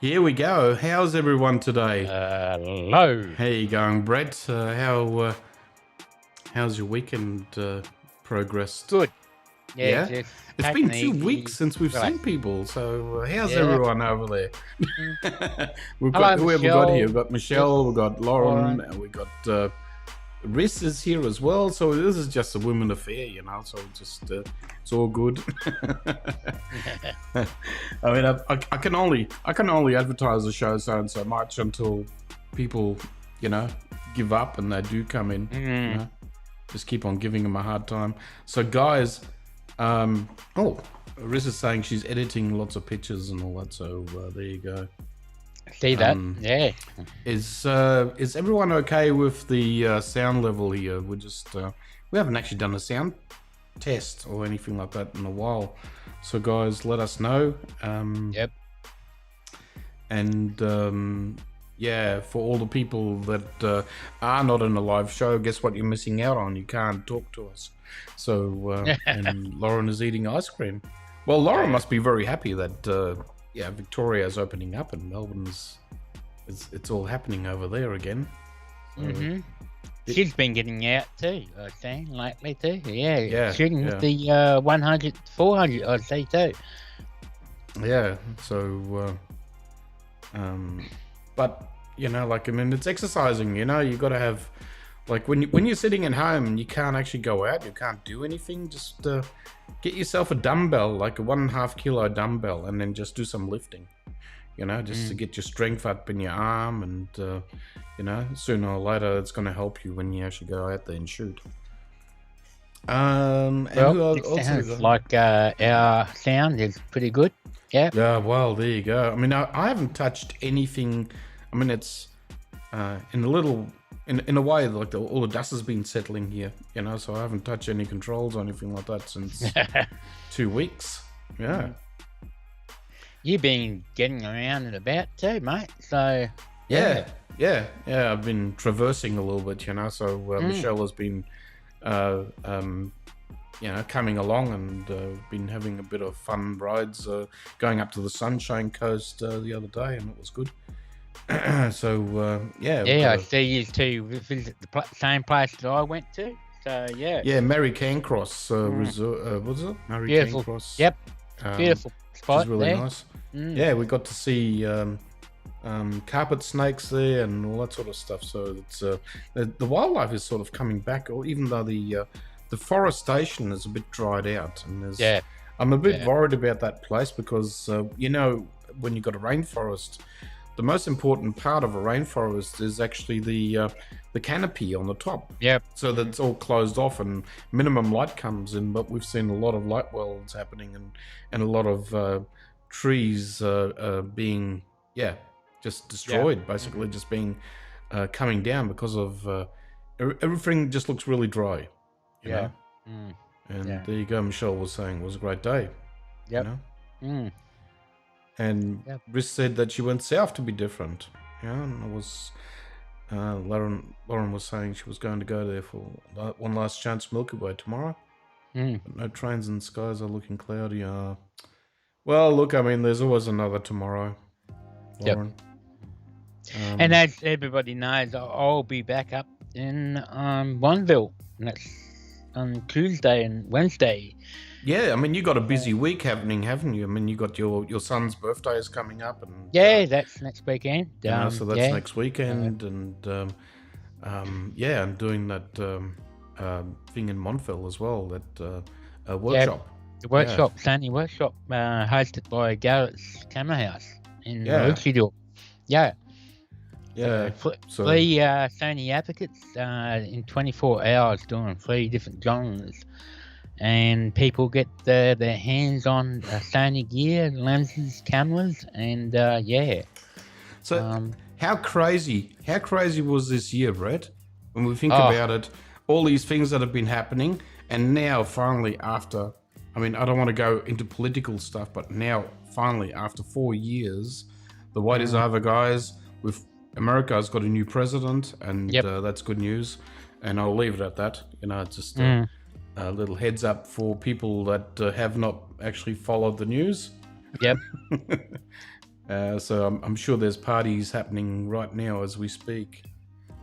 Here we go. How's everyone today? Hello. How you going, Brett? How's your weekend progressed? Good. Yeah? Just It's been taking 2 it weeks since we've relax. seen people. So how's Yeah. everyone over there? We've Hello, got who have we got here? Michelle. We've got Michelle, we've got Lauren, and we got Riss is here as well. So this is just a women affair, you know. So just it's all good. I mean, I can only advertise the show so much until people, you know, give up and they do come in. You know? Just keep on giving them a hard time. So guys, Riss is saying she's editing lots of pictures and all that. So there you go. See that? Yeah. Is everyone okay with the sound level here? We're just we haven't actually done a sound test or anything like that in a while. So guys, let us know. Yep. And yeah, for all the people that are not in a live show, guess what you're missing out on? You can't talk to us. So and Lauren is eating ice cream. Well, Lauren must be very happy that yeah, Victoria's opening up and Melbourne's it's all happening over there again. So, She's been getting out too, I think, lately too. Yeah. Shooting with yeah. the 100, 400, I'd say too. Yeah. So, but you know, like I mean, it's exercising. You know, you got to have like when you're sitting at home and you can't actually go out, you can't do anything. Just get yourself a dumbbell, like a 1.5 kilo dumbbell, and then just do some lifting. You know, just to get your strength up in your arm, and you know, sooner or later, it's going to help you when you actually go out there and shoot. And well, it sounds like our sound is pretty good. Yeah. Yeah. Well, there you go. I mean, I haven't touched anything. I mean, it's in a little. In a way, like all the dust has been settling here, you know, so I haven't touched any controls or anything like that since 2 weeks. Yeah. You've been getting around and about too, mate. So yeah. I've been traversing a little bit, you know. So Michelle has been, you know, coming along and been having a bit of fun rides, going up to the Sunshine Coast the other day, and it was good. So yeah, I see you two visit the same place that I went to. So yeah, Mary Cancross resort, was it Mary beautiful. Cancross? Yep, beautiful spot. Which is really there. nice. Yeah, we got to see carpet snakes there and all that sort of stuff. So it's the wildlife is sort of coming back, or even though the forestation is a bit dried out, and there's I'm a bit worried about that place because you know, when you've got a rainforest, the most important part of a rainforest is actually the canopy on the top. Yep. So that's all closed off and minimum light comes in. But we've seen a lot of light wells happening and a lot of trees being just destroyed, basically just being coming down because of everything just looks really dry. You know? And there you go. Michelle was saying it was a great day. Yep. You know? And Riss said that she went south to be different. Yeah, and it was Lauren was saying she was going to go there for one last chance Milky Way tomorrow. But no trains and skies are looking cloudy. Well, look, I mean, there's always another tomorrow, Lauren. And as everybody knows, I'll be back up in Bonville, and that's on Tuesday and Wednesday. Yeah, I mean, you got a busy week happening, haven't you? I mean, you got your son's birthday is coming up, and that's next weekend. You know, so that's next weekend, and and doing that thing in Montville as well, that workshop. The workshop, Sony workshop, hosted by Garrett's Camera House in Wiltshire. So 3 Sony advocates in 24 hours doing 3 different genres. And people get their hands on Sony gear, lenses, cameras, and So how crazy was this year, Brett? When we think about it, all these things that have been happening, and now finally after, I mean, I don't want to go into political stuff, but now finally after 4 years, the wait is over, guys. America's got a new president, and that's good news. And I'll leave it at that. You know, it's just a little heads up for people that have not actually followed the news. Yep. So I'm sure there's parties happening right now as we speak.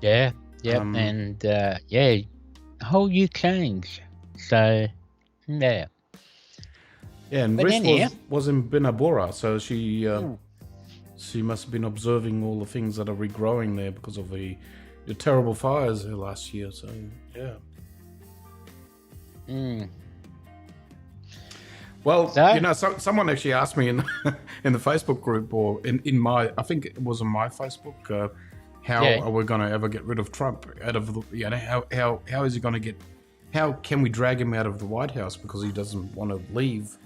Yeah, yep, and yeah, whole year change. So yeah. Yeah, and But Riss anyhow, was in Binabora, so she must have been observing all the things that are regrowing there because of the terrible fires there last year. So yeah. Well, so, someone actually asked me in in the Facebook group, or in my, I think it was on my Facebook, how are we going to ever get rid of Trump out of the, how is he going to get, how can we drag him out of the White House because he doesn't want to leave?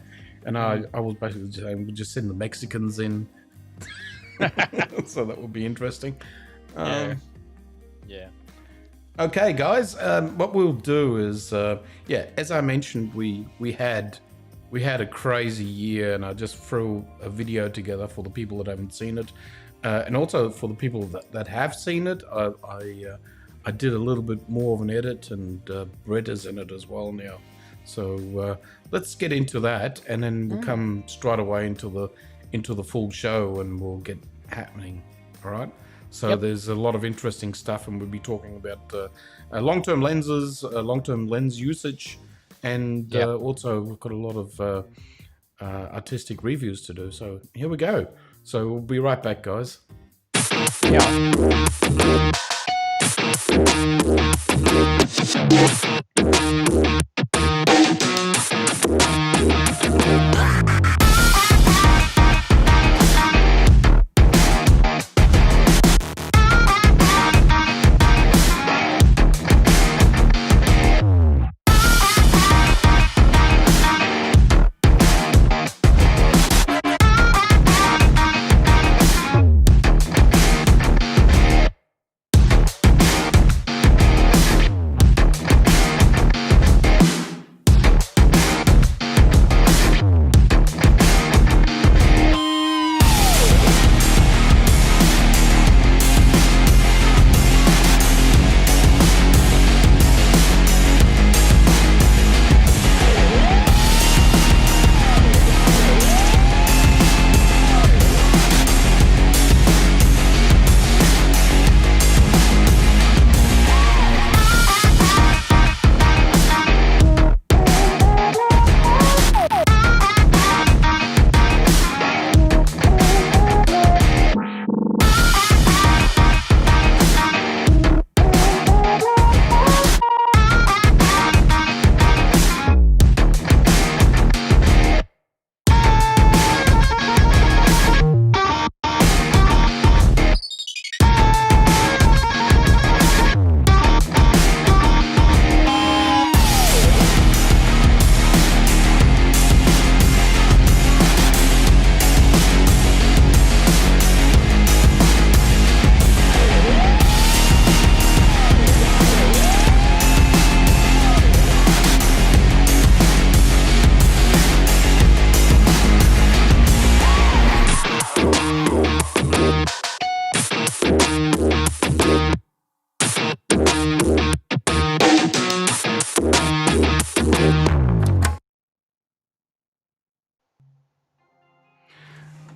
And I was basically saying, we just send the Mexicans in. So that would be interesting. Yeah. Okay, guys. What we'll do is, as I mentioned, we had a crazy year, and I just threw a video together for the people that haven't seen it, and also for the people that have seen it. I did a little bit more of an edit, and Brett is in it as well now. So let's get into that, and then we'll come straight away into the full show, and we'll get happening. All right. So there's a lot of interesting stuff, and we'll be talking about long-term lenses, long-term lens usage, and also we've got a lot of artistic reviews to do. So here we go. So we'll be right back, guys.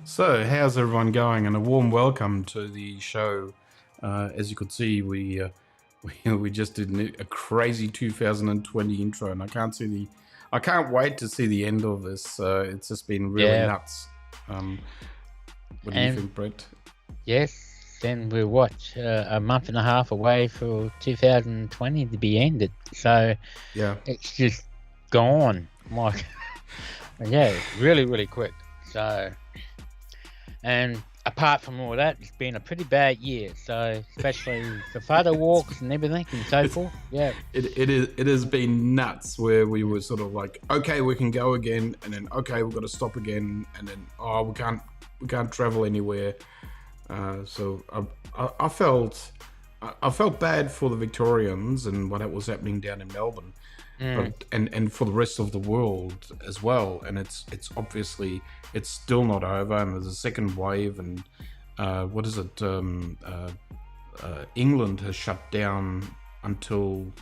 So, how's everyone going? And a warm welcome to the show. As you could see, we just did a crazy 2020 intro, and I can't wait to see the end of this. It's just been really nuts. What do you think, Brett? Yes, then we're a month and a half away for 2020 to be ended. So it's just gone. Like, really, really quick. So. And apart from all that, it's been a pretty bad year. So especially for photo walks and everything and so forth. Yeah. It has been nuts where we were sort of like, okay, we can go again, and then okay, we've got to stop again, and then we can't travel anywhere. So I felt bad for the Victorians and what was happening down in Melbourne. But, and for the rest of the world as well, and it's obviously it's still not over, and there's a second wave, and what is it? England has shut down until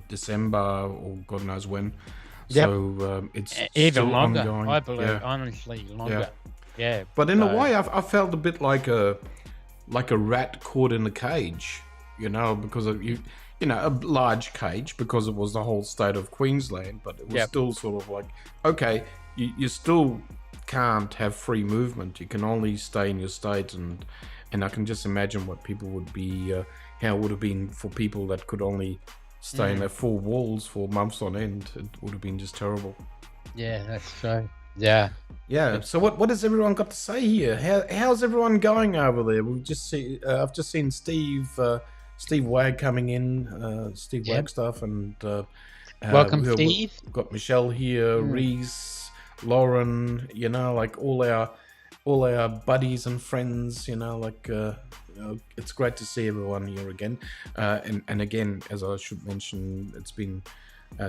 December or God knows when. So it's even still longer. ongoing. I believe honestly longer. Yeah. But in a way, I felt a bit like a rat caught in a cage, because of a large cage, because it was the whole state of Queensland, but it was still sort of like, okay, you still can't have free movement. You can only stay in your state, and I can just imagine what people would be, how it would have been for people that could only stay in their four walls for months on end. It would have been just terrible. Yeah, that's true. Yeah. Yeah. So what has everyone got to say here? How's everyone going over there? We've just I've just seen Steve Wag coming in, Steve Wagstaff, and welcome, Steve. We've got Michelle here, Reese, Lauren. Like all our buddies and friends. It's great to see everyone here again. And again, as I should mention, it's been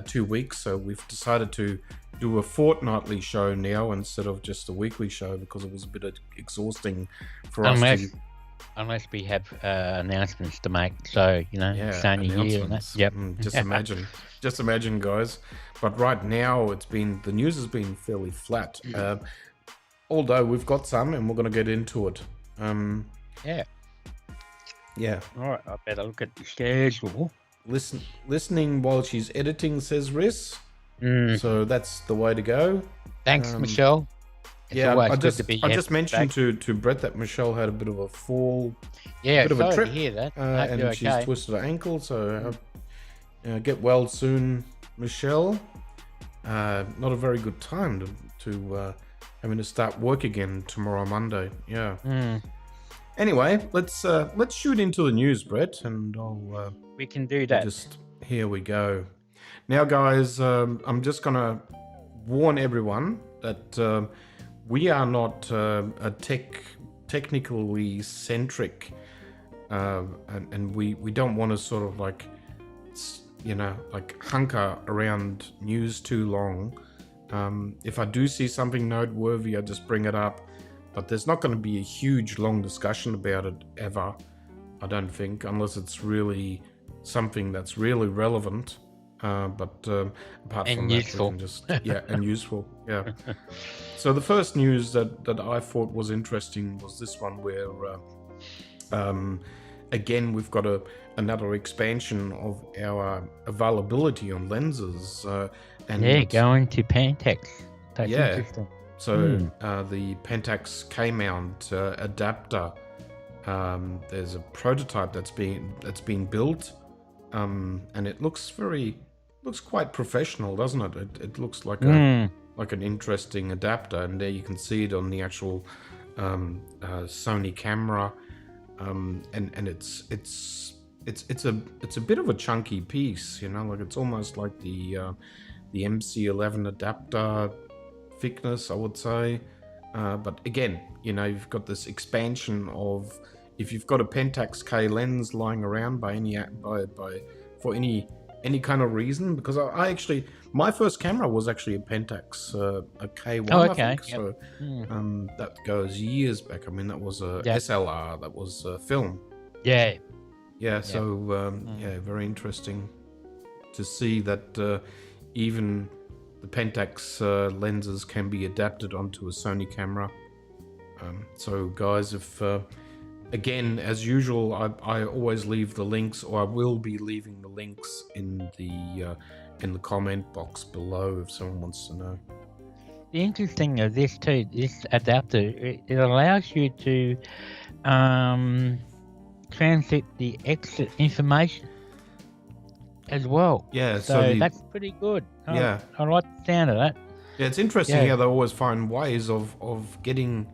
2 weeks, so we've decided to do a fortnightly show now instead of just a weekly show, because it was a bit exhausting for us to... Unless we have announcements to make, so starting a year and that. Yep. Just imagine, guys. But right now, the news has been fairly flat. Although we've got some, and we're going to get into it. Yeah. All right, I better look at the schedule. Listening while she's editing, says Riz. So that's the way to go. Thanks, Michelle. I just mentioned to Brett that Michelle had a bit of a fall. Yeah, bit of a trip, to hear that. and she's twisted her ankle. So get well soon, Michelle. Not a very good time to having to start work again tomorrow, Monday. Yeah. Anyway, let's shoot into the news, Brett, and I'll. We can do that. Here we go. Now, guys, I'm just gonna warn everyone that we are not a technically centric, and we don't want to sort of like hunker around news too long. If I do see something noteworthy, I just bring it up. But there's not going to be a huge, long discussion about it ever, I don't think, unless it's really something that's really relevant. But apart from useful. that, we can and useful. Yeah. So the first news that I thought was interesting was this one, where again we've got another expansion of our availability on lenses. And going to Pentax. That's interesting. So the Pentax K-mount adapter, there's a prototype that's being built, and it looks quite professional, doesn't it? It looks like an interesting adapter, and there you can see it on the actual Sony camera, and it's a bit of a chunky piece, like it's almost like the MC11 adapter thickness, I would say, but again, you've got this expansion of, if you've got a Pentax K lens lying around for any kind of reason, because I actually, my first camera was actually a Pentax, a K1, I think. So that goes years back. I mean, that was a SLR, that was film. So very interesting to see that even the Pentax lenses can be adapted onto a Sony camera. So guys, if again, as usual, I always leave the links, or I will be leaving the links in the comment box below if someone wants to know. The interesting thing of this too, this adapter, it allows you to transit the extra information as well. Yeah, so that's pretty good. I like the sound of that. Yeah, it's interesting how they always find ways of getting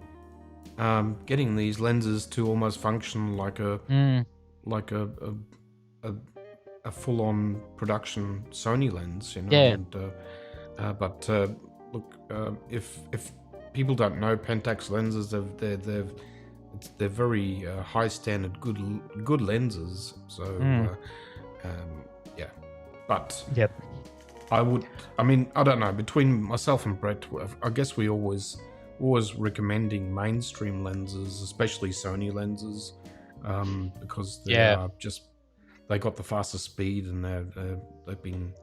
these lenses to almost function like a full-on production Sony lens, And, but look, if people don't know Pentax lenses, they're very high standard, good lenses. So but I don't know, between myself and Brett, I guess we always recommending mainstream lenses, especially Sony lenses, because they got the fastest speed, and they've been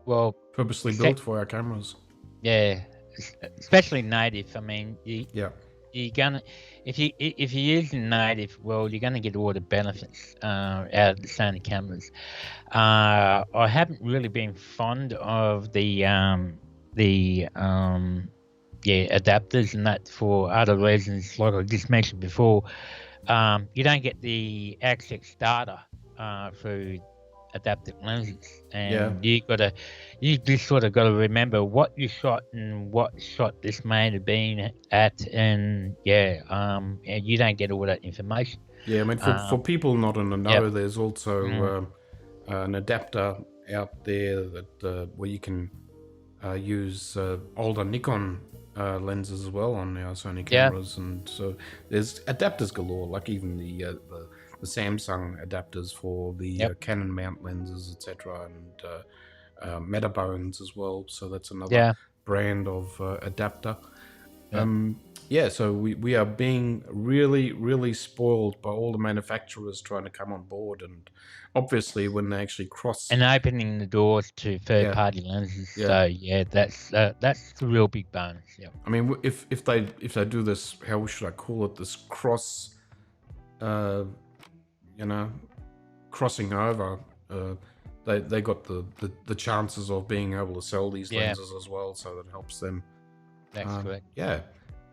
purposely built for our cameras. Yeah, especially native. I mean, you're gonna if you're using native, well, you're gonna get all the benefits out of the Sony cameras. I haven't really been fond of the adapters and that for other reasons, like I just mentioned before. You don't get the access data through adaptive lenses, and you just sort of got to remember what you shot and what shot this may have been at, and and you don't get all that information. Yeah, I mean, for people not in the know, there's also an adapter out there that where you can use older Nikon lenses as well on our Sony cameras, and so there's adapters galore. Like even the Samsung adapters for the Canon mount lenses, etc., and Metabones as well. So that's another brand of adapter. So we are being really spoiled by all the manufacturers trying to come on board, and obviously when they actually cross and opening the doors to third-party lenses. So that's the real big bonus. Yeah. I mean, if they do this, how should I call it? This cross, crossing over. They got the chances of being able to sell these lenses as well, so that helps them. That's correct. Yeah.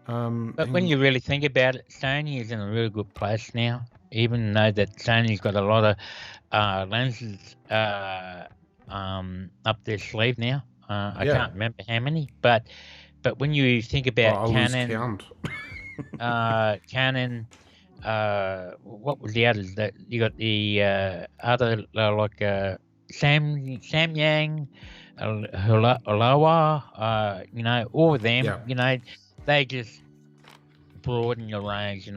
But when you really think about it, Sony is in a really good place now, even though that Sony's got a lot of lenses up their sleeve now. I can't remember how many, but when you think about Canon, Canon, what was the others? That you got the other like Samyang, Aloha, all of them, they just broaden your range,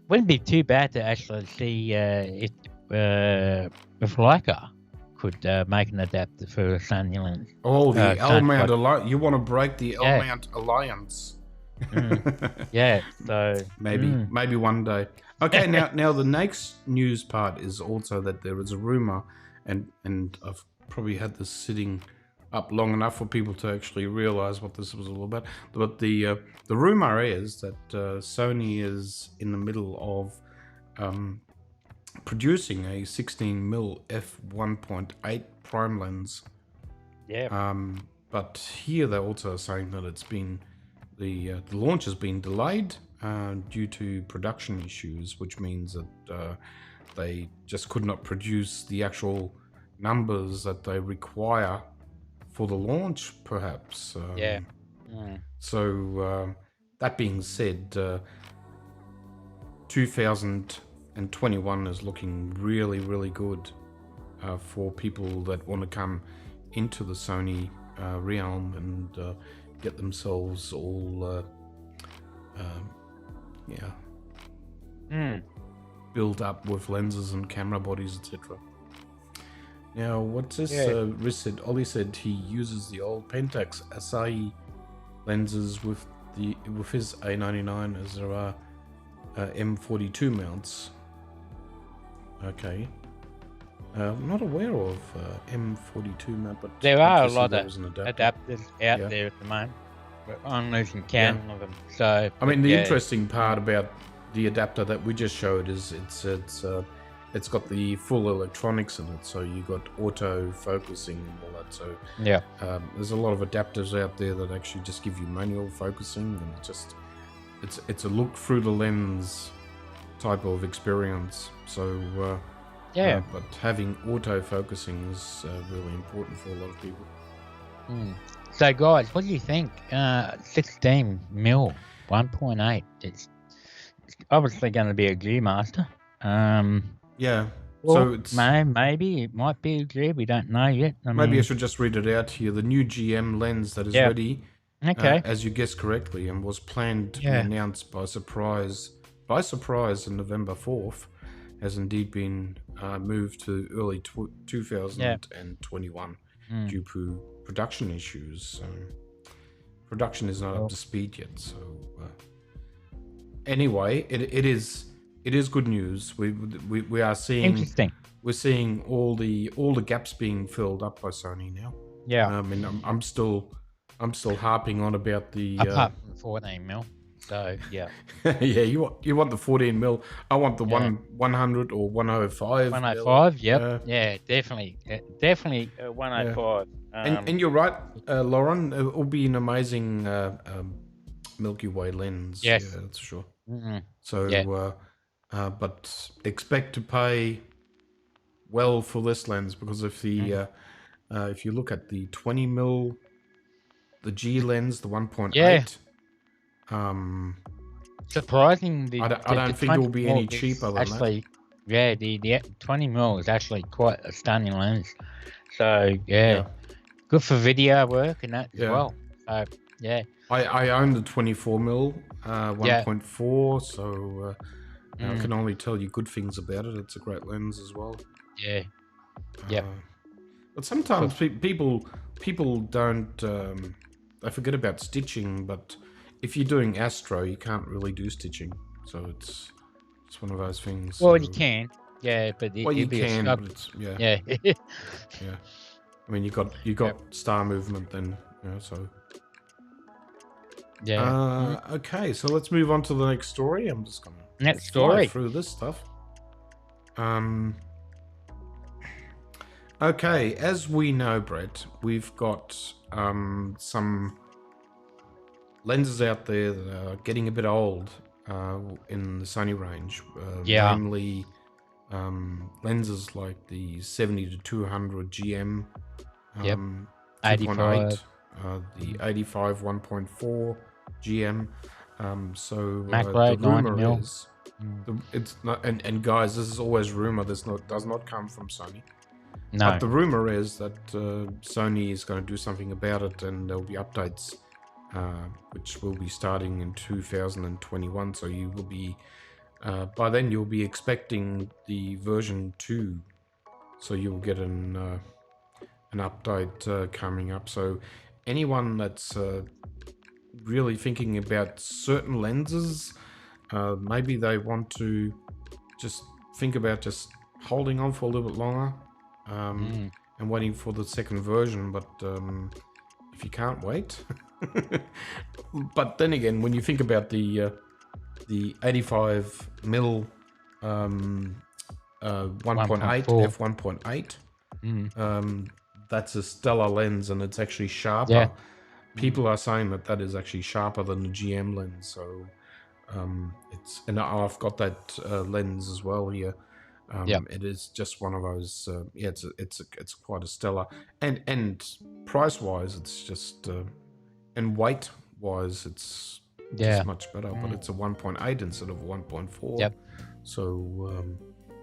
Wouldn't be too bad to actually see if Leica could make an adapter for a Sony lens. Oh, the L-mount alliance. You want to break the L-mount alliance. So maybe one day. Okay, now the next news part is also that there is a rumor, and I've probably had this sitting up long enough for people to actually realize what this was all about. But the rumor is that Sony is in the middle of producing a 16mm f1.8 prime lens. But here they're also saying that it's been the launch has been delayed due to production issues, which means that they just could not produce the actual numbers that they require for the launch, perhaps. So that being said, 2021 is looking really good for people that want to come into the Sony realm and get themselves all built up with lenses and camera bodies, etc. Now, what's this? Ollie said he uses the old Pentax Acai lenses with his A99 as there are M42 mounts. Okay. I'm not aware of M42 mount, but there are a lot of adapters out there at the moment. But I'm using Canon of them. So I mean, the interesting part about the adapter that we just showed is it's got the full electronics in it, so you got auto focusing and all that. So there's a lot of adapters out there that actually just give you manual focusing, and it's a look through the lens type of experience. So but having auto focusing is really important for a lot of people. So guys, what do you think? 16mm 1.8. It's obviously going to be a G master. So it's maybe it might be a G. We don't know yet. I should just read it out here. The new GM lens that is ready, as you guessed correctly, and was planned to be announced by surprise on November 4th, has indeed been moved to early 2021 due to production issues. Production is not up to speed yet. So anyway, it is good news. We are seeing interesting. We're seeing all the gaps being filled up by Sony now. Yeah. I mean, I'm still harping on about the apart from 14mm. So yeah, Yeah, you want the 14 mil. I want the 100 or 105. 105. Yep. Mil. Yeah, definitely, definitely 105. And you're right, Lauren. It will be an amazing Milky Way lens. Yes. Yeah, that's for sure. So yeah. But expect to pay well for this lens, because if if you look at the 20 mil, the G lens, the 1.8, surprising. I don't think it will be any cheaper than that. Yeah, the 20 mil is actually quite a stunning lens. So yeah, good for video work and that as well. So yeah, I own the 24 mil 1.4, so I can only tell you good things about it. It's a great lens as well. Yeah. Yep. But sometimes people don't they forget about stitching. But if you're doing astro, you can't really do stitching. So it's one of those things. Well, you can. Yeah, but you can. But it's, yeah. Yeah. I mean, you got star movement then. So. Yeah. Okay, so let's move on to the next story. I'm just gonna fly through this stuff. Okay, as we know, Brett, we've got some lenses out there that are getting a bit old in the Sony range. Namely, lenses like the 70 to 200 GM, 2.8, the 85 1.4 GM. So the rumor is, it's not, and guys, this is always rumor. This does not come from Sony. No. But the rumor is that Sony is going to do something about it, and there'll be updates, which will be starting in 2021. So you will be, by then you'll be expecting the version 2. So you'll get an update coming up. So anyone that's really thinking about certain lenses, maybe they want to just think about just holding on for a little bit longer. And waiting for the second version, but if you can't wait, but then again, when you think about the 85 mil 1.8 f1.8, that's a stellar lens, and it's actually sharper. People are saying that is actually sharper than the GM lens. So it's, and I've got that lens as well here. It is just one of those. It's quite a stellar, and price wise, it's just, and weight wise, it's just much better. But it's a 1.8 instead of 1.4. Yep. So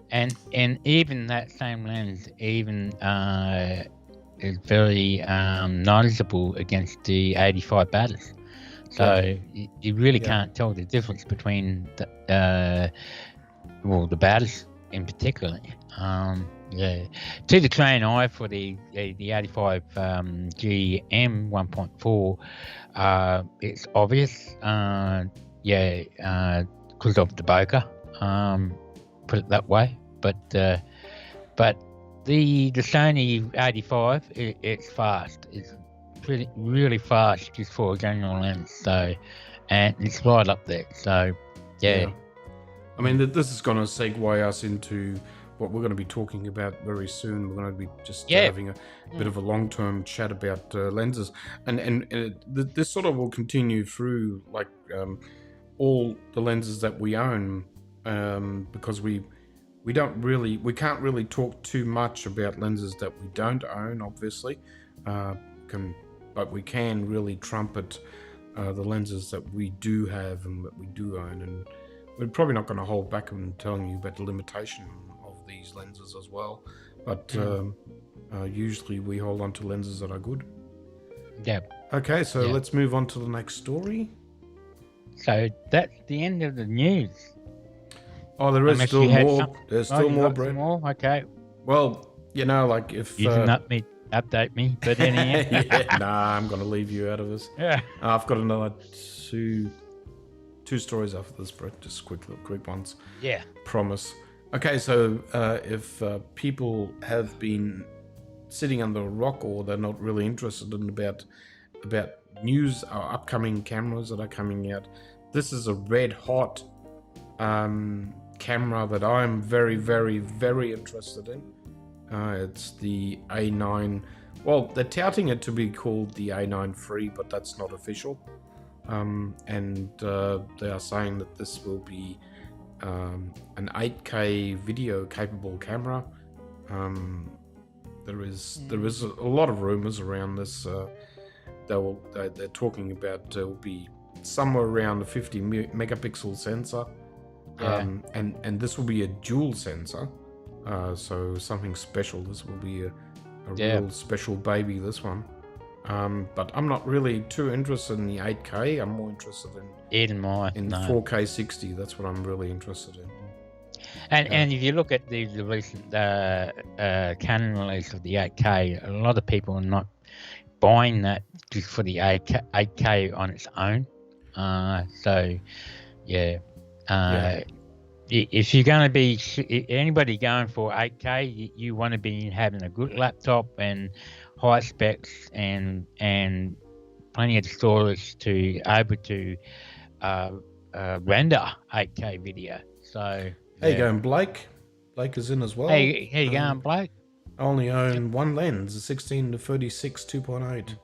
and even that same lens is very noticeable against the 85 batters. So you really can't tell the difference between the batters in particular. To the trained eye for the 85 GM 1.4, it's obvious, because of the bokeh, put it that way. But the Sony 85, it's fast. It's really fast just for a general lens. So, and it's right up there. So, yeah. I mean, this is going to segue us into what we're going to be talking about very soon. We're going to be just having a bit of a long-term chat about lenses, and this sort of will continue through like all the lenses that we own, because we can't really talk too much about lenses that we don't own, obviously, but we can really trumpet the lenses that we do have and that we do own, and we're probably not going to hold back on telling you about the limitation of these lenses as well. But usually we hold on to lenses that are good. Yeah. Okay, so let's move on to the next story. So that's the end of the news. Oh, there is still more. There's still more, Brett. More? Okay. Well, like if you did not update me, but anyhow. I'm going to leave you out of this. Yeah. I've got another two stories after this, Brett. Just quick ones. Yeah. Promise. Okay, so if people have been sitting under a rock, or they're not really interested in about news or upcoming cameras that are coming out, this is a red hot camera that I'm very, very, very interested in. It's the A9. Well, they're touting it to be called the A9 III, but that's not official. And they are saying that this will be an 8K video capable camera. There is a lot of rumors around this. They're talking about it will be somewhere around a 50 megapixel sensor. And this will be a dual sensor, so something special. This will be a real special baby, this one. But I'm not really too interested in the 8K. I'm more interested in 4K 60. That's what I'm really interested in. And if you look at the recent Canon release of the 8K, a lot of people are not buying that just for the 8K on its own. If you're going to be anybody going for 8K, you want to be having a good laptop and high specs and plenty of storage to able to render 8K video. So how you going, Blake? Blake is in as well. Hey, how you going, Blake? I only own one lens, a 16 to 36 2.8.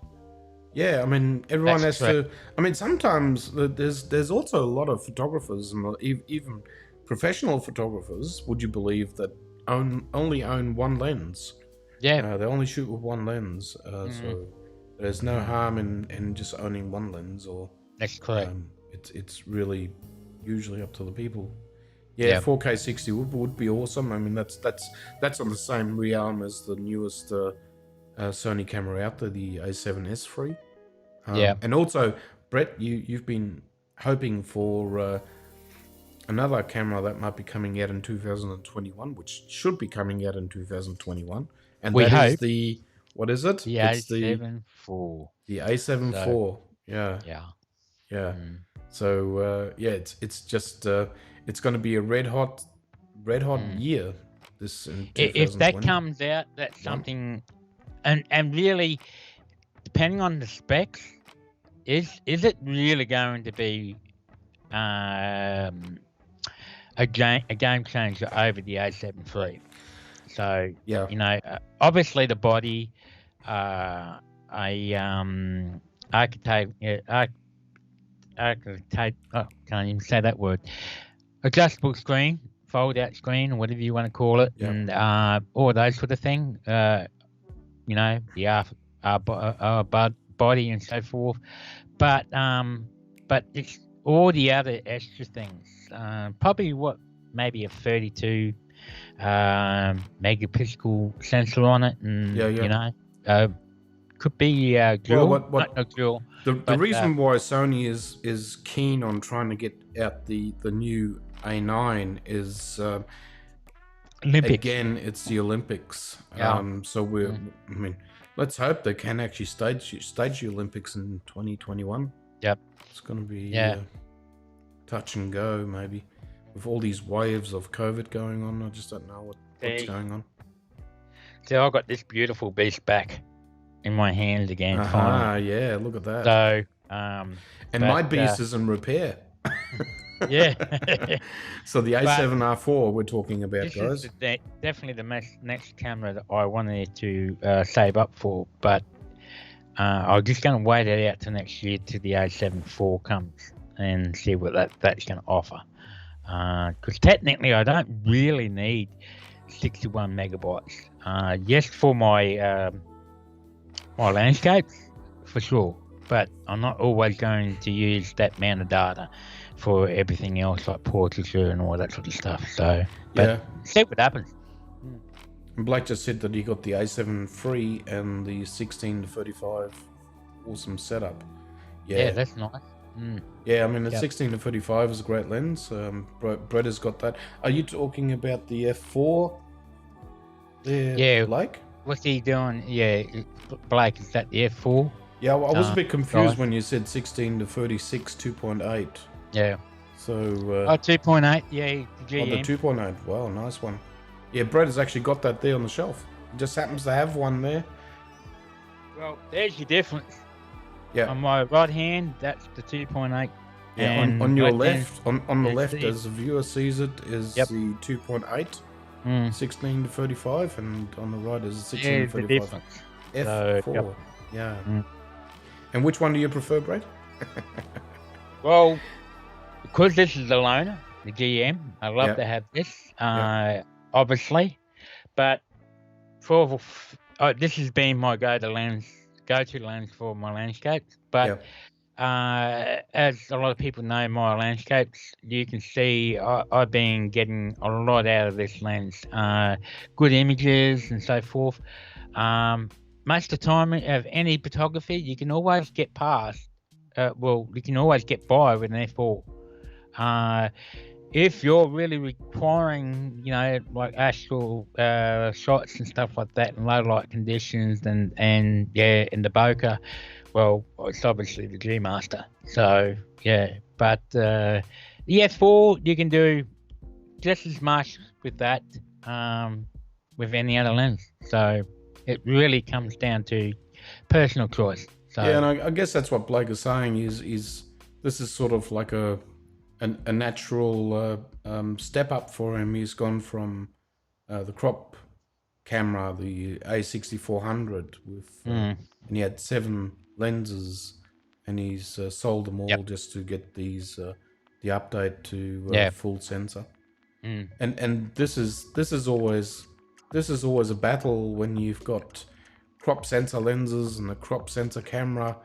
Yeah, I mean, everyone has to. I mean, sometimes there's also a lot of photographers and even professional photographers, would you believe, that only own one lens? Yeah. They only shoot with one lens. So there's no harm in just owning one lens. Or that's correct. It's really usually up to the people. Yeah, 4K 60 would be awesome. I mean, that's on the same realm as the newest Sony camera out there, the A7S III. And also, Brett, you've been hoping for another camera that might be coming out in 2021, which should be coming out in 2021, and we that hope. Is the what is it? The A7 IV. The A7 IV. Yeah. So it's just it's going to be a red hot year. This in 2020. If that comes out, that's something, and really, depending on the specs, is it really going to be a game changer over the A7 III? So obviously the body, can't even say that word. Adjustable screen, fold out screen, or whatever you want to call it, and all those sort of thing. The body and so forth, but it's all the other extra things. Probably maybe a 32 megapixel sensor on it, and could be dual. Dual. The reason why Sony is keen on trying to get out the new A9 is Olympics. Again, it's the Olympics. So I mean, let's hope they can actually stage the Olympics in 2021. Yep. It's going to be touch and go, maybe. With all these waves of COVID going on, I just don't know what's going on. So I got this beautiful beast back in my hands again. Yeah, look at that. So, and my beast is in repair. Yeah. So the A7R4 we're talking about, guys. This is definitely the next camera that I wanted to save up for, but I'm just going to wait it out to next year till the A7 IV comes and see what that's going to offer. Because technically I don't really need 61 megabytes. Yes, for my my landscapes, for sure, but I'm not always going to use that amount of data for everything else like portraiture and all that sort of stuff. So, see what happens. And Blake just said that he got the A7 III and the 16 to 35 awesome setup. Yeah, that's nice. Yeah, I mean the 16 to 35 is a great lens. Brett has got that. Are you talking about the F4 there, Blake? What's he doing? Yeah, Blake, is that the F4? Yeah, I was a bit confused when you said 16 to 36 2.8. Yeah. So 2.8, yeah, GM. The 2.8. Wow, nice one. Yeah, Brett has actually got that there on the shelf. He just happens to have one there. Well, there's your difference. Yeah. On my right hand, that's the 2.8 Yeah, And on your right then, left, on the you left, see- as the viewer sees it, is Yep. the 2.8, Mm, 16 to 35, and on the right is the 16 yeah, to the 35 difference. f4. So, yep. Yeah. Mm. And which one do you prefer, Brad? Well, because this is the loaner, the GM, I love Yeah. to have this, Yeah. obviously. But this has been my go-to lens for my landscapes. But as a lot of people know my landscapes, you can see I've been getting a lot out of this lens. Good images and so forth. Most of the time of any photography, you can always get past. You can always get by with an f4. If you're really requiring, like actual shots and stuff like that in low light conditions and in the bokeh, well, it's obviously the G Master. So yeah, but the f4 you can do just as much with that with any other lens. So it really comes down to personal choice. So Yeah, and I guess that's what Blake is saying is this is sort of like a natural step up for him. He's gone from the crop camera, the A6400, with and he had 7 lenses, and he's sold them all just to get these the update to full sensor. And this is always a battle when you've got crop sensor lenses and a crop sensor camera.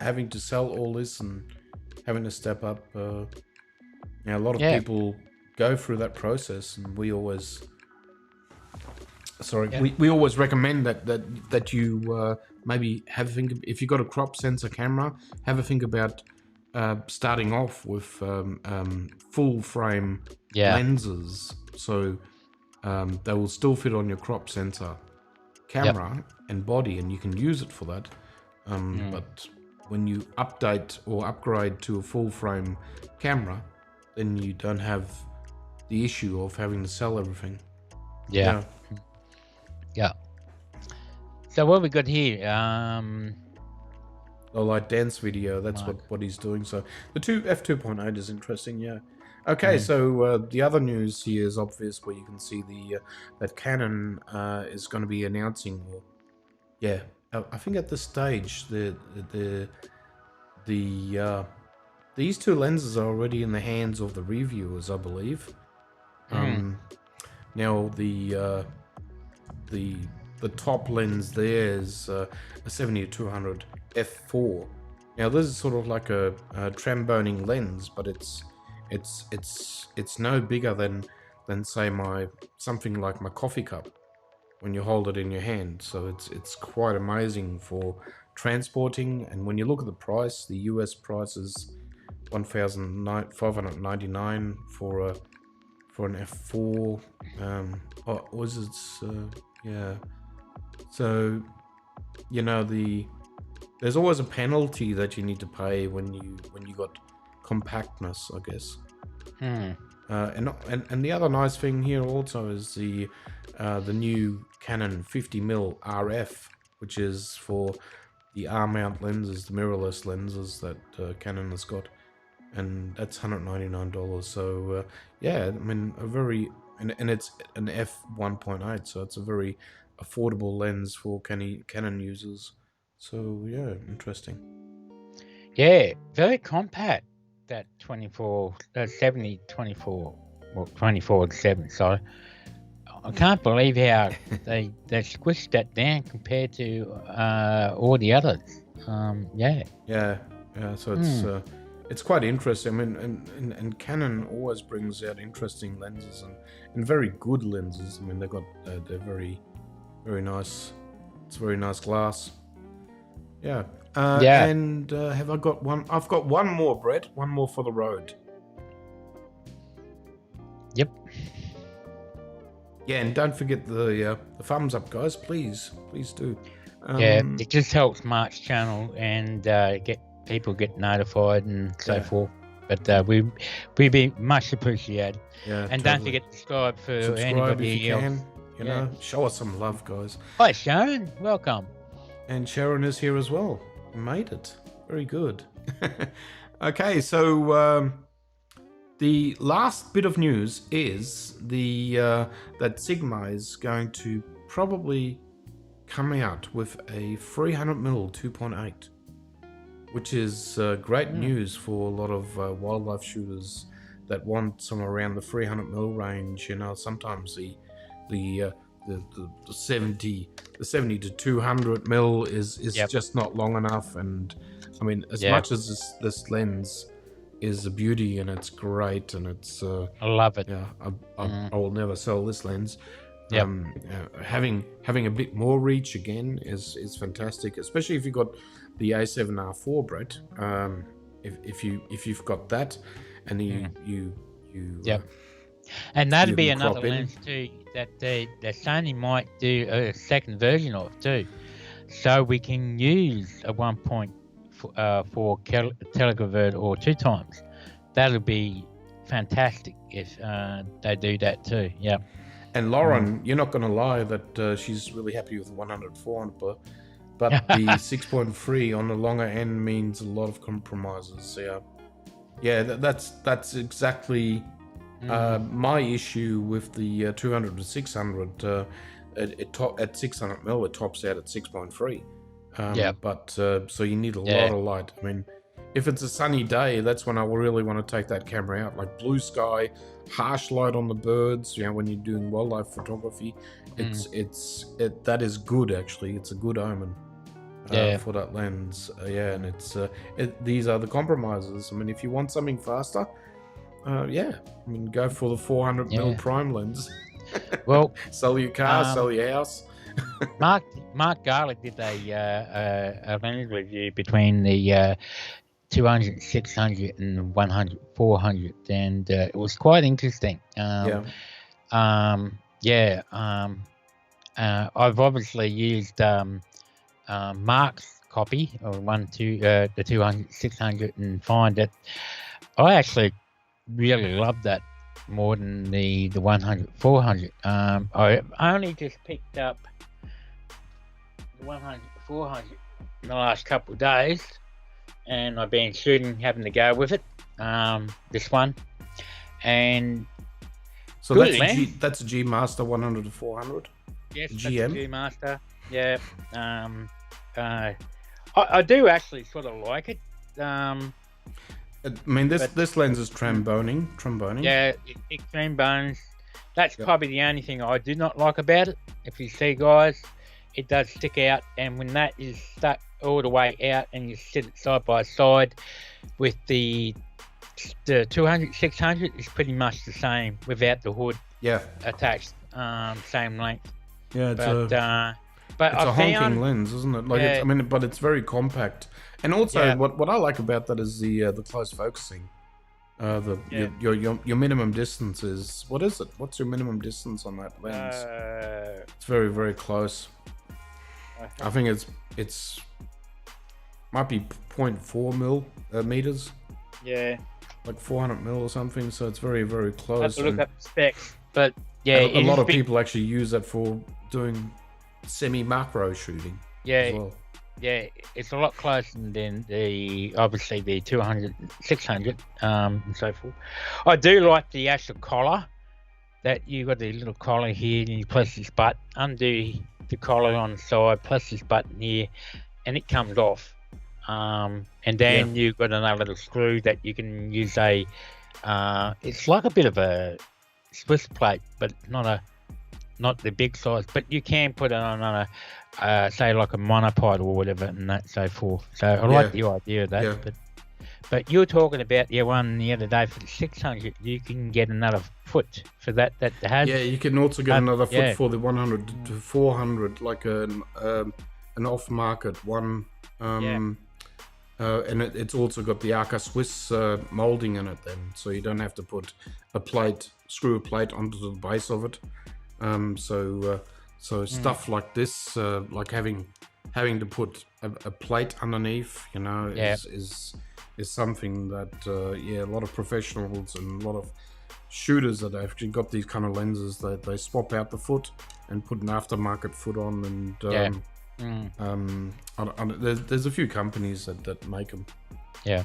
Having to sell all this and having to step up. A lot of people go through that process, and we always we always recommend that you maybe have a think. If you've got a crop sensor camera, have a think about starting off with full frame lenses, so they will still fit on your crop sensor camera and body, and you can use it for that. But when you update or upgrade to a full frame camera, then you don't have the issue of having to sell everything. Yeah. So what we got here? Like dance video, that's what he's doing. So the f2.8 is interesting. Yeah. Okay, so the other news here is obvious, where you can see that Canon is going to be announcing, I think at this stage these 2 lenses are already in the hands of the reviewers, I believe. Now the top lens there is a 70-200 f4. Now this is sort of like a tramboning lens, but it's no bigger than say something like my coffee cup when you hold it in your hand. So it's quite amazing for transporting. And when you look at the price, the US price is $1,599 for an f4. So there's always a penalty that you need to pay when you got compactness, I guess. And the other nice thing here also is the new Canon 50mm RF, which is for the R-mount lenses, the mirrorless lenses that Canon has got, and that's $199. So I mean, and it's an f1.8, so it's a very affordable lens for Canon users. So yeah, interesting. Yeah, very compact. That 70 24, well 24-7. So I can't believe how they squished that down compared to all the others. So it's quite interesting. I mean, and Canon always brings out interesting lenses and very good lenses. I mean, they're very, very nice. It's very nice glass. Yeah. And have I got one? I've got one more, Brett. One more for the road. Yep. Yeah, and don't forget the thumbs up, guys. Please do. It just helps Mark's channel and get notified and so forth. But we'd be much appreciated. Yeah, and don't forget to subscribe for anybody if you else. Can. You know, show us some love, guys. Hi, Sharon. Welcome. And Sharon is here as well. You made it. Very good. Okay, so the last bit of news is that Sigma is going to probably come out with a 300mm 2.8, which is great news for a lot of wildlife shooters that want some around the 300mm range. You know, sometimes the 70 to 200mm is just not long enough. And I mean, as much as this lens is a beauty and it's great and it's I love it. Yeah, I will never sell this lens. Having a bit more reach again is fantastic, especially if you've got the A7R4, Brett. If you've got that, and you and that'd be another lens too that the Sony might do a second version of too, so we can use a 1.4 telegravert or 2 times. That'll be fantastic if they do that too. Yeah. And Lauren, you're not going to lie that she's really happy with the 100-400, but the 6.3 on the longer end means a lot of compromises. Yeah, that's exactly my issue with the 200 to 600. At 600mm, it tops out at 6.3. But so you need a lot of light. I mean, if it's a sunny day, that's when I really want to take that camera out, like blue sky, harsh light on the birds. You know, when you're doing wildlife photography, that is good. Actually, it's a good omen for that lens. And these are the compromises. I mean, if you want something faster, I mean, go for the 400mm prime lens. Well, sell your car, sell your house. Mark Garlick did a lens review between the 200, 600 and 100, 400, and it was quite interesting. I've obviously used Mark's copy of the 200, 600, and find that I actually really love that more than the 100, 400. I only just picked up the 100, 400 in the last couple of days, and I've been having to go with it, this one, and so that's a G Master 100 to 400. Yes, GM. That's a G Master. Yeah. I do actually sort of like it. I mean, this lens is tromboning. Yeah, it trombones. That's probably the only thing I do not like about it. If you see, guys, it does stick out, and when that is stuck all the way out and you sit it side by side with the 200, 600 is pretty much the same without the hood attached, same length. Yeah, but it's a honking lens, isn't it? Like, I mean, but it's very compact. And also, what I like about that is the close focusing. Your minimum distance is, what is it? What's your minimum distance on that lens? It's very, very close. I think it's might be 0.4 meters. Yeah. Like 400mm or something. So it's very, very close. I have to look up the specs, but yeah, a lot of people actually use that for doing semi-macro shooting. Yeah. As well. Yeah, it's a lot closer than obviously the 200, 600, and so forth. I do like the actual collar, that you got the little collar here, and you press this button, undo the collar on the side, press this button here, and it comes off. And then you've got another little screw that you can use it's like a bit of a Swiss plate, but not the big size, but you can put it on say like a monopod or whatever, and that so forth. So I like the idea of that. But you were talking about your one the other day for the 600. You can get another foot for that has. Yeah, you can also get another foot for the 100 to 400, like an off-market one. And it's also got the Arca Swiss molding in it then, so you don't have to put screw a plate onto the base of it. So stuff like this, like having to put a plate underneath, you know, is something that a lot of professionals and a lot of shooters that have actually got these kind of lenses, they swap out the foot and put an aftermarket foot on, and There's a few companies that make them. Yeah.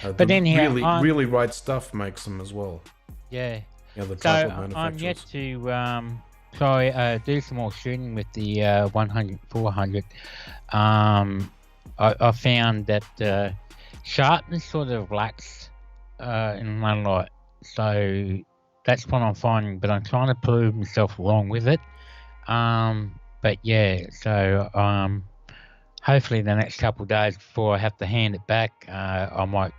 But anyhow, really right stuff makes them as well. Yeah. Yeah, the so manufacturers. I'm yet to try do some more shooting with the 100-400. I found that sharpness sort of lacks in low light, so that's what I'm finding. But I'm trying to prove myself wrong with it. But yeah, so hopefully the next couple of days before I have to hand it back, I might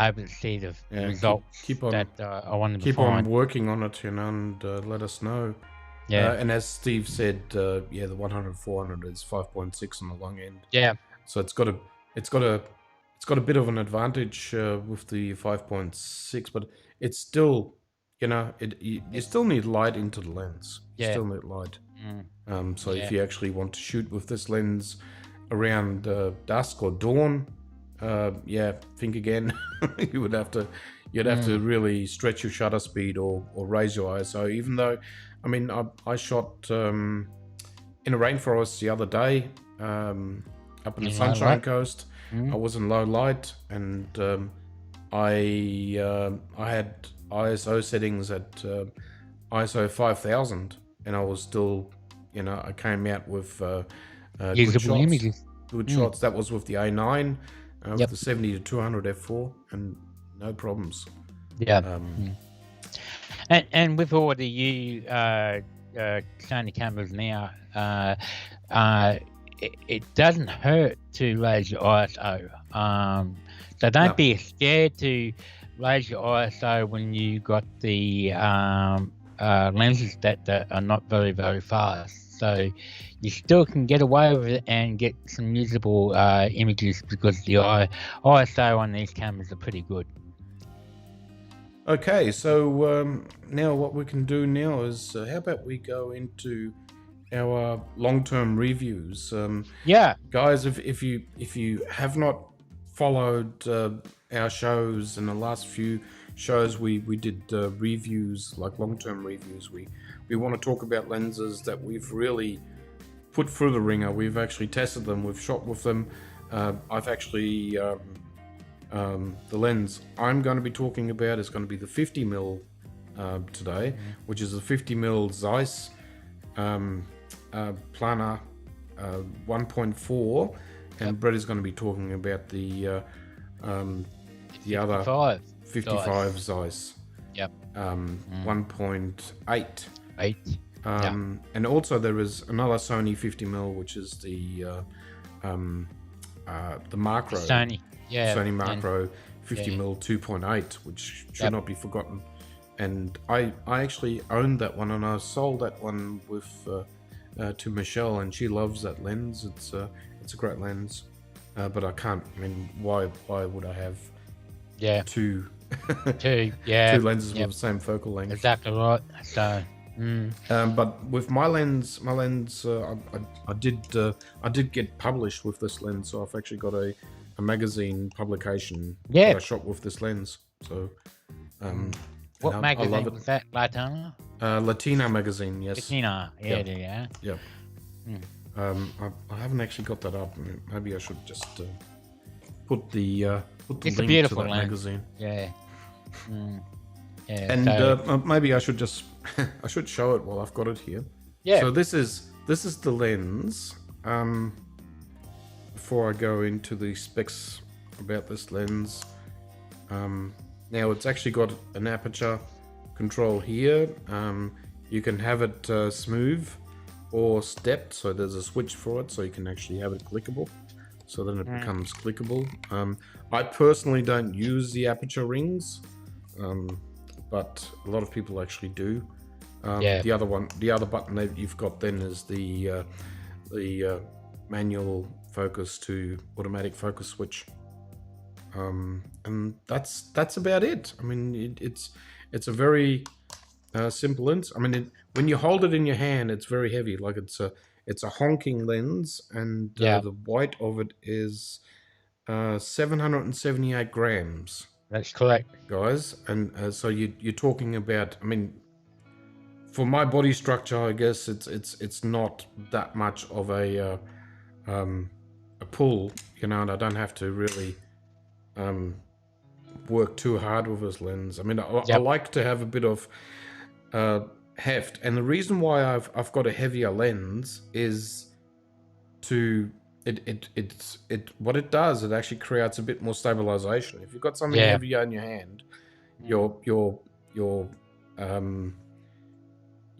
able to see the results that I wanted to find. Keep on working on it, and let us know. Yeah. And as Steve said, the 100-400 is 5.6 on the long end. Yeah. So it's got a bit of an advantage with the 5.6, but it's still, you still need light into the lens. You still need light. So if you actually want to shoot with this lens around dusk or dawn, think again. You'd have to really stretch your shutter speed or raise your ISO. Even though, I mean, I shot in a rainforest the other day up in the Sunshine Coast. I was in low light, and I had ISO settings at ISO 5000, and I was still, I came out with good shots. Good shots. That was with the A9. With the 70-200 f4, and no problems. Yeah. And with all the Sony cameras now, it doesn't hurt to raise your ISO. So don't be scared to raise your ISO when you got the lenses that are not very, very fast. So you still can get away with it and get some usable images, because the ISO on these cameras are pretty good. Okay, so now what we can do now is, how about we go into our long-term reviews? Guys, if you have not followed our shows in the last few shows, we did reviews, like long-term reviews. We want to talk about lenses that we've really put through the ringer. We've actually tested them, we've shot with them. I've actually the lens I'm going to be talking about is going to be the 50mm today, which is a 50mm Zeiss Planar 1.4, and Brett is going to be talking about the other 55 Zeiss. 1.8. And also there is another Sony 50mm, which is the macro. Sony macro 50mm 2.8, which should not be forgotten. And I actually owned that one, and I sold that one with to Michelle, and she loves that lens. It's a great lens, but I can't. I mean, why would I have two lenses with the same focal length? Exactly right. So. But with my lens, I did get published with this lens, so I've actually got a magazine publication that I shot with this lens. So, what magazine was that? Latina? Latina magazine, yes. Latina, yeah. I haven't actually got that up. Maybe I should just put the it's link to that magazine. Yeah. And maybe I should just I should show it while I've got it here. So this is the lens. Before I go into the specs about this lens, now it's actually got an aperture control here. You can have it smooth or stepped, so there's a switch for it, so you can actually have it clickable, so then it becomes clickable. I personally don't use the aperture rings, but a lot of people actually do. The other button that you've got then is the manual focus to automatic focus switch, and that's about it. I mean, it's a very simple lens. I mean, when you hold it in your hand, it's very heavy. Like it's a honking lens, and the weight of it is 778 grams. That's correct, guys. And so you're talking about, I mean, for my body structure, I guess it's not that much of a pull, you know, and I don't have to really work too hard with this lens. I mean, I like to have a bit of heft, and the reason why I've got a heavier lens is to what it does, it actually creates a bit more stabilization. If you've got something heavier in your hand,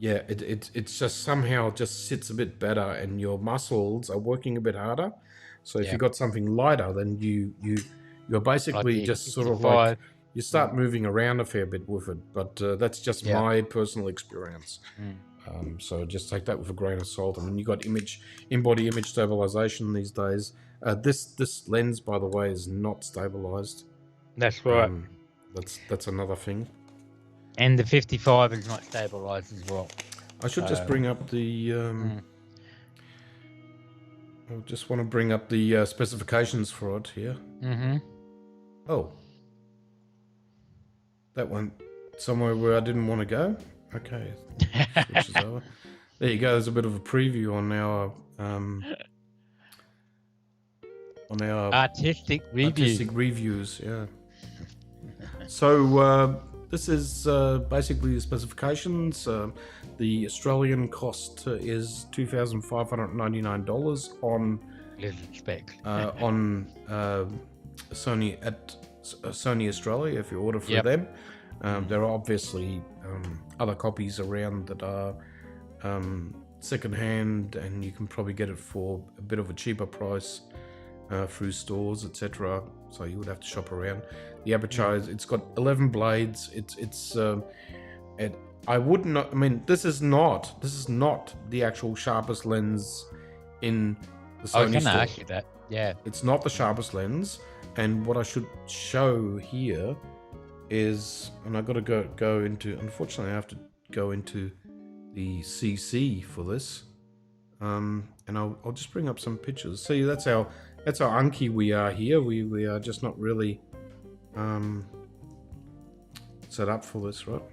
it's just somehow just sits a bit better, and your muscles are working a bit harder. So if you've got something lighter, then you're basically like just sort of like you start moving around a fair bit with it. But that's just my personal experience. So just take that with a grain of salt. I mean, you got in-body image stabilization these days. This lens, by the way, is not stabilized. That's right. That's another thing. And the 55 is not stabilized as well. I should just bring up the. I just want to bring up the specifications for it here. Oh, that went somewhere where I didn't want to go. Okay, switches over. There you go. There's a bit of a preview on our artistic reviews. Yeah. So this is basically the specifications. The Australian cost is $2,599 on Sony Australia if you order for them. There are obviously other copies around that are secondhand, and you can probably get it for a bit of a cheaper price through stores, etc. So you would have to shop around. The aperture it's got 11 blades. I would not. I mean, this is not the actual sharpest lens in the Sony store. I was going to ask you that. Yeah, it's not the sharpest lens. And what I should show here is, and I've got to go into. Unfortunately, I have to go into the CC for this. And I'll just bring up some pictures. See, that's how unky we are here. We are just not really set up for this, right?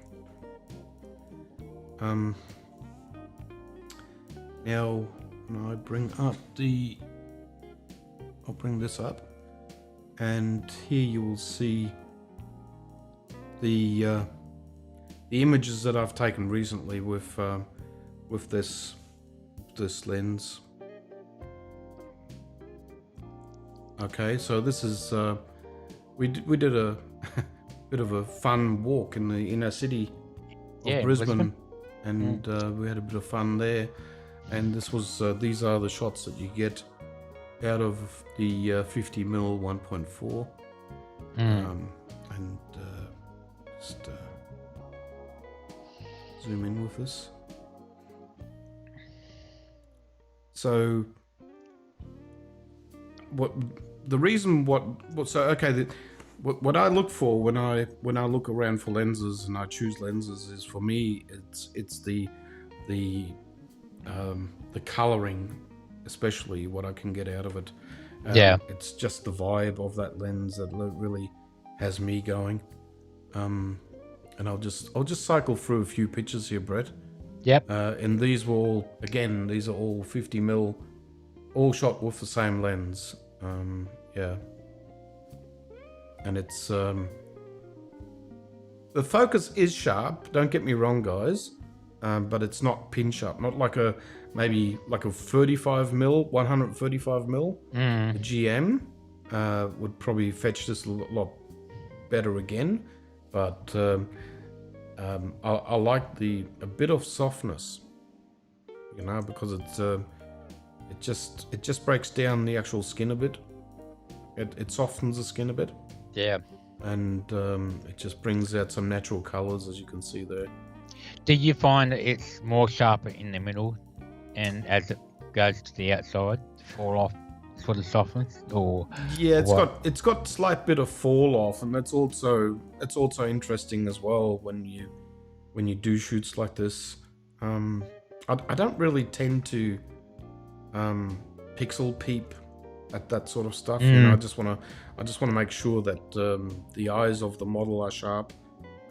Now when I I'll bring this up, and here you will see the images that I've taken recently with this lens. Okay, so this is we did a bit of a fun walk in the inner city of Brisbane, and we had a bit of fun there. And this was these are the shots that you get out of the 50mm 1.4, and just zoom in with this. So what I look for when I look around for lenses and I choose lenses is, for me, it's the coloring, especially what I can get out of it. It's just the vibe of that lens that really has me going. And I'll just cycle through a few pictures here, Brett. Yep. And these are all 50mm, all shot with the same lens. And it's the focus is sharp, don't get me wrong, guys, but it's not pin sharp, not like maybe like a 135mm. The GM would probably fetch this a lot better again, but I like a bit of softness, you know, because it just breaks down the actual skin a bit. It softens the skin a bit. Yeah. And it just brings out some natural colors, as you can see there. Do you find that it's more sharper in the middle, and as it goes to the outside, fall off sort of softness, or it's got slight bit of fall off, and it's also interesting as well when you do shoots like this. I don't really tend to pixel peep at that sort of stuff. You know, I just want to make sure that the eyes of the model are sharp,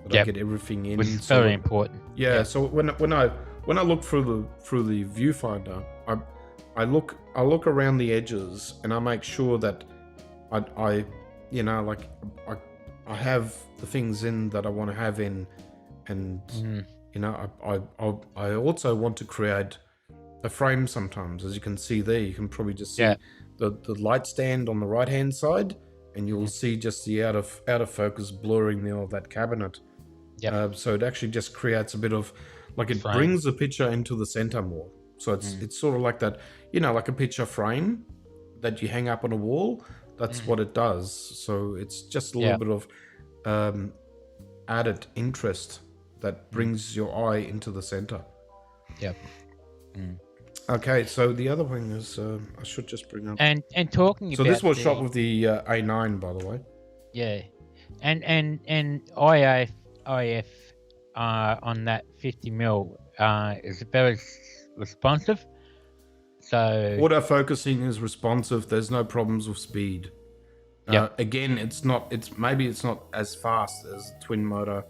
that I get everything in. Which is very important. Yeah. So when I look through the viewfinder, I look around the edges, and I make sure that I you know, like I have the things in that I want to have in, and you know, I also want to create a frame sometimes. As you can see there, you can probably just see the light stand on the right hand side, and you'll see just the out of focus blurring there of that cabinet. So it actually just creates a bit of, like, it brings the picture into the center more. So it's sort of like that, you know, like a picture frame that you hang up on a wall. That's what it does. So it's just a little bit of added interest that brings your eye into the center. Okay, so the other thing is, I should just bring up. And talking about. So this was shot with the A9, by the way. Yeah, and IF on that 50mm is very responsive. So autofocusing is responsive. There's no problems with speed. Again, maybe it's not as fast as twin motor,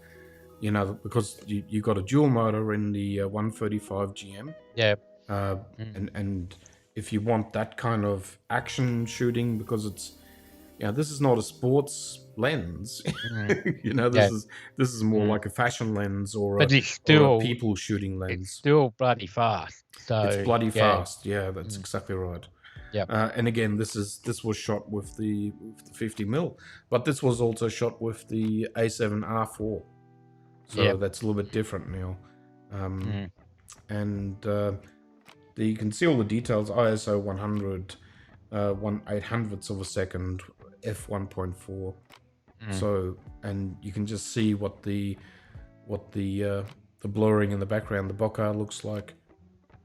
you know, because you got a dual motor in the 135 GM. And if you want that kind of action shooting, because it's, you know, this is not a sports lens. You know, this is more like a fashion lens, or a people shooting lens. It's still bloody fast. So it's bloody fast. Yeah, that's exactly right. And again, this was shot with the 50mm, but this was also shot with the A7R4. So that's a little bit different now. And you can see all the details. ISO 100, 1/800ths of a second, f1.4. So, and you can just see what the blurring in the background, the bokeh looks like.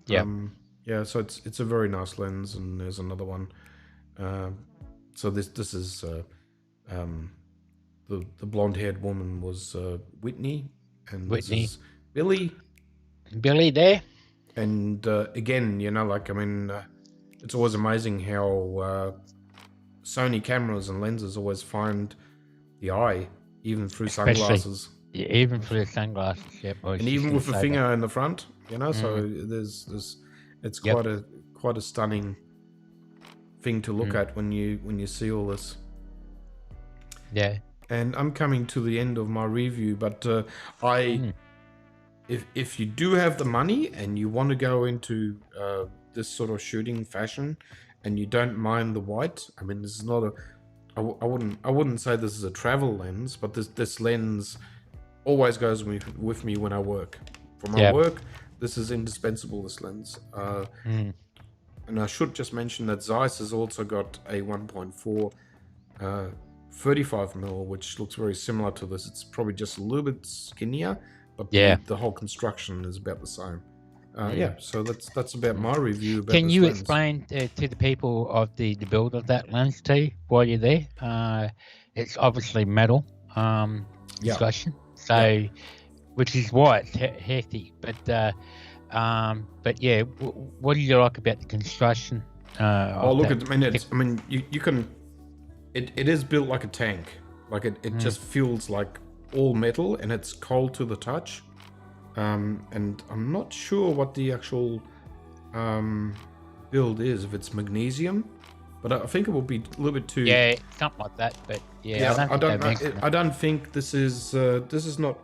So it's a very nice lens. And there's another one. So this is the blonde-haired woman was Whitney, and this is Billy. Billy there. And again, you know, like, I mean, it's always amazing how Sony cameras and lenses always find the eye, even through sunglasses. Yeah, even through the sunglasses. And even with the finger in the front, you know. So it's quite a stunning thing to look at when you see all this. Yeah. And I'm coming to the end of my review, but if you do have the money and you want to go into this sort of shooting fashion, and you don't mind the white, I mean, this is not I wouldn't say this is a travel lens, but this lens always goes with me when I work. For my work, this is indispensable, this lens. And I should just mention that Zeiss has also got a 1.4 35mm, which looks very similar to this. It's probably just a little bit skinnier, but the whole construction is about the same. So that's about my review. About Can you lens. explain to the people of the build of that lens, T, while you're there? It's obviously metal discussion, so which is why it's hefty. But yeah, what do you like about the construction? You can. It is built like a tank. Like it just feels like all metal, and it's cold to the touch. And I'm not sure what the actual build is, if it's magnesium, but I think it will be a little bit too. Yeah, something like that. But I don't think this is not.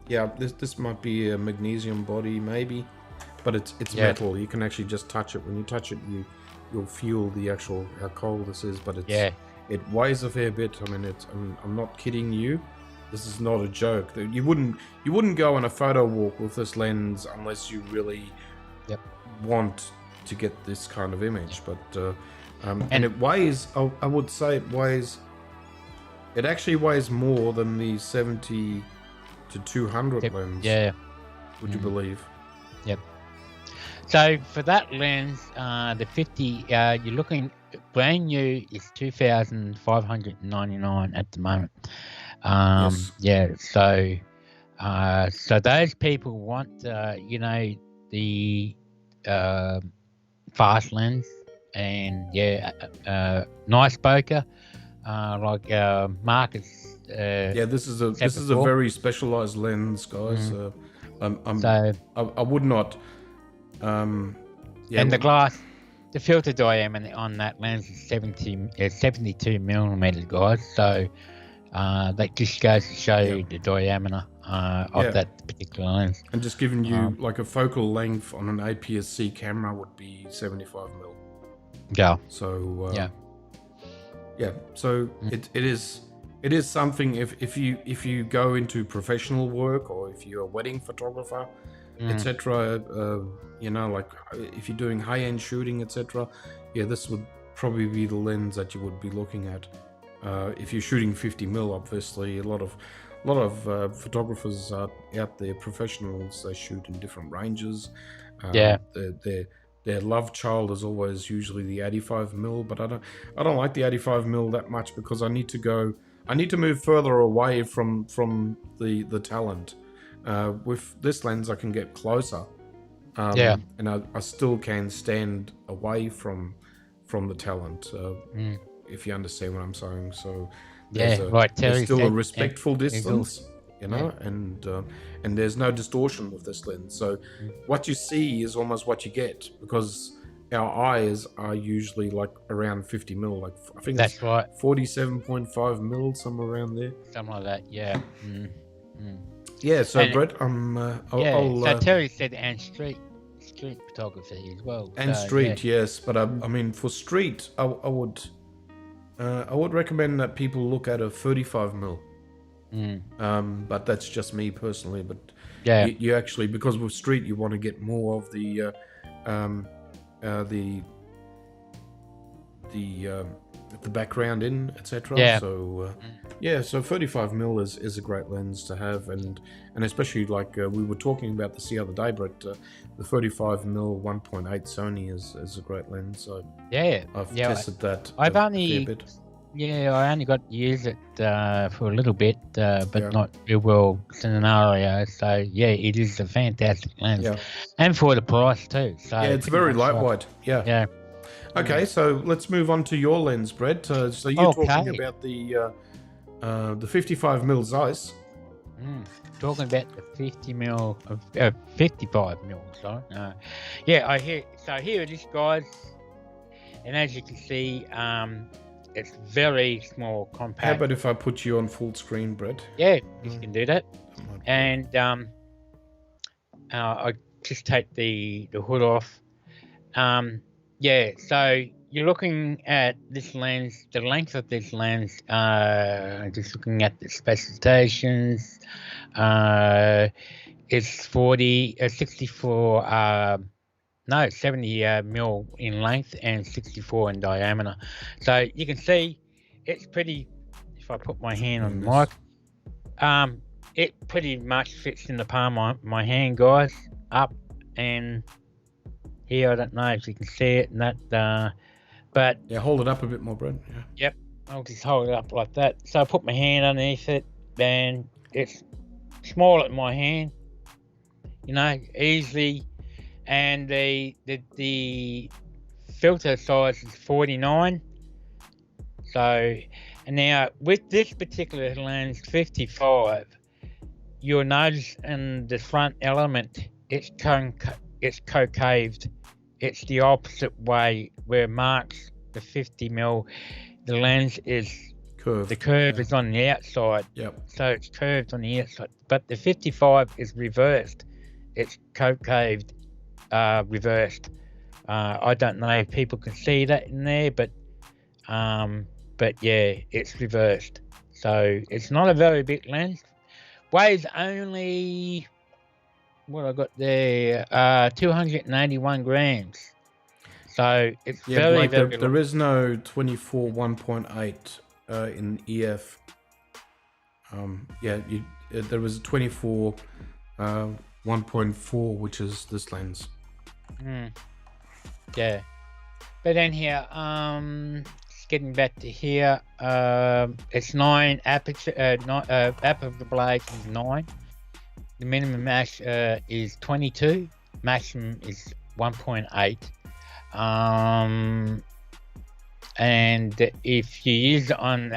This might be a magnesium body, maybe, but it's metal. You can actually just touch it. When you touch it, you'll feel the actual how cold this is. But it weighs a fair bit. I mean, I'm not kidding you. This is not a joke. You wouldn't go on a photo walk with this lens unless you really want to get this kind of image. But and it weighs. I would say it actually weighs more than the 70 to 200 lens. Yeah. Would you believe? Yep. So for that lens, the 50, you're looking brand new is $2,599 at the moment. So those people want the fast lens, and nice bokeh, like Marcus Yeah, this is a before. very specialized lens, guys. So I would not. Yeah, and the filter diameter on that lens is 72 millimeters, guys. So that just goes to show you the diameter of that particular lens. and just giving you like a focal length on an APS-C camera would be 75 mil. Yeah. So so it is something if you go into professional work, or if you're a wedding photographer, etc. You know, like if you're doing high-end shooting, etc. Yeah, this would probably be the lens that you would be looking at. If you're shooting 50 mil, obviously a lot of photographers are out there, professionals. They shoot in different ranges. Their love child is always usually the 85 mil, but I don't like the 85 mil that much, because I need to move further away from the talent. With this lens, I can get closer, and I still can stand away from the talent. If you understand what I'm saying. So there's still a respectful distance, you know, and there's no distortion with this lens. So what you see is almost what you get, because our eyes are usually like around 50 mil, like I think that's right, 47.5 mil, somewhere around there. Something like that, yeah. Yeah, so Brett, so Terry said, and street photography as well. And so, street, yes, but I mean, for street, I would recommend that people look at a 35 mil. But that's just me personally. But you actually, because with street, you want to get more of the background in, etc. So so 35 mil is a great lens to have, and especially like we were talking about this the other day, Brett. The 35 mil 1.8 Sony is a great lens. So I've tested that. I've only bit. I only got to use it for a little bit, but not real well scenario. So it is a fantastic lens, and for the price too. So it's very lightweight. Okay, so let's move on to your lens, Brett. So you're talking about the 55 mil Zeiss. Talking about the 55 mil. Sorry. I hear. So here it is, guys, and as you can see, it's very small, compact. How about if I put you on full screen, Brett? Yeah, you can do that. And I just take the hood off. So you're looking at this lens, the length of this lens, just looking at the specifications, it's 70 mil in length and 64 in diameter. So you can see it's pretty, if I put my hand on the mic, it pretty much fits in the palm of my hand, guys, up and here. I don't know if you can see it, and that, but hold it up a bit more, Brent. Yep, I'll just hold it up like that. So I put my hand underneath it, and it's small in my hand, you know, easily. And the filter size is 49. So, and now with this particular lens 55, you'll notice in the front element it's concaved. It's the opposite way, where it marks the 50 mil. The lens is curved. The curve is on the outside. So it's curved on the outside. But the 55 is reversed. It's concaved. Reversed. I don't know if people can see that in there, but it's reversed. So it's not a very big lens. Weighs only what I got there, 281 grams. So it's very there is no 24 1.8 in EF. There was a 24 1.4, which is this lens. But then here, getting back to here, it's 9 aperture. Aperture blade is 9. The minimum max is 22. Maximum is 1.8. and if you use it on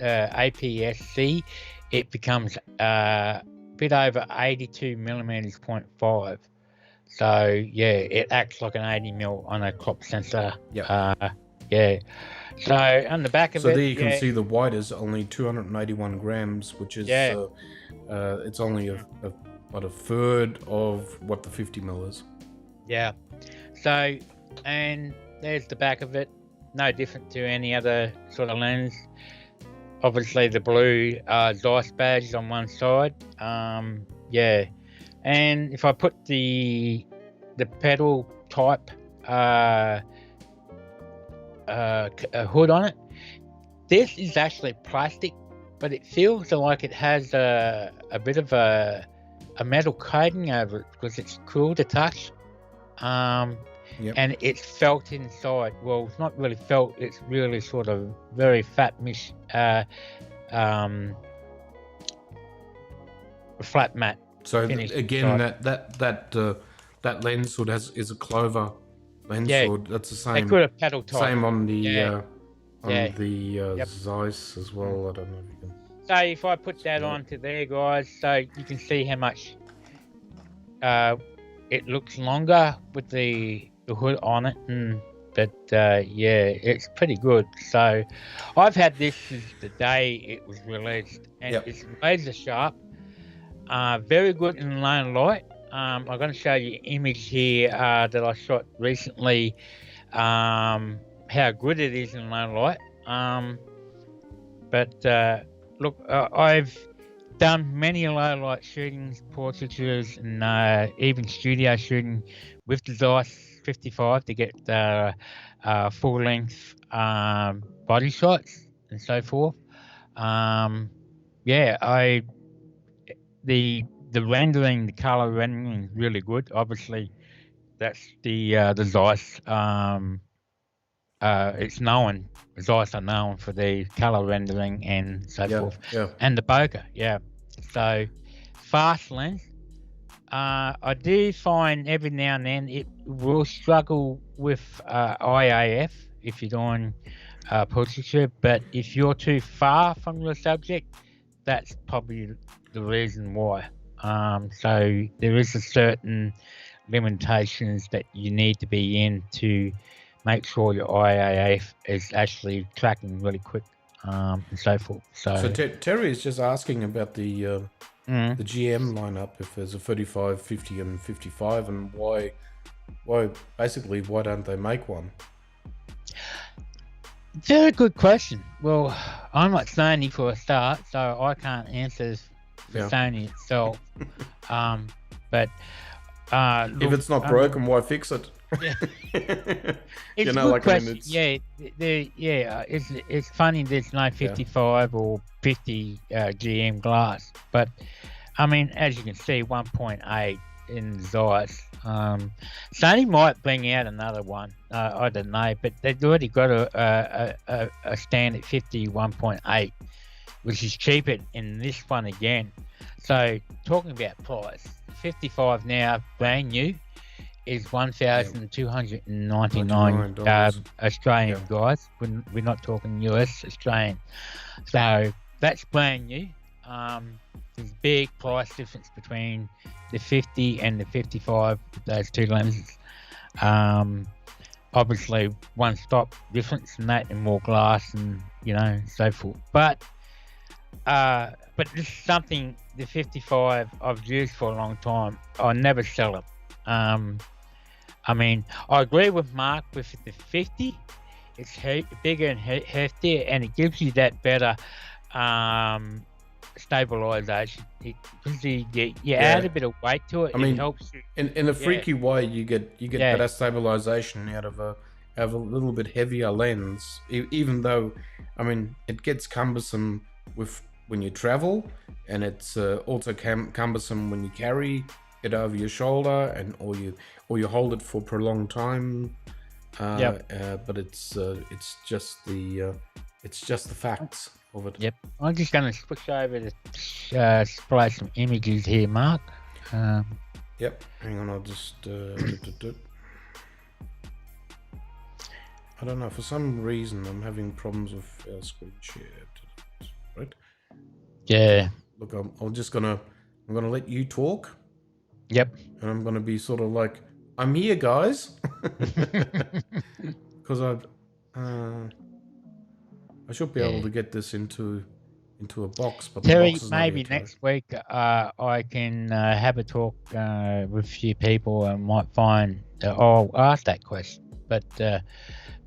APS-C, it becomes a bit over 82 millimeters 0.5. So yeah, it acts like an 80 mil on a crop sensor. Yeah. Yeah. So on the back of so it, there you can see the white is only 281 grams, which is it's only about a third of what the 50 mil is. Yeah. So, and there's the back of it. No different to any other sort of lens. Obviously, the blue Zeiss badge on one side. Yeah. And if I put the pedal type hood on it, this is actually plastic, but it feels like it has a bit of a metal coating over it because it's cool to touch. And it's felt inside. Well, it's not really felt, it's really sort of very flat flat matte. So again, that lens hood is a Clover lens hood. That's the same. They could have pedal type. Same on the Zeiss as well. I don't know if you can. So if I put that onto there, guys, so you can see how much it looks longer with the hood on it, but yeah, it's pretty good. So I've had this since the day it was released, and it's laser sharp, very good in low light. I'm going to show you an image here that I shot recently, how good it is in low light. But look, I've done many low light shootings, portraitures, and even studio shooting with the Zeiss 55 to get full length body shots and so forth. The rendering, the color rendering is really good. Obviously, that's the Zeiss. It's known, Zeiss are known for the color rendering and so forth. And the bokeh, So fast lens. I do find every now and then it will struggle with IAF if you're doing portraiture, but if you're too far from your subject, that's probably the reason why. So there is a certain limitations that you need to be in to make sure your IAF is actually tracking really quick, and so forth. So Terry is just asking about the GM lineup, if there's a 35, 50, and 55, and why don't they make one? Very good question. Well, I'm at Sony for a start, so I can't answer for Sony itself. But if it's not broken, why fix it? It's a good question. It's funny there's no 55 or 50 GM glass, but I mean, as you can see, 1.8 in Zeiss. Sony might bring out another one. I don't know, but they've already got a standard 50 1.8, which is cheaper in this one again. So talking about price, 55 now, brand new, is $1,299 Australian, guys. We're not talking US, Australian. So that's brand new. There's a big price difference between the 50 and the 55 with those two lenses. Obviously, one stop difference in that, and more glass, and so forth. But this is something, the 55 I've used for a long time. I never sell it. I mean, I agree with Mark with the 50. It's bigger and heftier, and it gives you that better stabilization. Because you add a bit of weight to it. I mean, it helps you. In a freaky way, you get better stabilization out of a little bit heavier lens. Even though, I mean, it gets cumbersome when you travel, and it's also cumbersome when you carry it over your shoulder, or you hold it for a prolonged time. But it's just the facts of it. Yep. I'm just going to switch over to display some images here, Mark. Yep. Hang on, I'll just. I don't know. For some reason, I'm having problems with screen share. Right? Yeah. Look, I'm gonna let you talk. Yep. And I'm gonna be sort of like, I'm here, guys, because I should be able to get this into a box, but the Terry, box is not maybe here, Terry. next week I can have a talk with a few people and might find. I'll ask that question, but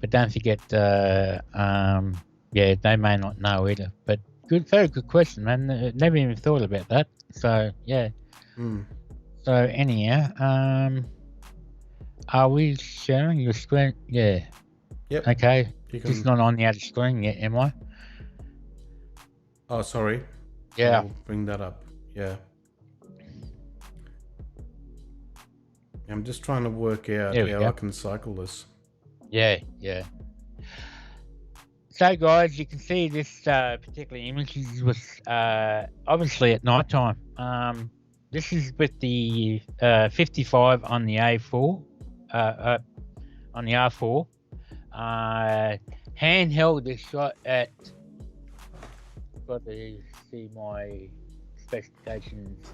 don't forget. Yeah, they may not know either. But very good question, man. Never even thought about that. So yeah. So anyhow, are we sharing your screen? Yeah. Yep. Okay. Just not on the other screen yet, am I? Oh, sorry. Yeah. I'll bring that up. Yeah. I'm just trying to work out how I can cycle this. Yeah, yeah. So, guys, you can see this particular image was obviously at night time. This is with the 55 on the A4, on the R4. Handheld this shot at. Got to see my specifications.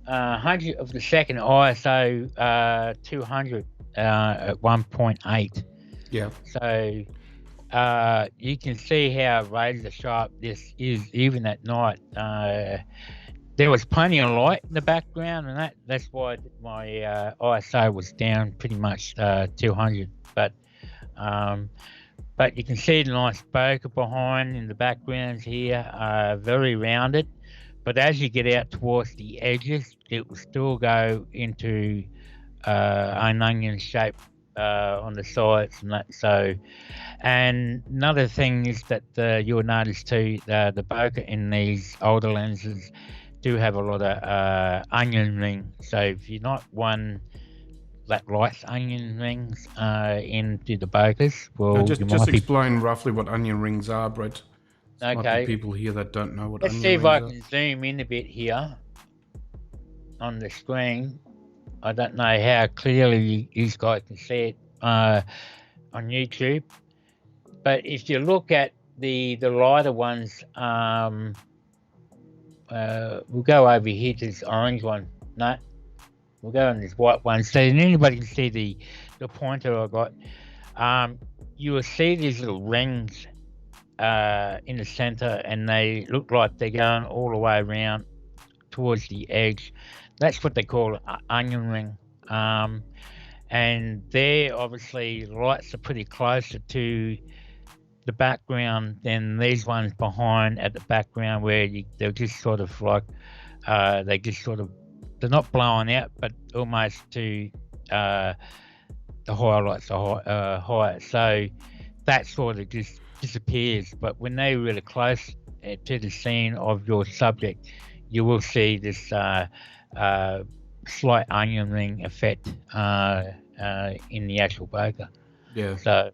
100 of the second ISO 200 at 1.8. Yeah. So you can see how razor sharp this is even at night. There was plenty of light in the background, and that's why my ISO was down pretty much 200. But you can see the nice bokeh behind in the backgrounds here, very rounded. But as you get out towards the edges, it will still go into an onion shape on the sides and that. So, and another thing is that you'll notice too, the bokeh in these older lenses do have a lot of onion ring. So if you're not one that likes onion rings into the bokehs, well, just explain roughly what onion rings are, Brett. There might be people here that don't know what onion rings are. Let's see if I can zoom in a bit here on the screen. I don't know how clearly you guys can see it on YouTube, but if you look at the lighter ones, we'll go over here to this orange one. No, we'll go on this white one. So anybody can see the pointer I got. You will see these little rings in the center, and they look like they're going all the way around towards the edge. That's what they call an onion ring. And there, obviously, the lights are pretty closer to the background than these ones behind at the background, where they're just sort of like, they're not blowing out, but almost to the highlights are higher. So that sort of just disappears. But when they're really close to the scene of your subject, you will see this slight onion ring effect in the actual bokeh. Yeah. So,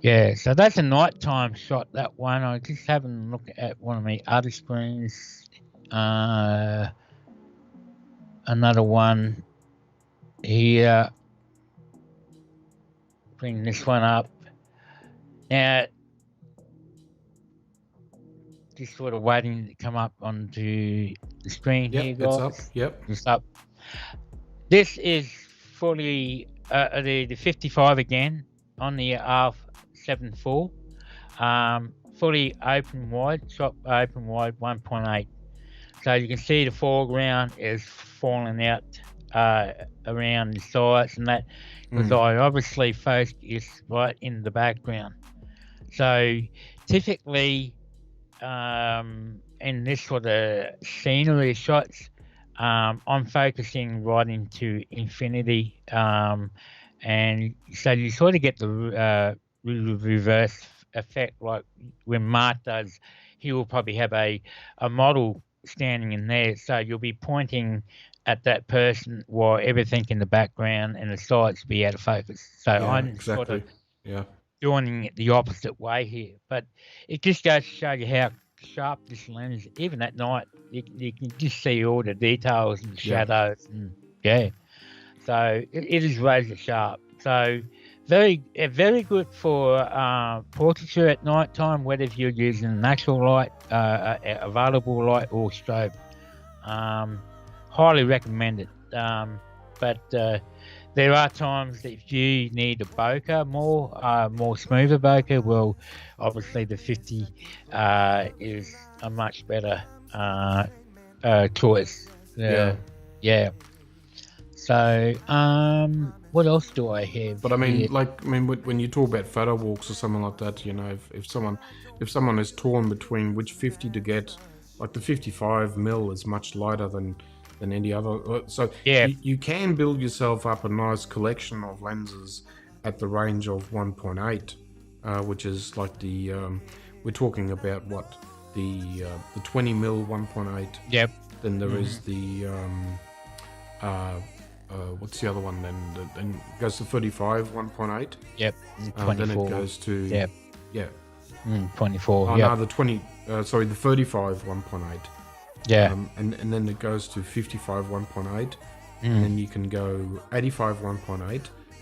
yeah, so that's a nighttime shot, that one. I just having a look at one of my other screens. Another one here. Bring this one up. Now, just sort of waiting to come up onto the screen here, guys. It's up. Yep. It's up. This is fully the 55 again on the R7 fully open wide, shot open wide 1.8. So you can see the foreground is falling out around the sides and that, because I obviously focus right in the background. So typically in this sort of scenery shots, I'm focusing right into infinity, and so you sort of get the reverse effect. Like when Mark does, he will probably have a model standing in there, so you'll be pointing at that person while everything in the background and the sides be out of focus. So I'm sort of doing it the opposite way here, but it just goes to show you how sharp this lens is. Even at night, you can just see all the details and shadows, and so it is razor sharp. So very good for portraiture at night time, whether if you're using natural light, available light, or strobe. Highly recommend it. But there are times that if you need a bokeh, more smoother bokeh, well, obviously the 50 is a much better choice. Yeah. So, what else do I have? But I mean, when you talk about photo walks or something like that, you know, if someone is torn between which 50 to get, like the 55mm is much lighter than any other. So you can build yourself up a nice collection of lenses at the range of 1.8, which is like the we're talking about what the 20mm 1.8. Yep. Then there is the what's the other one then? Then it goes to 35 1.8. Yep. 24. Then it goes to 24. Oh no, the 20. Sorry, the 35 1.8. Yeah. And then it goes to 55 1.8, and then you can go 85 1.8,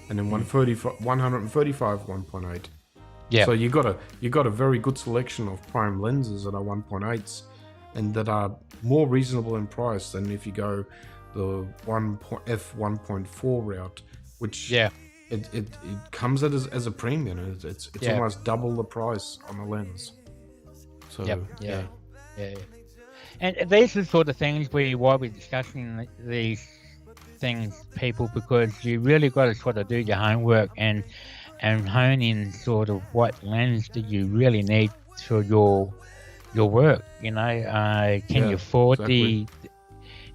and then 135 1.8. Yeah. So you got a very good selection of prime lenses that are 1.8s, and that are more reasonable in price than if you go the f1.4 route, which it comes as a premium. It's almost double the price on the lens. So yeah. And these are the sort of things why we're discussing these things, people, because you really got to sort of do your homework and hone in sort of what lens do you really need for your work. You know, can you afford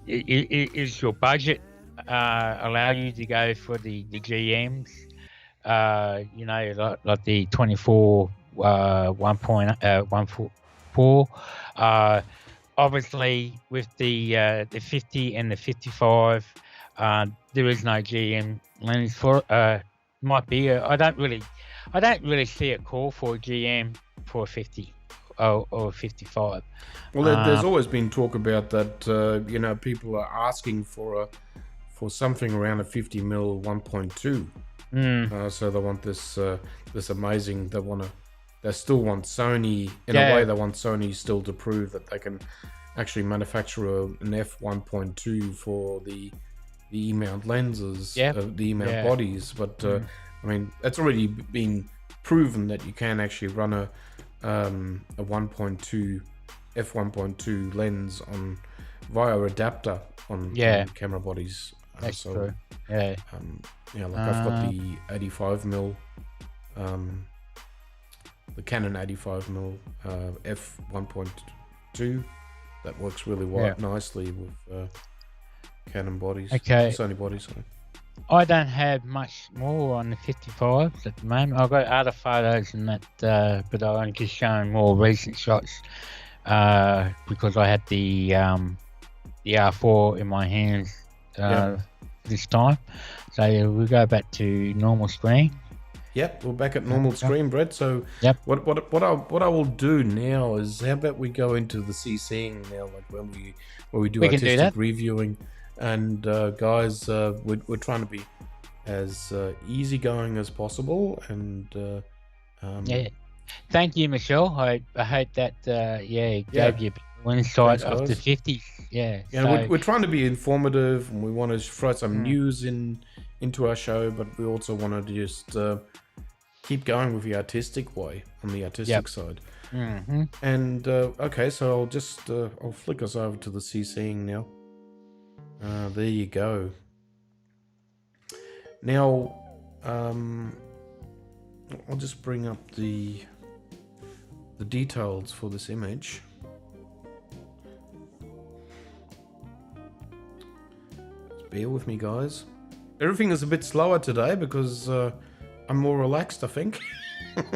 is your budget allow you to go for the GMs? You know, like the 24 1.4. Obviously, with the 50 and the 55, there is no GM lens for. Might be. I don't really see a call for a GM for a 50 or 55. Well, there's always been talk about that. You know, people are asking for something around a 50mm 1.2. So they want this amazing. They still want Sony in a way. They want Sony still to prove that they can actually manufacture an f1.2 for the E-mount lenses, the E-mount bodies. But I mean, it's already been proven that you can actually run a 1.2 f1.2 lens via adapter on camera bodies. That's true. Yeah. Like I've got the 85mm. The Canon 85mm f1.2 that works really nicely with Canon bodies. Sony bodies. Sorry. I don't have much more on the 55s at the moment. I've got other photos and that, but I'm just showing more recent shots because I had the R4 in my hands this time. So we'll go back to normal screen. Yep, we're back at normal screen, Brett. So what I will do now is, how about we go into the CCing now, like when we do artistic reviewing, and guys, we're trying to be as easygoing as possible, and thank you, Michelle. I hope that gave you a bit more insight of the 50s. We're trying to be informative, and we want to throw some news into our show, but we also want to just keep going with the artistic way on the artistic side. And okay, so I'll just I'll flick us over to the CCing now. There you go. Now I'll just bring up the details for this image. Just bear with me, guys. Everything is a bit slower today because I'm more relaxed, I think.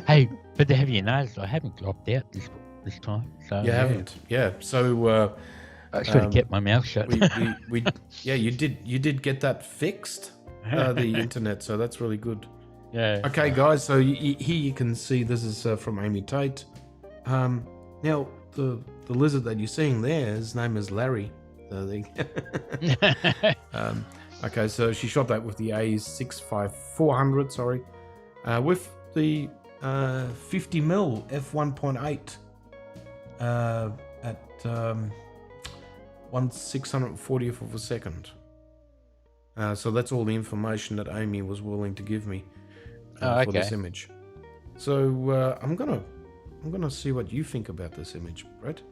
Hey, but have you noticed I haven't dropped out this time? So you haven't, So I should have kept my mouth shut. You did get that fixed, the internet. So that's really good. Yeah. Okay, guys. So here you can see this is from Amy Tate. Now the lizard that you're seeing there, his name is Larry. Okay, so she shot that with the A65400, sorry, with the 50mm f1.8 at 1/640th of a second. So that's all the information that Amy was willing to give me for this image. So I'm gonna see what you think about this image, Brett.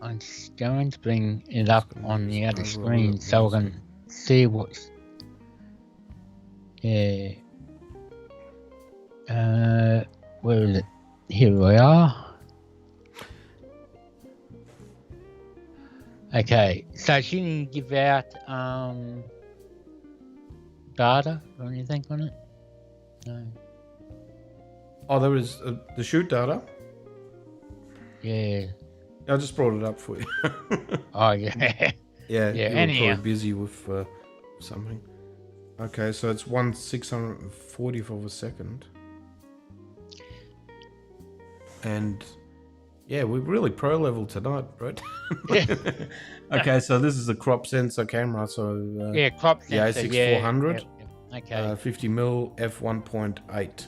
I'm just going to bring it up on the other screen so I can see what's. Yeah. Where is it? Here we are. Okay, so she didn't give out data or anything on it? No. Oh, there is the shoot data. Yeah. I just brought it up for you. Oh, yeah. Yeah, Yeah, you were anyhow. probably busy with something. Okay, so it's 1/640th of a second. And yeah, we're really pro level tonight, Brett. Okay, so this is a crop sensor camera. So Yeah, crop sensor. the A6400, Okay. 50mm f1.8.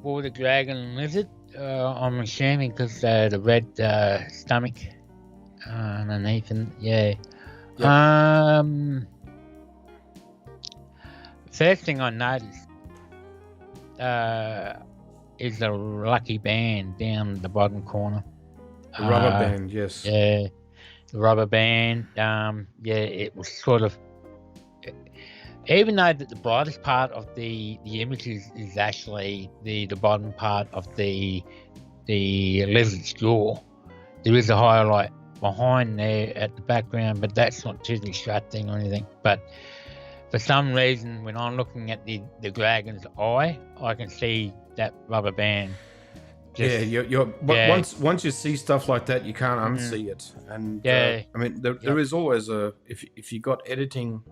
For the dragon lizard, I'm assuming because the red stomach underneath, and yeah. Yep. First thing I noticed is the lucky band down the bottom corner. The rubber band, yes. Yeah, the rubber band. Yeah, it was sort of. Even though that the brightest part of the image is actually the bottom part of the lizard's jaw, there is a highlight behind there at the background, but that's not too distracting or anything. But for some reason, when I'm looking at the dragon's eye, I can see that rubber band. Once you see stuff like that, you can't unsee it. And I mean, there is always if you got editing.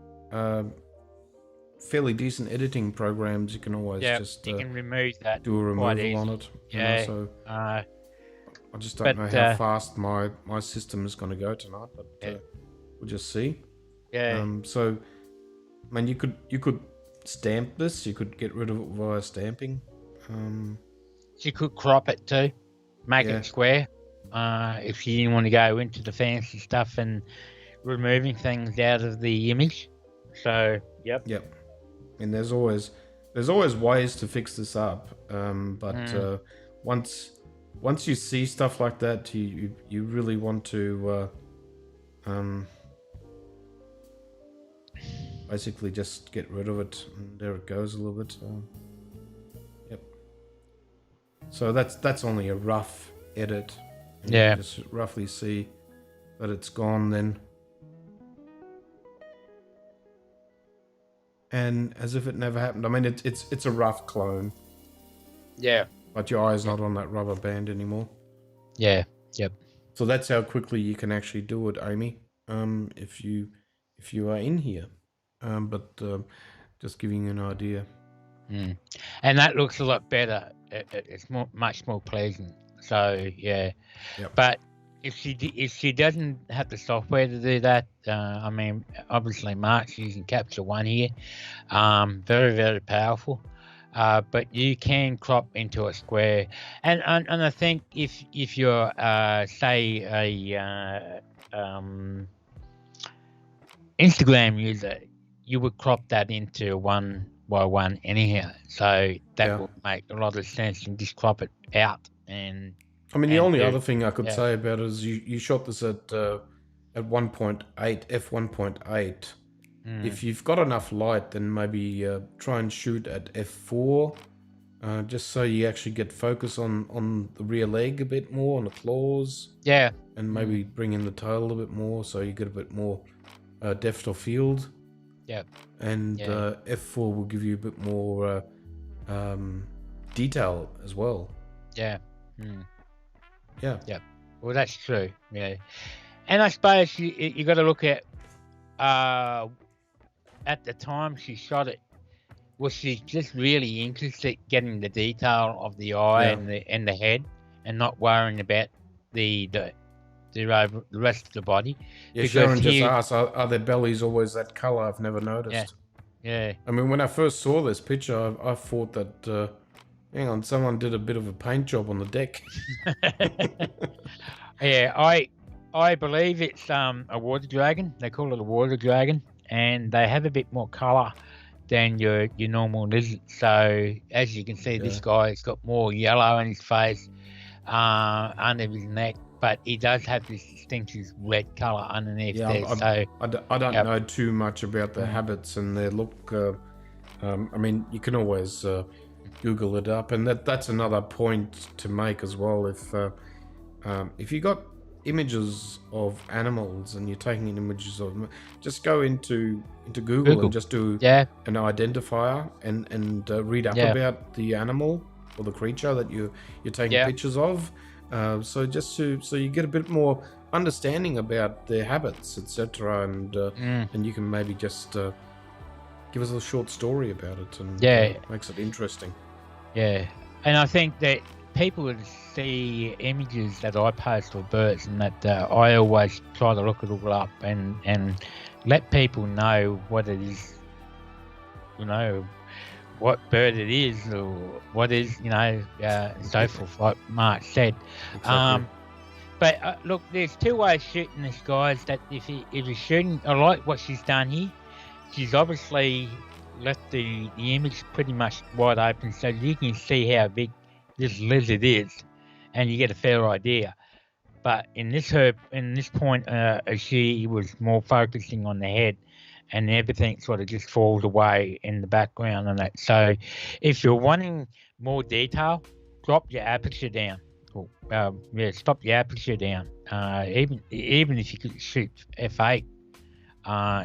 Fairly decent editing programs, you can always just you can remove that. Do a removal on it. Yeah. So I just don't know how fast my system is going to go tonight, but we'll just see. Yeah. So, I mean, you could stamp this. You could get rid of it via stamping. You could crop it too, make it square. If you didn't want to go into the fancy stuff and removing things out of the image. So Yep. And there's always ways to fix this up, but once you see stuff like that, you really want to basically just get rid of it, and there it goes a little bit. Yep. So that's only a rough edit. Yeah. Just roughly see that it's gone then. And as if it never happened. I mean, it's a rough clone. Yeah. But your eye's not on that rubber band anymore. Yeah. Yep. So that's how quickly you can actually do it, Amy. If you are in here. But just giving you an idea. And that looks a lot better. It's much more pleasant. So yeah. Yep. But if she doesn't have the software to do that, I mean, obviously Mark's using Capture One here, very, very powerful. But you can crop into a square, and I think if you're say a Instagram user, you would crop that into 1:1 anyhow. So that would make a lot of sense, and just crop it out. And I mean, the only other thing I could say about it is you shot this at 1.8 f1.8. If you've got enough light, then maybe try and shoot at f4, just so you actually get focus on the rear leg a bit more, on the claws. Yeah. And maybe bring in the tail a little bit more, so you get a bit more depth of field. Yeah. And f4 will give you a bit more detail as well. Yeah. Yeah. Yeah. Well, that's true. Yeah. And I suppose you got to look at the time she shot it, was she just really interested in getting the detail of the eye and the head, and not worrying about the rest of the body? Yeah, Sharon just asked, are their bellies always that color? I've never noticed. Yeah. I mean, when I first saw this picture, I thought that, hang on, someone did a bit of a paint job on the deck. Yeah, I believe it's a water dragon. They call it a water dragon, and they have a bit more colour than your normal lizard. So as you can see, this guy's got more yellow in his face, under his neck, but he does have this distinctive red colour underneath there. I don't know too much about their habits and their look. I mean, you can always Google it up, and that's another point to make as well. If you got images of animals and you're taking images of them, just go into Google and just do an identifier and read up about the animal or the creature that you're taking pictures of. So you get a bit more understanding about their habits, etc., and you can maybe just give us a short story about it, and makes it interesting. Yeah, and I think that people would see images that I post of birds, and that I always try to look it all up and let people know what it is, what bird it is, or what is, so forth, like Mark said. Exactly. But look, there's two ways shooting this, guys. That if you're shooting, I like what she's done here. She's obviously left the image pretty much wide open, so you can see how big this lizard is, and you get a fair idea. But in this point, she was more focusing on the head, and everything sort of just falls away in the background and that. So if you're wanting more detail, drop your aperture down. Stop your aperture down. Even if you could shoot f8,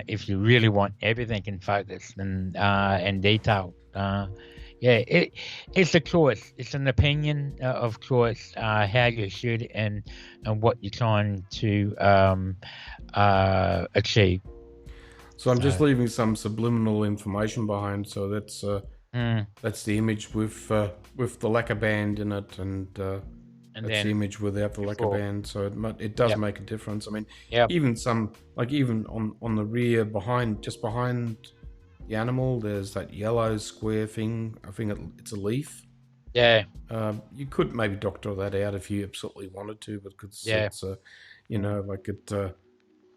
if you really want everything in focus and detail. It's a choice. It's an opinion of choice, how you shoot it and what you're trying to achieve. So I'm just leaving some subliminal information behind. So that's the image with the lacquer band in it, and that's the image without the lacquer band. So it does make a difference. I mean, even even on the rear just behind the animal, there's that yellow square thing. I think it's a leaf. Yeah. You could maybe doctor that out if you absolutely wanted to, because it's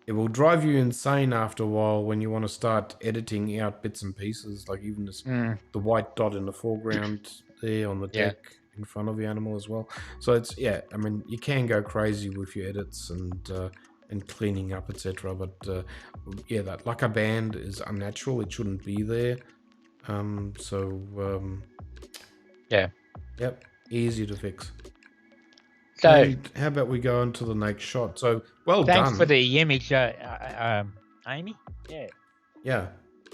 it will drive you insane after a while when you want to start editing out bits and pieces, like even this, the white dot in the foreground there on the deck in front of the animal as well. So it's I mean, you can go crazy with your edits and cleaning up, etc. But that lacquer band is unnatural. It shouldn't be there. Easy to fix. So how about we go on to the next shot? So done. Thanks for the image, Amy. Yeah,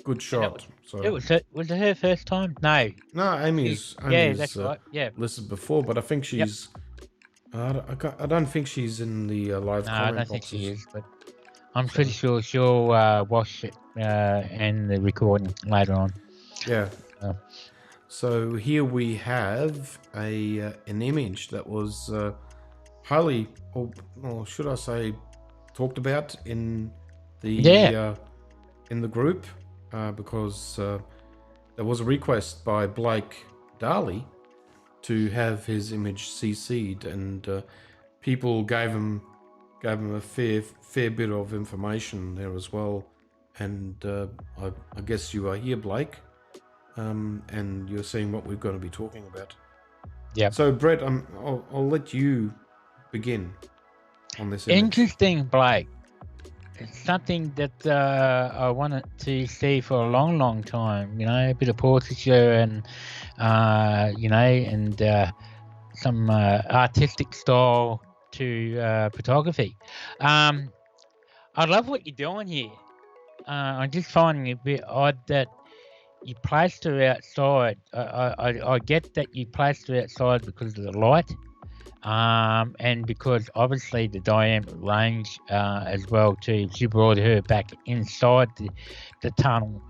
good shot. Was it her first time? No, Amy's that's right. Listed before, but I think she's. I don't think she's in the live comment I don't boxes. think she is, but I'm pretty sure she'll watch it and the recording later on. Yeah. So here we have an image that was highly, or should I say, talked about in the group because there was a request by Blake Darley to have his image CC'd, and people gave him a fair bit of information there as well. And I guess you are here, Blake, and you're seeing what we're going to be talking about. Yeah. So Brett, I'll let you begin on this image. Interesting, Blake. It's something that I wanted to see for a long time. A bit of portraiture and some artistic style to photography. I love what you're doing here. I'm just finding it a bit odd that you placed her outside. I get that you placed her outside because of the light, and because obviously the diameter range as well too. If you brought her back inside the tunnel,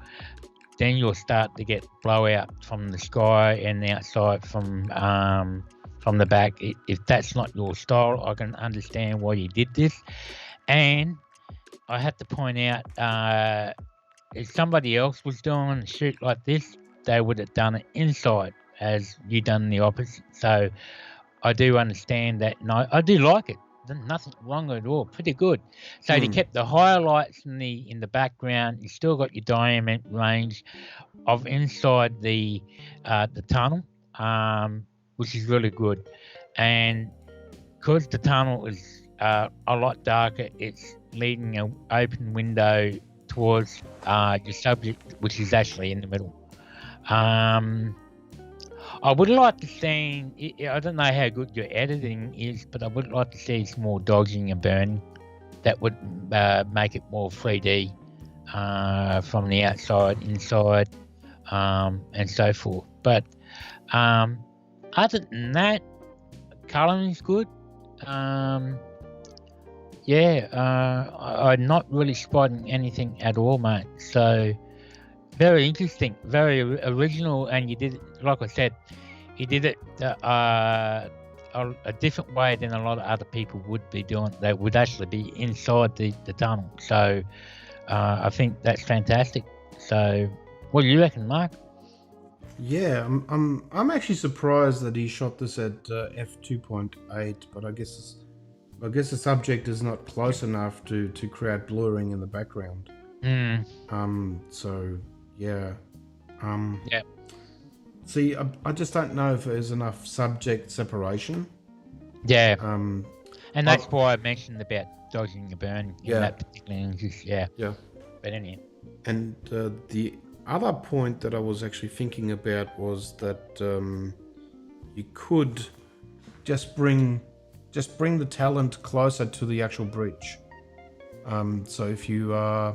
then you'll start to get blowout from the sky and outside from the back. If that's not your style, I can understand why you did this. And I have to point out if somebody else was doing a shoot like this, they would have done it inside, as you done the opposite. So I do understand that, and I do like it. There's nothing wrong at all. Pretty good. So they kept the highlights in the background. You still got your diamond range of inside the tunnel, which is really good. And because the tunnel is a lot darker, it's leading an open window towards your subject, which is actually in the middle. I would like to see, I don't know how good your editing is, but I would like to see some more dodging and burning. That would make it more 3D from the outside, inside, and so forth. But other than that, colouring is good. I'm not really spotting anything at all, mate. So very interesting, very original, and you did it, like I said, you did it a different way than a lot of other people would be doing. They would actually be inside the tunnel. So I think that's fantastic. So what do you reckon, Mark? Yeah, I'm actually surprised that he shot this at f2.8, but I guess the subject is not close enough to create blurring in the background. So yeah. Yeah. See, I just don't know if there's enough subject separation. Yeah. And that's why I mentioned about dodging and burning in that particular instance. Yeah. But anyway. And the other point that I was actually thinking about was that you could just bring the talent closer to the actual bridge. So if you I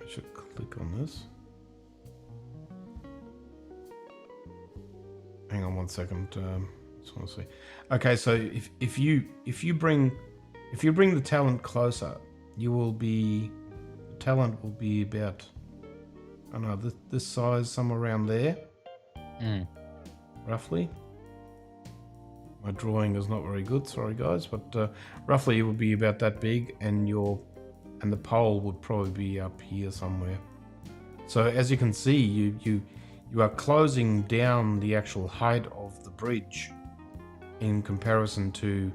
should click on this. Hang on one second. Just want to see. Okay, so if you bring the talent closer, the talent will be about, I don't know, this size, somewhere around there, roughly. My drawing is not very good, sorry guys, but roughly it would be about that big, and the pole would probably be up here somewhere. So as you can see, you are closing down the actual height of the bridge in comparison to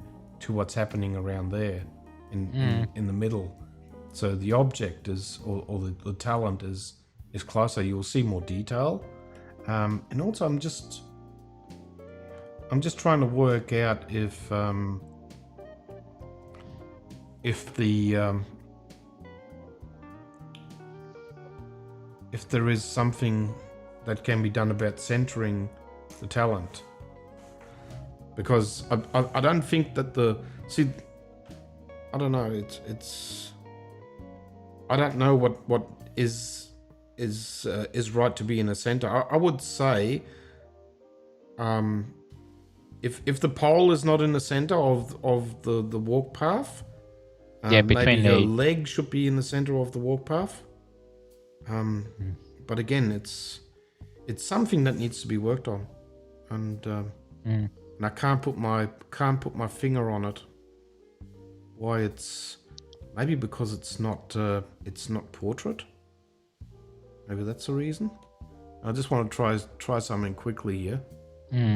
what's happening around there in the middle. So the object is, or the talent is closer. You'll see more detail, and also I'm just trying to work out if there is something that can be done about centering the talent, because I don't think that I don't know, it's I don't know what is right to be in the center. I would say if the pole is not in the center of the walk path, maybe your leg should be in the center of the walk path. But again, it's something that needs to be worked on, and I can't put my finger on it. Why? It's maybe because it's not portrait. Maybe that's the reason. I just want to try something quickly here.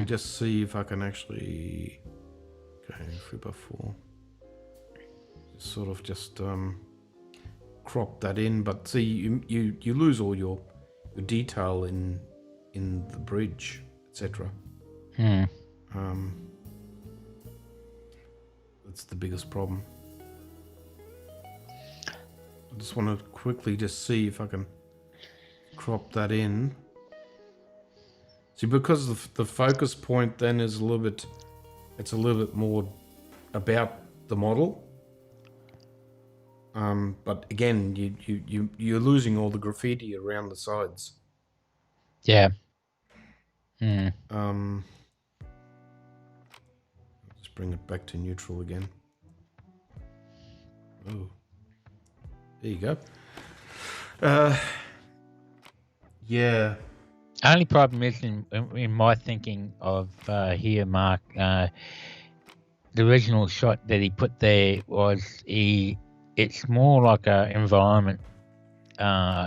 Just see if I can actually. Okay, 3x4. Sort of just crop that in, but see, you lose all your detail in the bridge, etc. That's the biggest problem. I just want to quickly just see if I can crop that in. See, because the focus point then is a little bit more about the model. But again, you're losing all the graffiti around the sides. Yeah. Just bring it back to neutral again. Oh, there you go. Yeah. Only problem is in my thinking of here, Mark. The original shot that he put there was it's more like a environment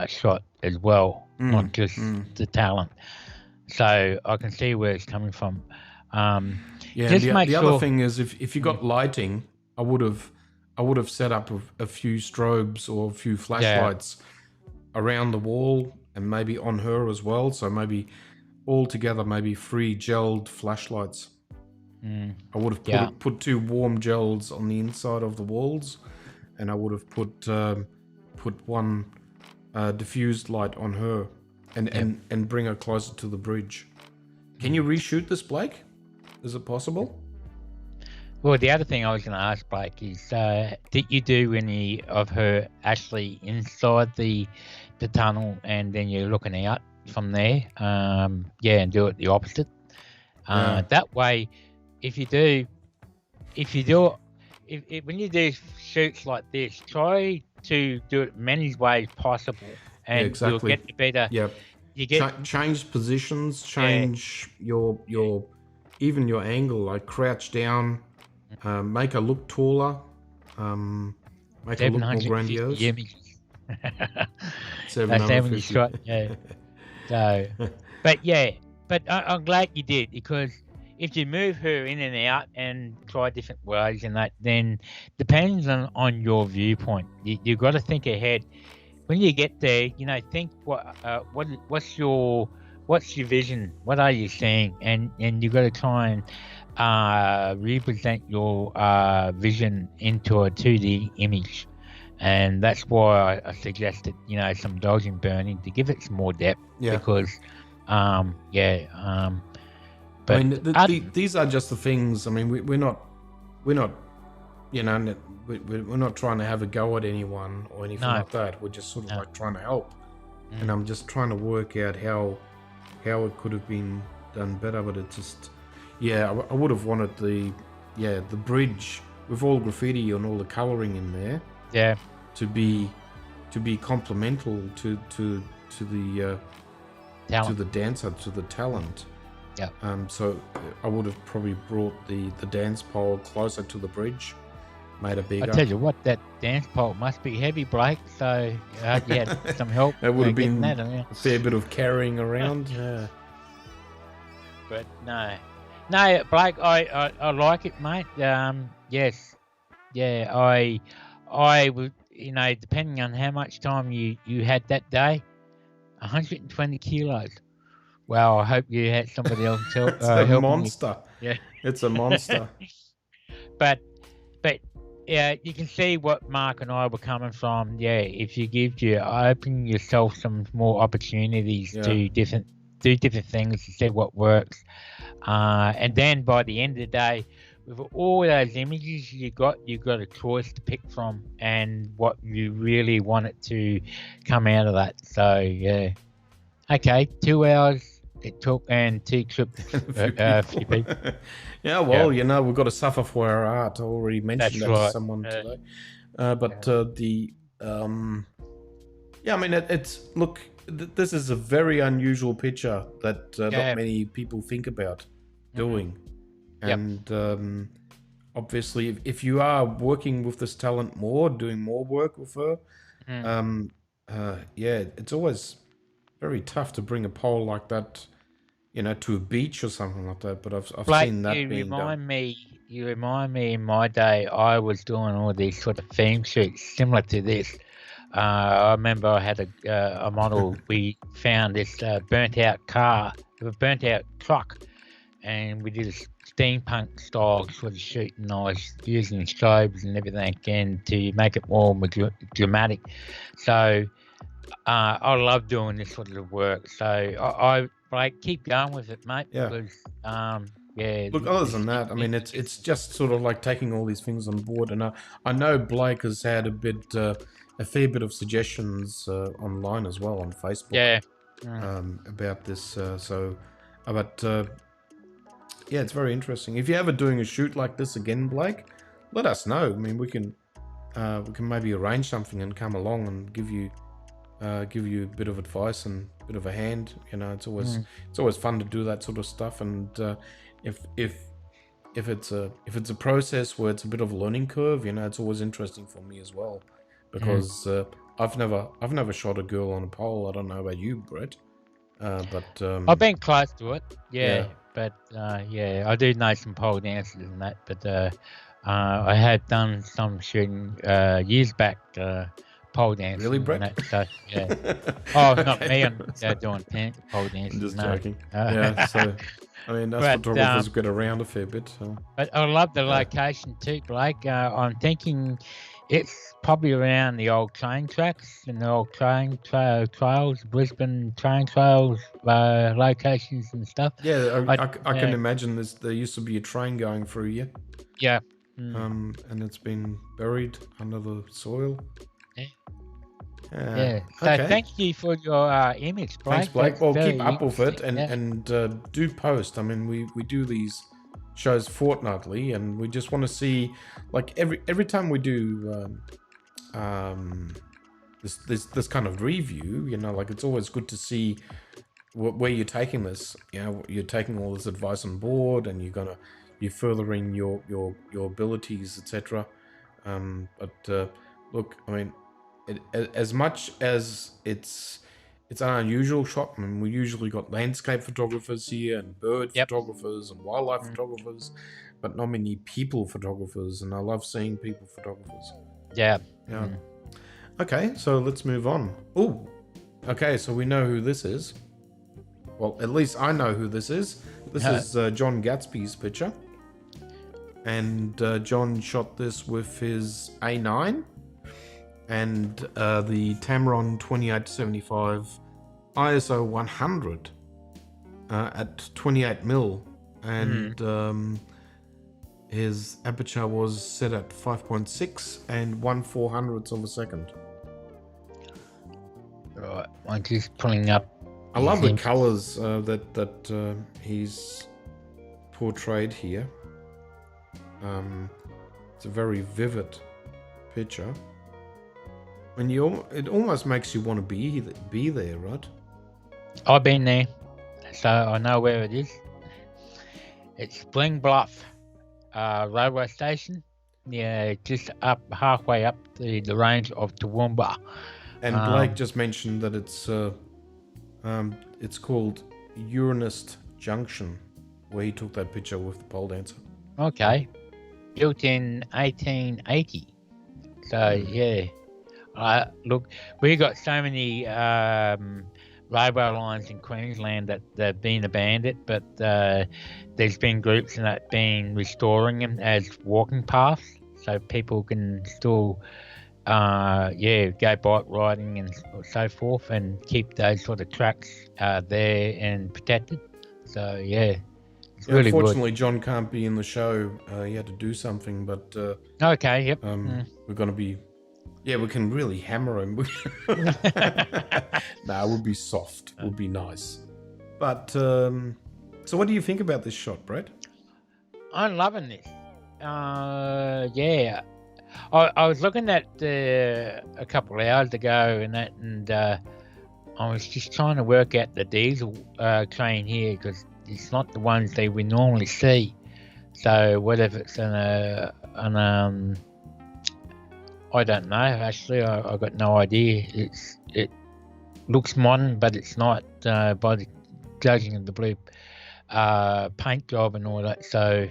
shot as well, not just the talent. So I can see where it's coming from. Yeah, just and make the sure. other thing is if you got lighting, I would have set up a few strobes or a few flashlights around the wall and maybe on her as well. So maybe all together, maybe 3 gelled flashlights. I would have put 2 warm gels on the inside of the walls, and I would have put one diffused light on her, and bring her closer to the bridge. Can you reshoot this, Blake? Is it possible? Well, the other thing I was going to ask, Blake, is did you do any of her actually inside the tunnel, and then you're looking out from there? And do it the opposite. That way, if you do when you do shoots like this, try to do it many ways possible, and you'll get the better. You get change positions, change your even your angle, like crouch down, make her look taller, make her look more grandiose. 750 shot, So, but I'm glad you did, because if you move her in and out and try different ways and that, then depends on your viewpoint. You've got to think ahead. When you get there, think what's your vision? What are you seeing? And you've got to try and represent your vision into a 2D image. And that's why I suggested, some dodging burning to give it some more depth. Because, but I mean, these are just the things. I mean, we're not, we're not trying to have a go at anyone or anything like that. We're just sort of like trying to help. And I'm just trying to work out how it could have been done better. But it just, I would have wanted the bridge with all graffiti and all the coloring in there. To be complemental to the talent. To the dancer, to the talent. So I would have probably brought the dance pole closer to the bridge, made it bigger. I tell you what, that dance pole must be heavy, Blake. So you had some help. It would have been a fair bit of carrying around. But no, Blake, I like it, mate. Yes, I would. Depending on how much time you had that day, 120 kilos. Well, I hope you had somebody else help. It's a monster. You. It's a monster. but you can see what Mark and I were coming from. If you open yourself some more opportunities to do different things to see what works, and then by the end of the day, with all those images you got a choice to pick from, and what you really want it to come out of that. So okay, 2 hours it took, and 2 trips a few people. We've got to suffer for our art. I already mentioned to someone today. I mean, this is a very unusual picture that not many people think about doing. And obviously, if you are working with this talent more, doing more work with her, it's always very tough to bring a pole like that, to a beach or something like that. But I've seen that being done. You remind me, in my day, I was doing all these sort of theme shoots similar to this. I remember I had a model. We found this burnt out truck, and we did a steampunk style sort of shoot, and I was using strobes and everything again to make it more dramatic. So I love doing this sort of work. So I keep going with it, mate. Because Look, other than that, I mean, it's just sort of like taking all these things on board. And I know Blake has had a fair bit of suggestions online as well, on Facebook. About this. It's very interesting. If you're ever doing a shoot like this again, Blake, let us know. I mean, we can maybe arrange something and come along and give you a bit of advice and a bit of a hand. It's always fun to do that sort of stuff. And if it's a process where it's a bit of a learning curve, it's always interesting for me as well, because I've never shot a girl on a pole. I don't know about you, Brett. But I've been close to it, Yeah. but yeah, I do know some pole dances and that, but I have done some shooting years back, pole dancing. Really, and Brett? that, so yeah. Oh, not Okay. me. I'm doing pole dancing. I'm just no. joking. Yeah, so I mean, us But, photographers get around a fair bit. So. But I love the Yeah. location too, Blake. I'm thinking it's probably around the old train tracks and the old train trails, Brisbane train trails, locations and stuff. Yeah, I can imagine this. There used to be a train going through here. Yeah. And it's been buried under the soil. Yeah. Yeah. Yeah. So Okay. thank you for your image, Blake. Thanks, Blake. That's Well, very keep up with it interesting, and do post. I mean, we do these shows fortnightly, and we just want to see, like, every time we do this kind of review, you know, like, it's always good to see where you're taking this. You know, you're taking all this advice on board, and you're furthering your abilities, etc. But look, I mean, as much as it's an unusual shot. I mean, we usually got landscape photographers here and bird photographers and wildlife photographers, but not many people photographers, and I love seeing people photographers. Yeah. Yeah. Okay, so let's move on. Oh, okay, so we know who this is. Well, at least I know who this is. This is John Gatsby's picture. And John shot this with his A9 and the Tamron 28-75 ISO 100 at 28mm. And his aperture was set at 5.6 and 1/400th of a second. Right, I'm just pulling up. I love the colors that he's portrayed here. It's a very vivid picture. And it almost makes you want to be there, right? I've been there, so I know where it is. It's Spring Bluff railway station. Yeah, just up halfway up the range of Toowoomba. And Blake just mentioned that it's called Uranus Junction, where he took that picture with the pole dancer. Okay, built in 1880. So yeah, look, we got so many railway lines in Queensland that they've been abandoned, but there's been groups that been restoring them as walking paths, so people can still go bike riding and so forth, and keep those sort of tracks there and protected. So yeah, it's really unfortunately good. John can't be in the show. He had to do something, but okay, yep. We're gonna be, we can really hammer him. Nah, it would be soft. It would be nice. But so what do you think about this shot, Brett? I'm loving this. Yeah, I was looking at a couple of hours ago and I was just trying to work out the diesel train here, because it's not the ones that we normally see. So whether it's I don't know, actually. I got no idea. It looks modern, but it's not, by the judging of the blue paint job and all that. So,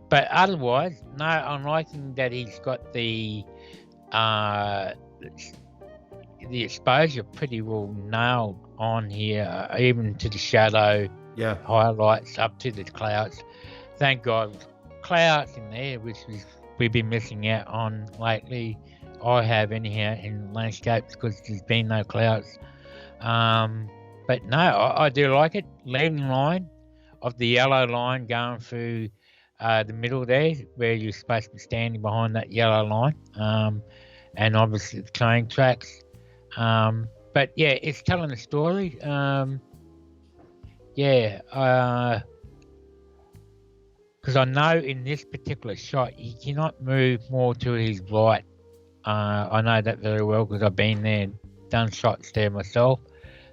but otherwise, no, I'm liking that he's got the exposure pretty well nailed on here, even to the shadow, highlights up to the clouds. Thank God, clouds in there, which we've been missing out on lately. I have anyhow in landscapes, because there's been no clouds. But no, I do like it. Leading line of the yellow line going through the middle there, where you're supposed to be standing behind that yellow line, and obviously the train tracks. But yeah, it's telling a story. Because I know in this particular shot, he cannot move more to his right. I know that very well, because I've been there, done shots there myself.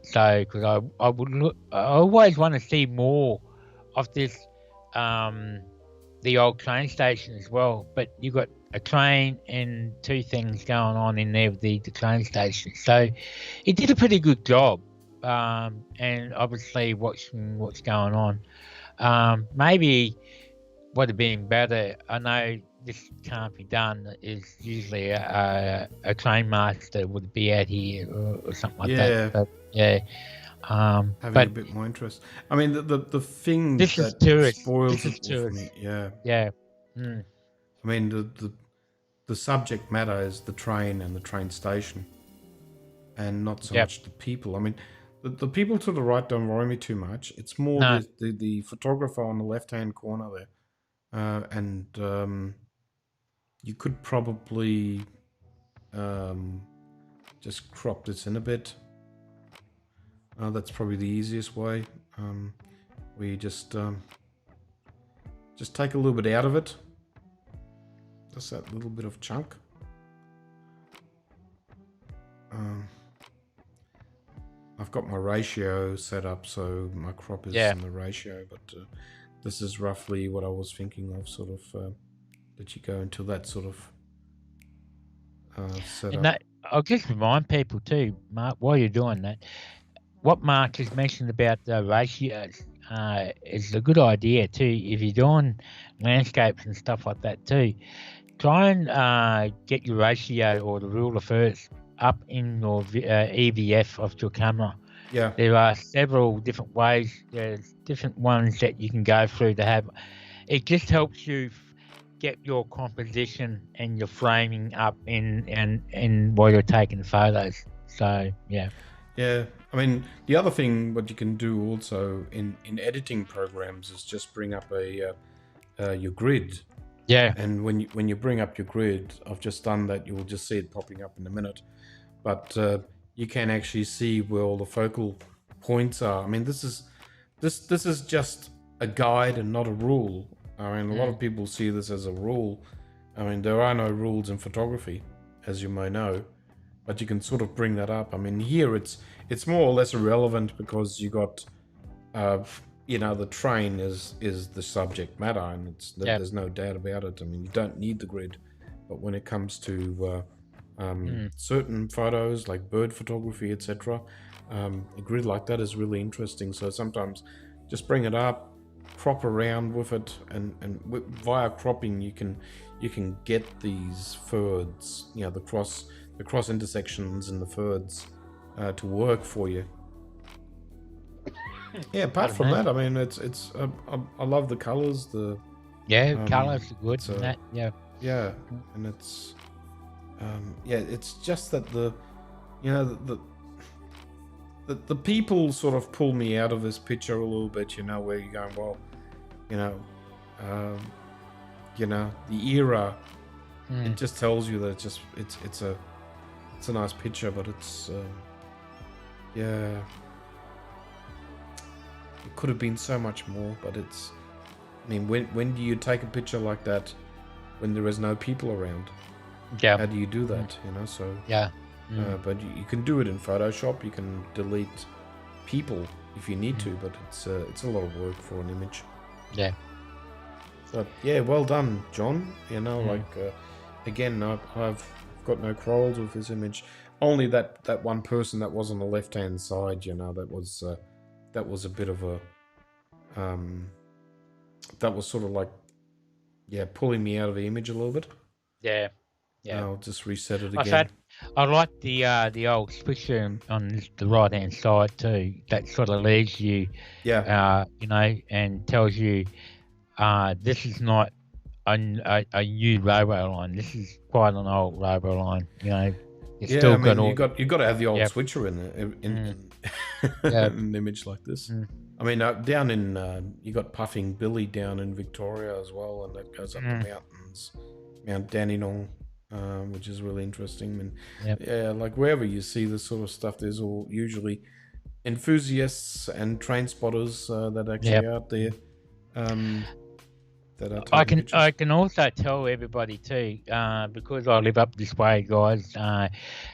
So, because I always want to see more of this, the old train station as well. But you got a train and two things going on in there with the train station. So he did a pretty good job. And obviously watching what's going on. Maybe would have been better. I know this can't be done. Is usually a train master would be out here or something like that. But yeah, having but a bit more interest. I mean, the thing this that is tourist. spoils This is it for tourist. me, yeah. Yeah. Mm. I mean, the subject matter is the train and the train station, and not so much the people. I mean, the people to the right don't worry me too much. It's more the photographer on the left hand corner there, and you could probably just crop this in a bit. That's probably the easiest way. We just take a little bit out of it. Just that little bit of chunk. I've got my ratio set up so my crop is in the ratio, but this is roughly what I was thinking of, sort of that you go into that sort of setup. I'll just remind people too, Mark, while you're doing that, what Mark has mentioned about the ratios is a good idea too. If you're doing landscapes and stuff like that too, try and get your ratio or the rule of first up in your EVF of your camera. Yeah. There are several different ways. There's different ones that you can go through to have. It just helps you get your composition and your framing up in while you're taking photos. So yeah. Yeah, I mean, the other thing what you can do also in editing programs is just bring up your grid. Yeah. And when you bring up your grid, I've just done that. You will just see it popping up in a minute, but you can actually see where all the focal points are. I mean, this is just a guide and not a rule. I mean, a lot of people see this as a rule. I mean, there are no rules in photography, as you may know, but you can sort of bring that up. I mean, here it's more or less irrelevant because you got, the train is the subject matter, and there's no doubt about it. I mean, you don't need the grid, but when it comes to certain photos like bird photography, etc., a grid like that is really interesting. So sometimes just bring it up, crop around with it, and via cropping you can get these thirds, the cross intersections and the thirds to work for you. Yeah, apart from that, I mean, it's I love the colors. The colors are good. Yeah, and it's it's just that the people sort of pull me out of this picture a little bit. Where you're going, well, the era. It just tells you that it's a nice picture, but it's it could have been so much more. But it's, I mean, when do you take a picture like that when there is no people around? How do you do that? So but you can do it in Photoshop. You can delete people if you need to, but it's a lot of work for an image. Yeah. But yeah, well done, John. Again, I've got no quarrels with this image. Only that one person that was on the left hand side, that was a bit of a that was sort of like pulling me out of the image a little bit. Yeah. I'll just reset it again. I like the old switcher on the right hand side too. That sort of leads you, and tells you this is not a new railway line. This is quite an old railway line. It's still you got to have the old switcher in an image like this. I mean, down in you got Puffing Billy down in Victoria as well, and that goes up the mountains, Mount Dandenong, which is really interesting. And like wherever you see this sort of stuff, there's all usually enthusiasts and train spotters that actually out there. I can also tell everybody too, because I live up this way, guys.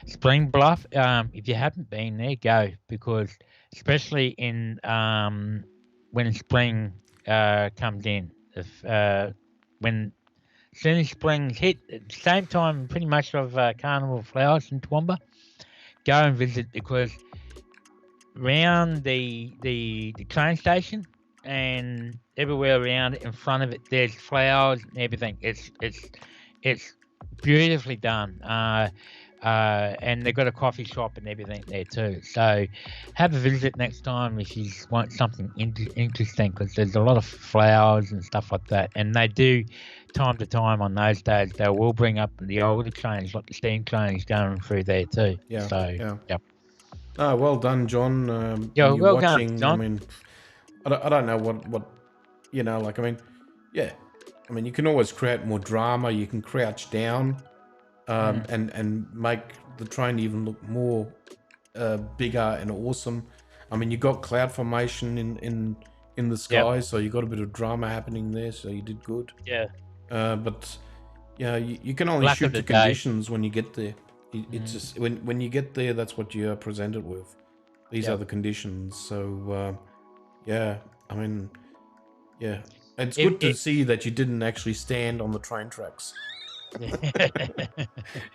Spring Bluff. If you haven't been there, go, because especially in when spring comes in, when soon as spring's hit, at the same time, pretty much of Carnival Flowers in Toowoomba, go and visit, because round the train station and everywhere around it, in front of it, there's flowers and everything. It's beautifully done. And they've got a coffee shop and everything there too. So have a visit next time if you want something interesting, because there's a lot of flowers and stuff like that. And they do, time to time on those days, they will bring up the older trains, like the steam trains going through there too. Yeah. So, yeah. Oh, well done, John. Yeah, you're well watching, done, John. I mean, I don't know what, you know, like, I mean, yeah. I mean, you can always create more drama. You can crouch down and make the train even look more bigger and awesome. I mean, you got cloud formation in the sky, so you got a bit of drama happening there, so you did good. Yeah. But, yeah, you can only shoot the conditions when you get there. It's just when you get there, that's what you are presented with. These are the conditions. So yeah, I mean, yeah, it's good to see that you didn't actually stand on the train tracks.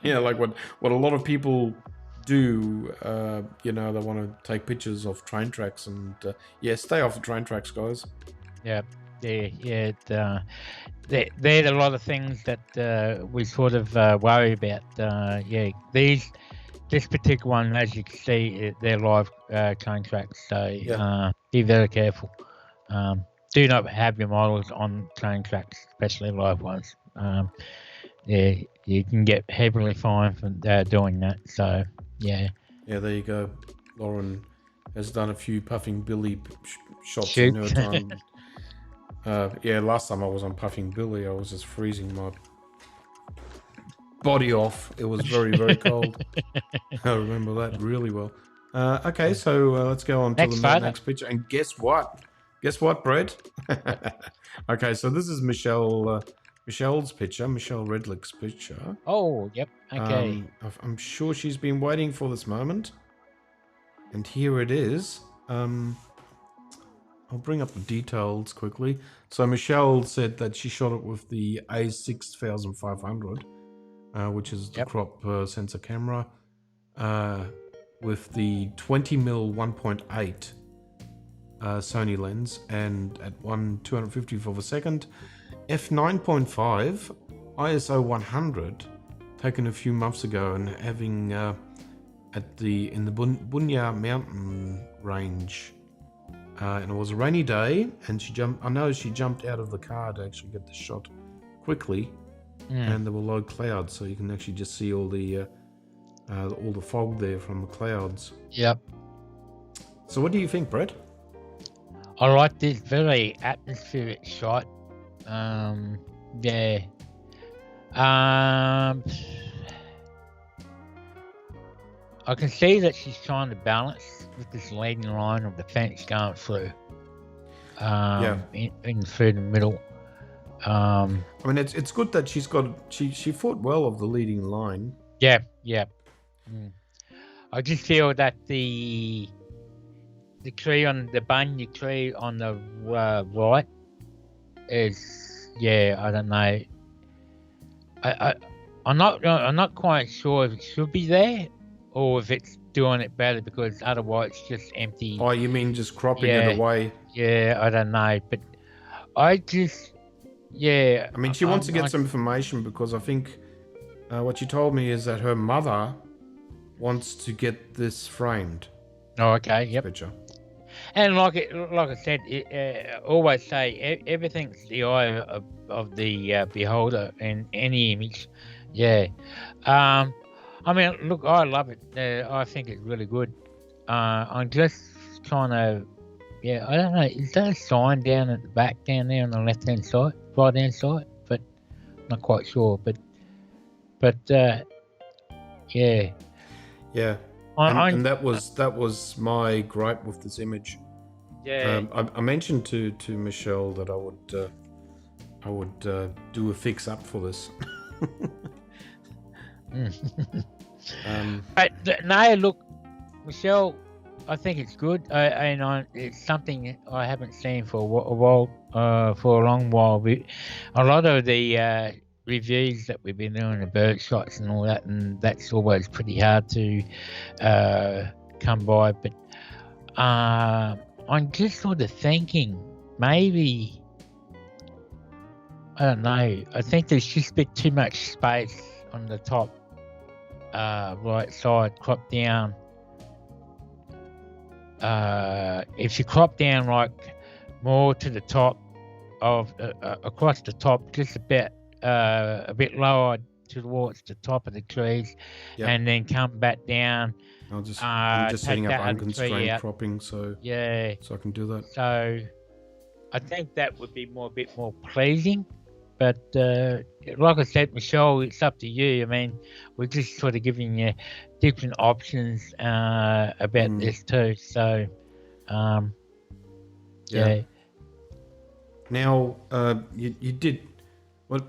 Yeah, like what a lot of people do. You know, they want to take pictures of train tracks, and yeah, stay off the train tracks, guys. Yeah. They're a lot of things that we sort of worry about. This particular one, as you can see, they're live train tracks, so be very careful. Do not have your models on train tracks, especially live ones. Yeah, you can get heavily fined for doing that. So yeah. Yeah, there you go. Lauren has done a few Puffing Billy shots in her time. Yeah, last time I was on Puffing Billy, I was just freezing my body off. It was very, very cold. I remember that really well. Okay, so let's go on to the next picture. And guess what? Guess what, Brett? Okay, so this is Michelle's picture, Michelle Redlick's picture. Oh, yep. Okay. I'm sure she's been waiting for this moment. And here it is. I'll bring up the details quickly. So Michelle said that she shot it with the A6500, which is the crop sensor camera, with the 20mm 1.8 Sony lens, and at 250th of a second, f9.5 ISO 100, taken a few months ago, and having in the Bunya mountain range. And it was a rainy day, and I know she jumped out of the car to actually get the shot quickly, and there were low clouds, so you can actually just see all the fog there from the clouds. Yep. So what do you think, Brett? I like this very atmospheric shot. Yeah. I can see that she's trying to balance with this leading line of the fence going through. In through the middle. I mean, it's good that she fought well of the leading line. Yeah. I just feel that the tree on the bunya tree on the right is, I don't know. I'm not quite sure if it should be there, or if it's doing it better, because otherwise it's just empty. Oh, you mean just cropping it away? Yeah, I don't know, but I just, I mean, she wants to get some information, because I think what she told me is that her mother wants to get this framed. Oh, okay, yep. Picture. And like I said, always say everything's the eye of the beholder in any image. Yeah. I mean, look, I love it. I think it's really good. I'm just trying to, I don't know. Is that a sign down at the back, down there on the left-hand side, right-hand side? But I'm not quite sure. But yeah. Yeah. And that was my gripe with this image. Yeah. I mentioned to Michelle that I would do a fix up for this. No, look, Michelle, I think it's good. It's something I haven't seen for a while, for a long while. A lot of the reviews that we've been doing, the bird shots and all that, and that's always pretty hard to come by. But I'm just sort of thinking maybe, I don't know, I think there's just a bit too much space on the top right side, crop down. If you crop down like more to the top of across the top, just a bit lower towards the top of the trees, and then come back down. I'm just setting up unconstrained cropping, so I can do that. So I think that would be a bit more pleasing. But like I said, Michelle, it's up to you. I mean, we're just sort of giving you different options about this too. So, yeah. Now, you did what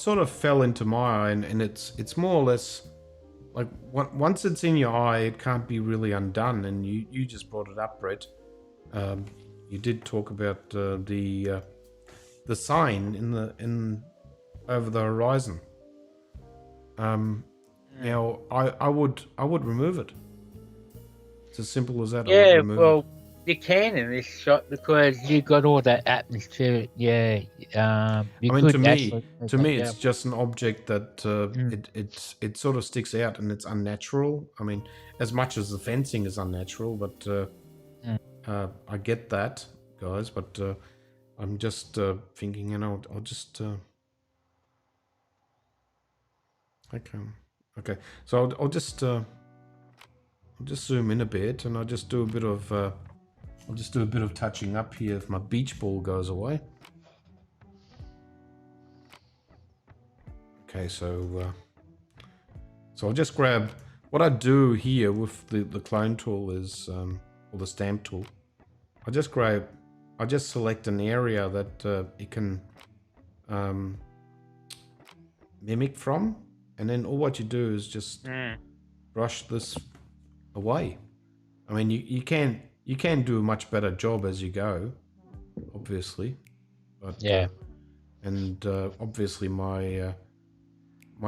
sort of fell into my eye, and it's more or less like once it's in your eye, it can't be really undone. And you just brought it up, Brett. You did talk about the sign in over the horizon. Now I would remove it. It's as simple as that. Yeah, well, you can in this shot because you got all that atmosphere. Yeah, I mean, to me, it's just an object that it sort of sticks out and it's unnatural. I mean, as much as the fencing is unnatural, but I get that, guys. But I'm just thinking, you know, I'll just okay. So I'll just zoom in a bit, and I'll just do a bit of touching up here if my beach ball goes away. Okay, so I'll just grab what I do here with the clone tool is or the stamp tool. I just select an area that it can mimic from, and then all what you do is just brush this away. I mean, you can do a much better job as you go, obviously. But, obviously my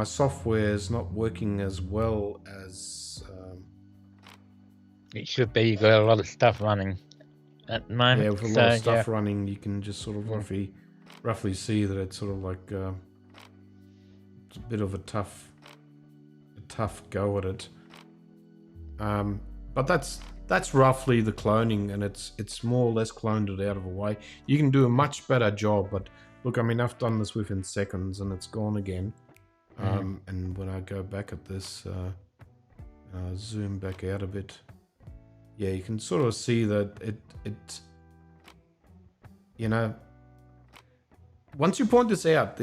software is not working as well as it should be. You've got a lot of stuff running at the moment. Yeah, with a lot of stuff running, you can just sort of roughly see that it's sort of like it's a bit of a tough go at it. But that's roughly the cloning, and it's more or less cloned it out of a way. You can do a much better job, but look, I mean, I've done this within seconds and it's gone again. And when I go back at this, zoom back out a bit, yeah, you can sort of see that it you know, once you point this out,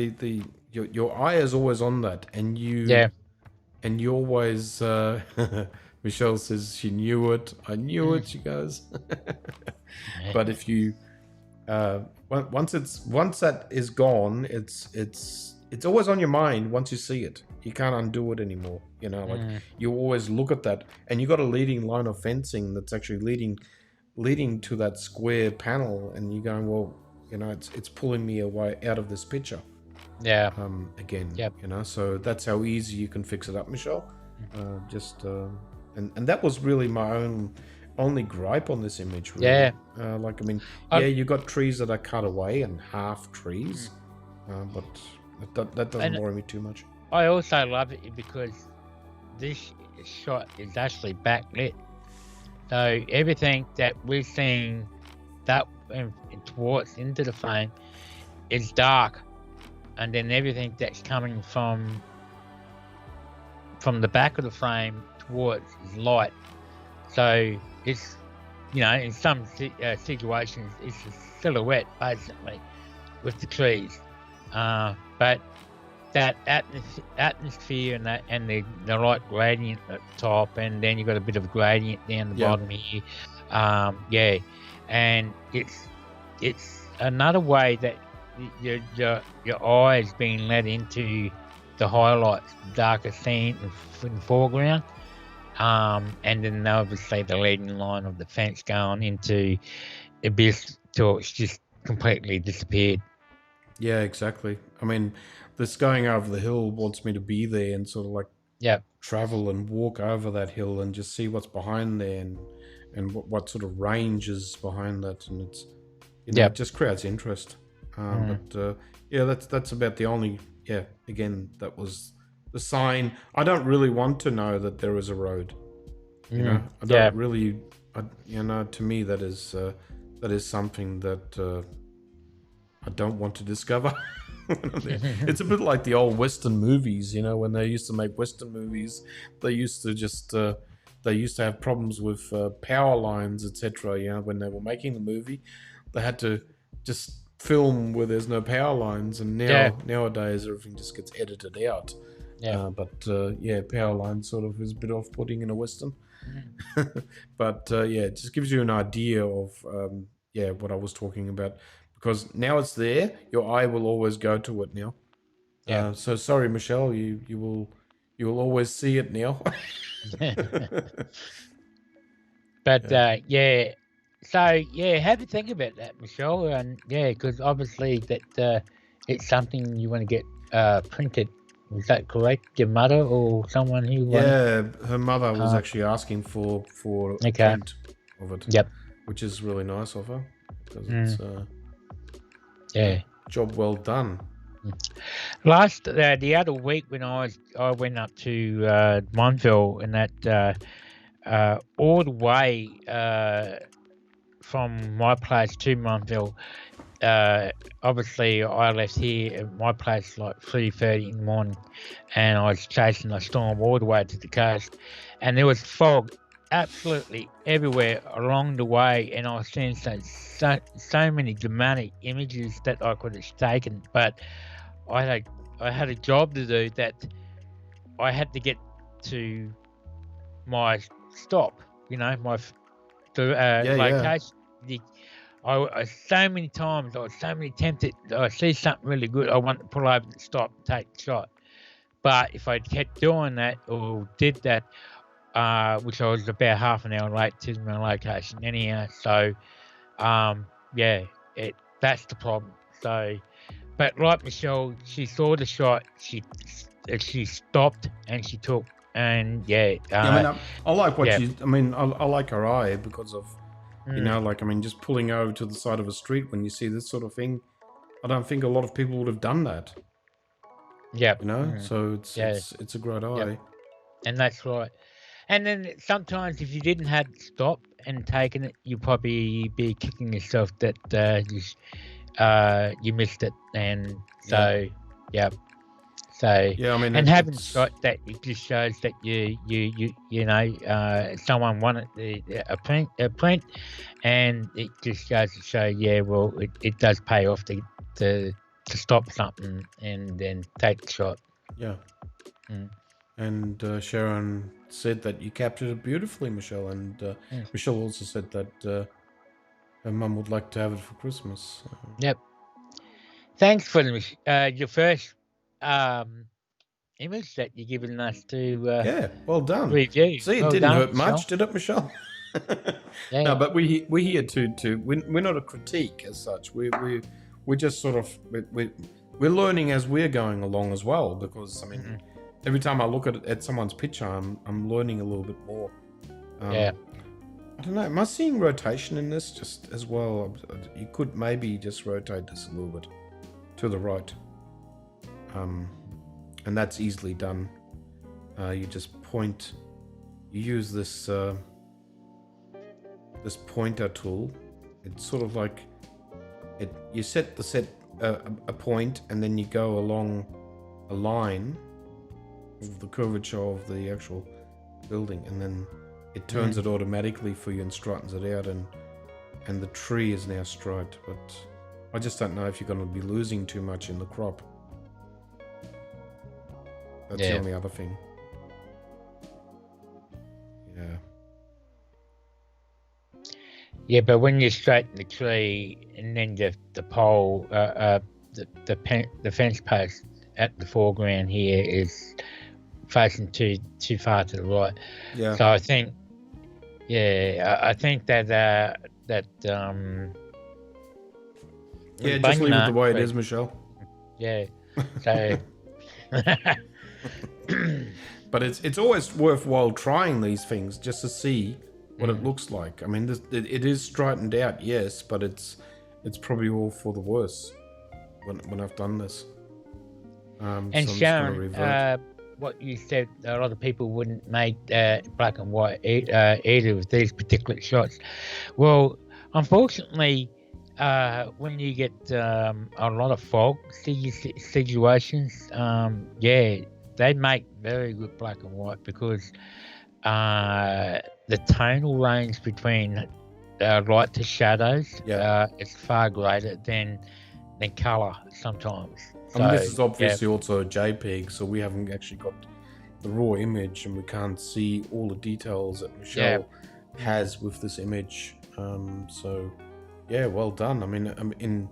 your eye is always on that, and you always Michelle says she knew it. I knew it, she goes. But if you once that is gone, it's always on your mind. Once you see it, you can't undo it anymore. You know, like you always look at that, and you got a leading line of fencing that's actually leading to that square panel, and you're going, well, you know, it's pulling me away out of this picture. Yeah. Again. Yep. You know, so that's how easy you can fix it up, Michelle. And that was really my only gripe on this image, really. Yeah. Like, I mean, you got trees that are cut away and half trees, but that doesn't worry me too much. I also love it because this shot is actually backlit. So everything that we're seeing that towards into the frame is dark. And then everything that's coming from the back of the frame towards is light. So it's, you know, in some situations it's a silhouette basically with the trees, but that atmosphere and the light gradient at the top, and then you've got a bit of a gradient down the bottom here, and it's another way that your eye is being led into the highlights, darker scene in the foreground, and then obviously the leading line of the fence going into abyss till it's just completely disappeared. Yeah, exactly. I mean, this going over the hill wants me to be there and sort of like Yeah, travel and walk over that hill and just see what's behind there and what sort of range is behind that. And it's, yeah, it just creates interest. mm, But yeah, that's about the only, yeah, again, that was the sign. I don't really want to know that there is a road. I yeah, don't really, to me, that is something that I don't want to discover. It's a bit like the old Western movies, when they used to make Western movies, they used to just they used to have problems with power lines, etc. When they were making the movie, they had to just film where there's no power lines, and yeah, nowadays everything just gets edited out. yeah. But yeah, power line sort of is a bit off-putting in a Western. Mm. But yeah, it just gives you an idea of yeah, what I was talking about, because now it's there, your eye will always go to it now. Yeah. So sorry, Michelle, you will always see it now. But yeah, so yeah, have a think about that, Michelle, and yeah, because obviously that it's something you want to get printed. Is that correct? Your mother or someone who wanted? Yeah, her mother was actually asking for a Okay. print of it. Yep. Which is really nice of her, because Mm. it's Yeah. job well done. Last the other week when I went up to Montville, and that all the way from my place to Montville. Obviously, I left here at my place like 3:30 in the morning, and I was chasing a storm all the way to the coast, and there was fog absolutely everywhere along the way, and I was seeing so many dramatic images that I could have taken, but I had a job to do that I had to get to my stop, my location. I so many times I was so many tempted. I see something really good, I want to pull over and stop and take the shot. But if I kept doing that or did that, which I was about half an hour late to my location anyhow. So, yeah, that's the problem. So, but like Michelle, she saw the shot, she stopped and she took, and yeah. I mean, I like what yeah. I like her eye because of, just pulling over to the side of a street when you see this sort of thing. I don't think a lot of people would have done that. Yeah. So it's a great eye. Yep. And that's right. And then sometimes if you didn't have stopped and taken it, you'd probably be kicking yourself that you missed it. And so, yeah. So, yeah, I mean, and having shot that, it just shows that someone wanted a print, and it just goes to show, yeah, well, it does pay off to stop something and then take the shot. Yeah. And Sharon said that you captured it beautifully, Michelle, and Michelle also said that her mum would like to have it for Christmas. Yep. Thanks for your first image that you're giving us to yeah, well done. review. See, it well didn't done, hurt Michelle. much, did it, Michelle? Yeah. No, but we're here to we're not a critique as such. We're just sort of we're learning as we're going along as well, because I mean, every time I look at someone's picture, I'm learning a little bit more. Yeah. I don't know. Am I seeing rotation in this just as well? You could maybe just rotate this a little bit to the right. And that's easily done. You just point. You use this this pointer tool. It's sort of like it. You set a point, and then you go along a line of the curvature of the actual building, and then it turns it automatically for you and straightens it out, and the tree is now striped. But I just don't know if you're going to be losing too much in the crop. That's the only other thing. Yeah. Yeah, but when you straighten the tree and then the pole, the fence post at the foreground here is facing too far to the right. Yeah. So I think, I think that yeah, just leave it the way it is, Michelle. Yeah. So. But it's always worthwhile trying these things just to see what it looks like. I mean, it is straightened out, yes, but it's probably all for the worse when I've done this. And so I'm just Sharon, what you said, a lot of people wouldn't make black and white either with these particular shots. Well, unfortunately, when you get a lot of fog situations, they make very good black and white because the tonal range between light to shadows is far greater than color sometimes. I mean, this is obviously also a JPEG, so we haven't actually got the raw image, and we can't see all the details that Michelle has with this image. So, yeah, well done. I mean,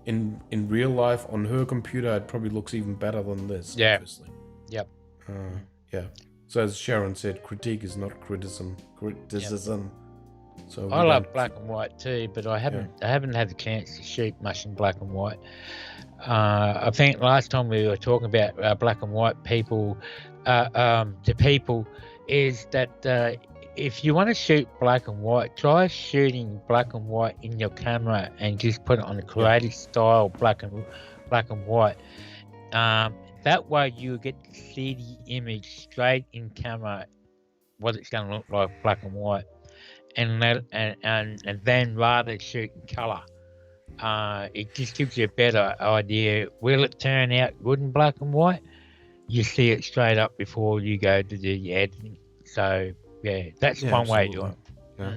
in real life on her computer, it probably looks even better than this. Yeah. Obviously. Yep. Yeah. So as Sharon said, critique is not criticism. So I love black and white too, but I haven't had the chance to shoot much in black and white. I think last time we were talking about black and white people to people is that if you want to shoot black and white, try shooting black and white in your camera and just put it on a creative style black and white. That way you get to see the image straight in camera, what it's going to look like black and white, and then rather shoot in color. It just gives you a better idea. Will it turn out good in black and white? You see it straight up before you go to do the editing. So yeah, that's one way to do it. Yeah.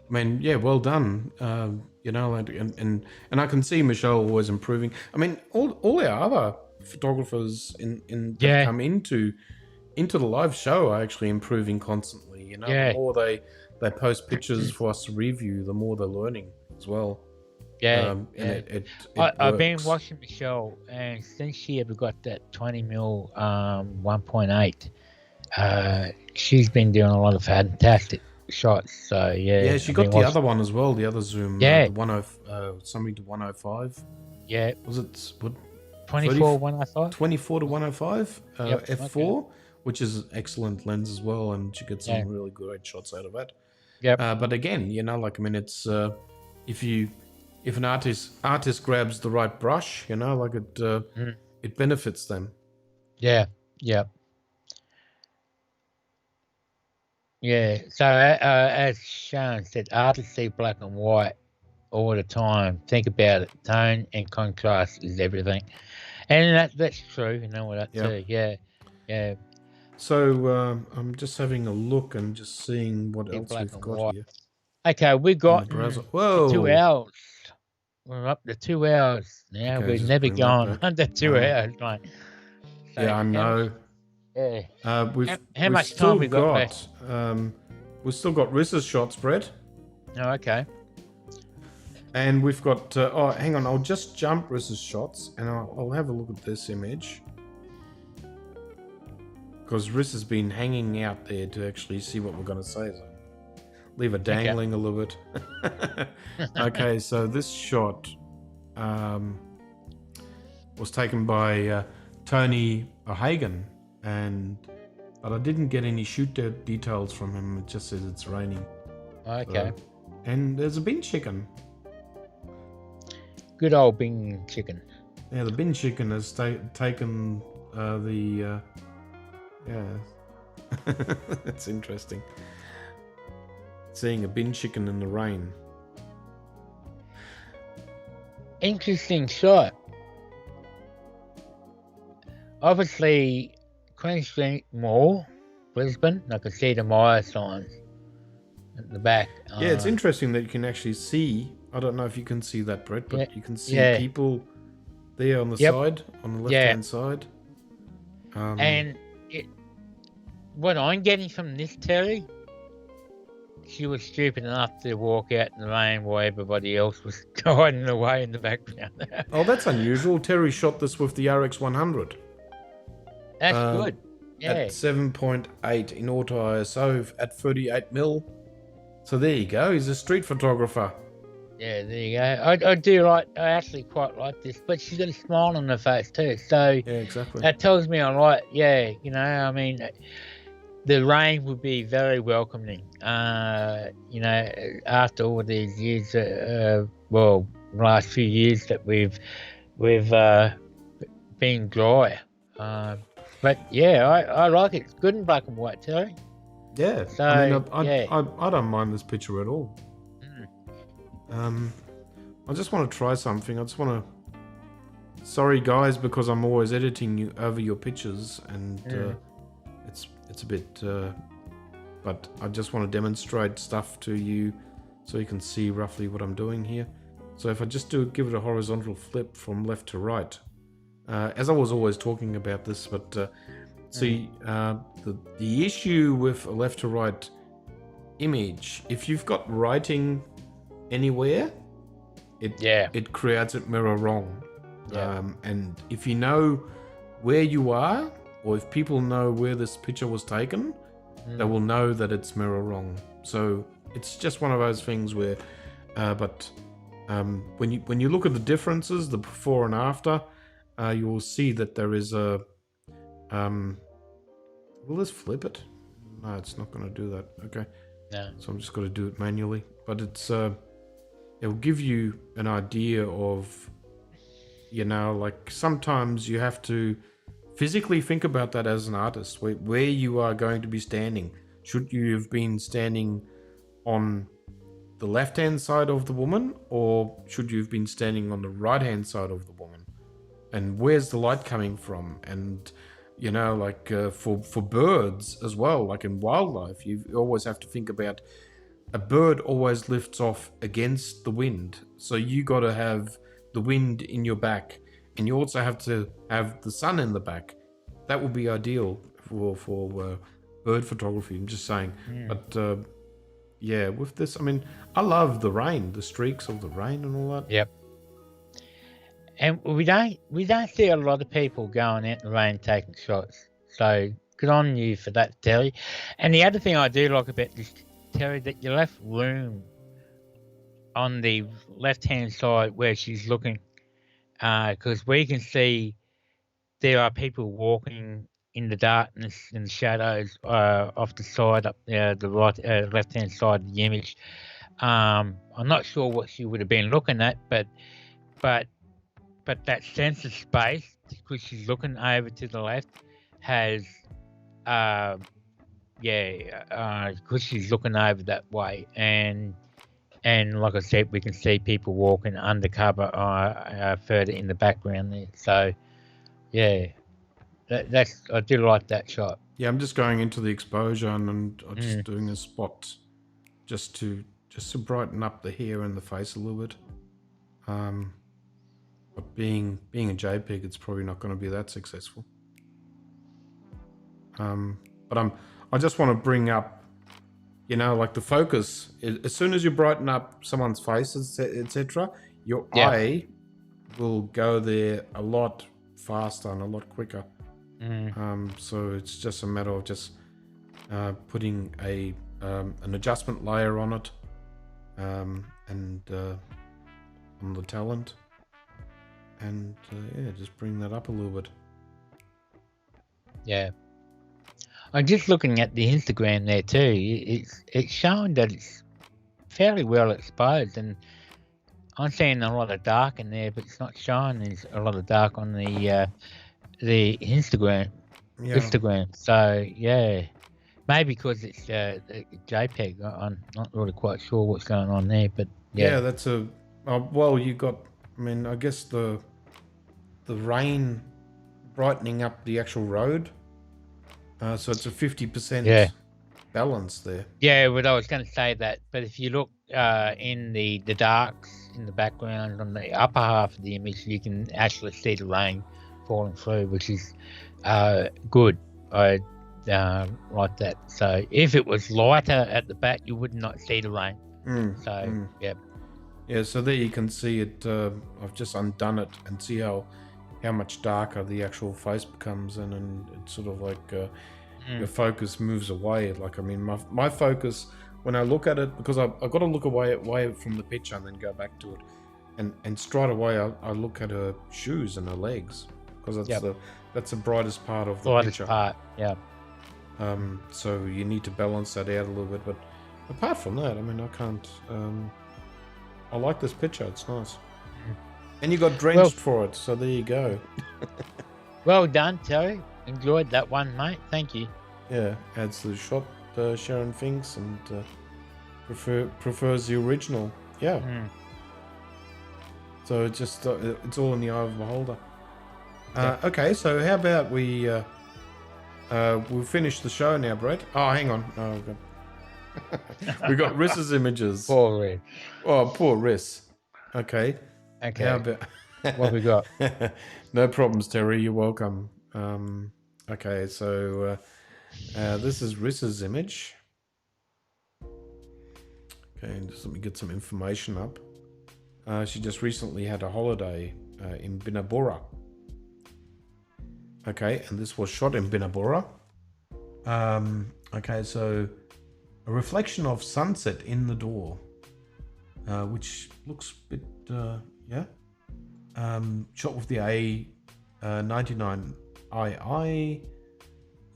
I mean, yeah, well done. And I can see Michelle always improving. I mean, all our other photographers that come into the live show are actually improving constantly. The more they post pictures for us to review, the more they're learning as well. I've been watching Michelle, and since she ever got that 20mm 1.8, she's been doing a lot of fantastic shots. So she got the other one as well, the other zoom, the something to 105. Yeah, was it what? 24 105. 24 to 105 f4, which is an excellent lens as well, and she gets some really great shots out of it. But again, it's if an artist grabs the right brush, it benefits them. Yeah. So as Sean said, artists see black and white all the time. Think about it. Tone and contrast is everything, and that's true. Too. Yeah. So I'm just having a look and just seeing what else we've got here. Okay, we got 2 hours. We're up to 2 hours now. Okay, we've never gone under 2 hours, mate. So I know. How much time we got left? We've still got Rissa's shots, Brett. Oh, okay. And we've got... hang on. I'll just jump Rissa's shots, and I'll have a look at this image. Because Riss has been hanging out there to actually see what we're going to say. So leave her dangling a little bit. Okay, so this shot was taken by Tony O'Hagan, but I didn't get any shoot details from him. It just says it's raining. Okay. And there's a bin chicken. Good old bin chicken. Yeah, the bin chicken has taken the... That's interesting. Seeing a bin chicken in the rain. Interesting shot. Obviously, Queen Street Mall, Brisbane. I can see the Maya signs at the back. Yeah, it's interesting that you can actually see. I don't know if you can see that, Brett, but you can see people there on the side, on the left-hand side. And what I'm getting from this, Terry, she was stupid enough to walk out in the rain while everybody else was hiding away in the background. Oh, that's unusual. Terry shot this with the RX100. That's good. Yeah. At 7.8 in auto ISO at 38mm. So there you go. He's a street photographer. Yeah, there you go. I actually quite like this, but she's got a smile on her face too. So Yeah, exactly. that tells me I like, I mean, the rain would be very welcoming. After all these years, last few years that we've been dry. But yeah, I like it. It's good in black and white, Terry. Yeah, So I mean, I don't mind this picture at all. I just want to try something. I just want to. Sorry, guys, because I'm always editing you over your pictures, and it's a bit. But I just want to demonstrate stuff to you, so you can see roughly what I'm doing here. So if I just give it a horizontal flip from left to right, as I was always talking about this, but see, the issue with a left to right image, if you've got writing anywhere, it creates it mirror wrong. And if you know where you are, or if people know where this picture was taken, they will know that it's mirror wrong. So it's just one of those things where, when you look at the differences, the before and after, you will see that there is a. Will this flip it? No, it's not going to do that. Okay. No. So I'm just going to do it manually. But it will give you an idea of, like sometimes you have to physically think about that as an artist, where you are going to be standing. Should you have been standing on the left-hand side of the woman, or should you have been standing on the right-hand side of the woman? And where's the light coming from? And for birds as well, like in wildlife, you always have to think about a bird always lifts off against the wind. So you got to have the wind in your back, and you also have to have the sun in the back. That would be ideal for bird photography. I'm just saying. But with this, I mean, I love the rain, the streaks of the rain and all that. Yep. And we don't see a lot of people going out in the rain taking shots. So good on you for that, Terry. And the other thing I do like about this, Terry, that you left room on the left-hand side where she's looking, because we can see there are people walking in the darkness, in the shadows, off the side, up the right, left-hand side of the image. I'm not sure what she would have been looking at, but that sense of space, because she's looking over to the left, has, because she's looking over that way, and like I said, we can see people walking undercover, further in the background there. So, that's I do like that shot. Yeah, I'm just going into the exposure and I'm just doing a spot, just to brighten up the hair and the face a little bit. But being a JPEG, it's probably not going to be that successful. But I just want to bring up, like the focus. As soon as you brighten up someone's face, etc., your eye will go there a lot faster and a lot quicker. So it's just a matter of just putting an adjustment layer on it, and on the talent. And just bring that up a little bit. Yeah, I'm just looking at the Instagram there too. It's showing that it's fairly well exposed, and I'm seeing a lot of dark in there, but it's not showing there's a lot of dark on the Instagram. Yeah. Instagram. So maybe because it's JPEG. I'm not really quite sure what's going on there, but yeah, that's you got. I mean, I guess the rain brightening up the actual road. So it's a 50% balance there. Yeah, but I was going to say that. But if you look in the darks in the background on the upper half of the image, you can actually see the rain falling through, which is good. I like that. So if it was lighter at the back, you would not see the rain. Yeah, so there you can see it. I've just undone it and see how much darker the actual face becomes, and it's sort of like your focus moves away. Like, I mean, my focus when I look at it, because I've got to look away from the picture and then go back to it, and straight away I look at her shoes and her legs, because that's the brightest part of the picture. Part, yeah. So you need to balance that out a little bit. But apart from that, I mean, I can't. I like this picture. It's nice. And you got drenched for it, so there you go. Well done, Terry. Enjoyed that one, mate. Thank you. Yeah, adds to the shot. Sharon thinks, and prefers the original. Yeah. So it's just it's all in the eye of the beholder. Okay, so how about we'll finish the show now, Brett? Oh, hang on. Oh, God. We got Riss's images. Poor Riss. Oh, poor Riss. Okay. Okay. How about what we got? No problems, Terry. You're welcome. Okay, so this is Riss's image. Okay, just let me get some information up. She just recently had a holiday in Binabora. Okay, and this was shot in Binabora. Okay, so a reflection of sunset in the door, which looks a bit, yeah. Shot with the A99II,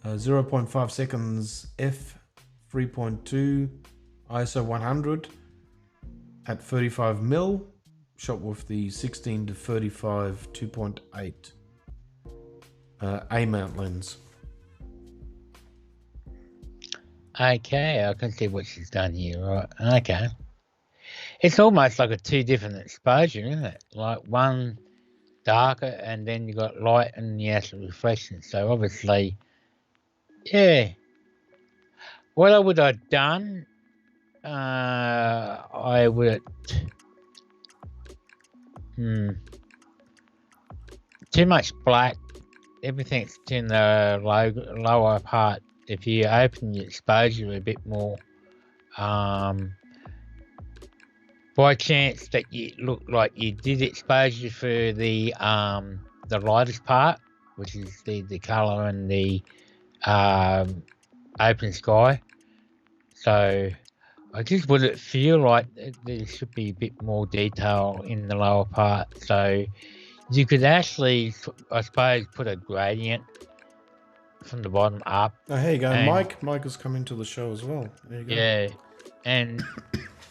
0.5 seconds f3.2, ISO 100 at 35mm, shot with the 16 to 35 2.8 A mount lens. Okay, I can see what she's done here, right? Okay. It's almost like a two different exposure, isn't it? Like one darker and then you got light and the actual reflection. So obviously, yeah. What I would have done, I would, too much black, everything's in the lower part. If you open the exposure a bit more, by chance that you look like you did exposure for the lightest part, which is the color and the open sky. So I just would it feel like there should be a bit more detail in the lower part. So you could actually, I suppose, put a gradient from the bottom up. Oh, here you go. Mike has come into the show as well. There you go. Yeah,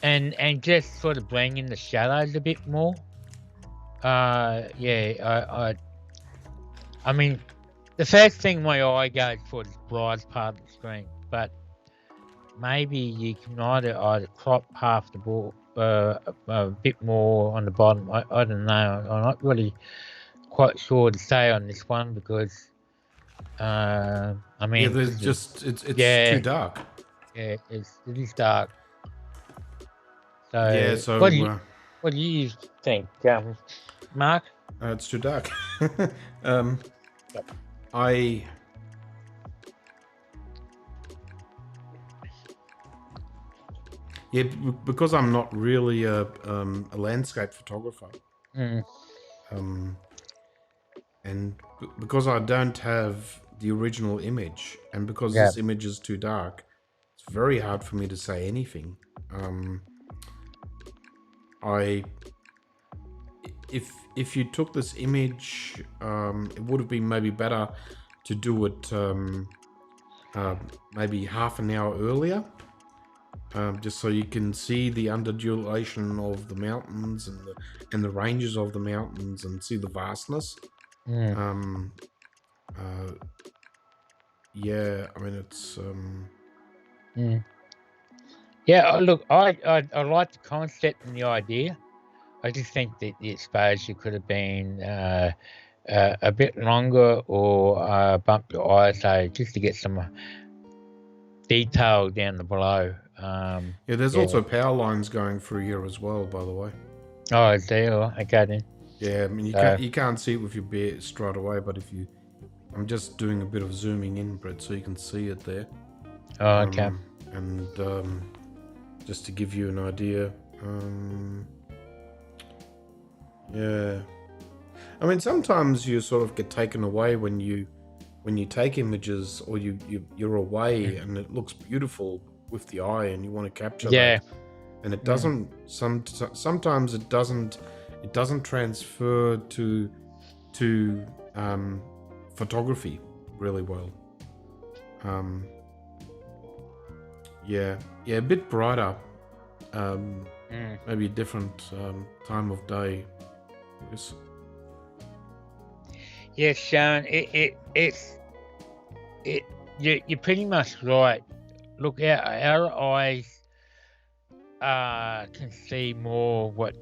and just sort of bring in the shadows a bit more. Yeah, I mean, the first thing my eye goes for is the brightest part of the screen, but maybe you can either crop half the ball a bit more on the bottom. I don't know. I'm not really quite sure to say on this one because I mean, yeah, there's just it's too dark. Yeah, it is dark. So yeah, so what do you think, Mark? It's too dark. Yep. Yeah, because I'm not really a landscape photographer, and because I don't have the original image, and because this image is too dark, it's very hard for me to say anything. If you took this image, it would have been maybe better to do it maybe half an hour earlier, just so you can see the undulation of the mountains and the ranges of the mountains and see the vastness. Yeah, I mean it's. Yeah, look, I like the concept and the idea. I just think that the exposure could have been a bit longer or bump your ISO just to get some detail down the below. Yeah, there's also power lines going through here as well, by the way. Oh, is there? Okay then. Yeah, I mean you can't see it with your bare straight away, but if you, I'm just doing a bit of zooming in, Brett, so you can see it there. Oh, okay. And just to give you an idea, yeah. I mean, sometimes you sort of get taken away when you take images or you're away and it looks beautiful, with the eye, and you want to capture Yeah. that, and it doesn't. Sometimes it doesn't transfer to photography really well. Yeah, a bit brighter. Maybe a different time of day. Yes. Yes, Sharon. You're pretty much right. Look, our eyes can see more. What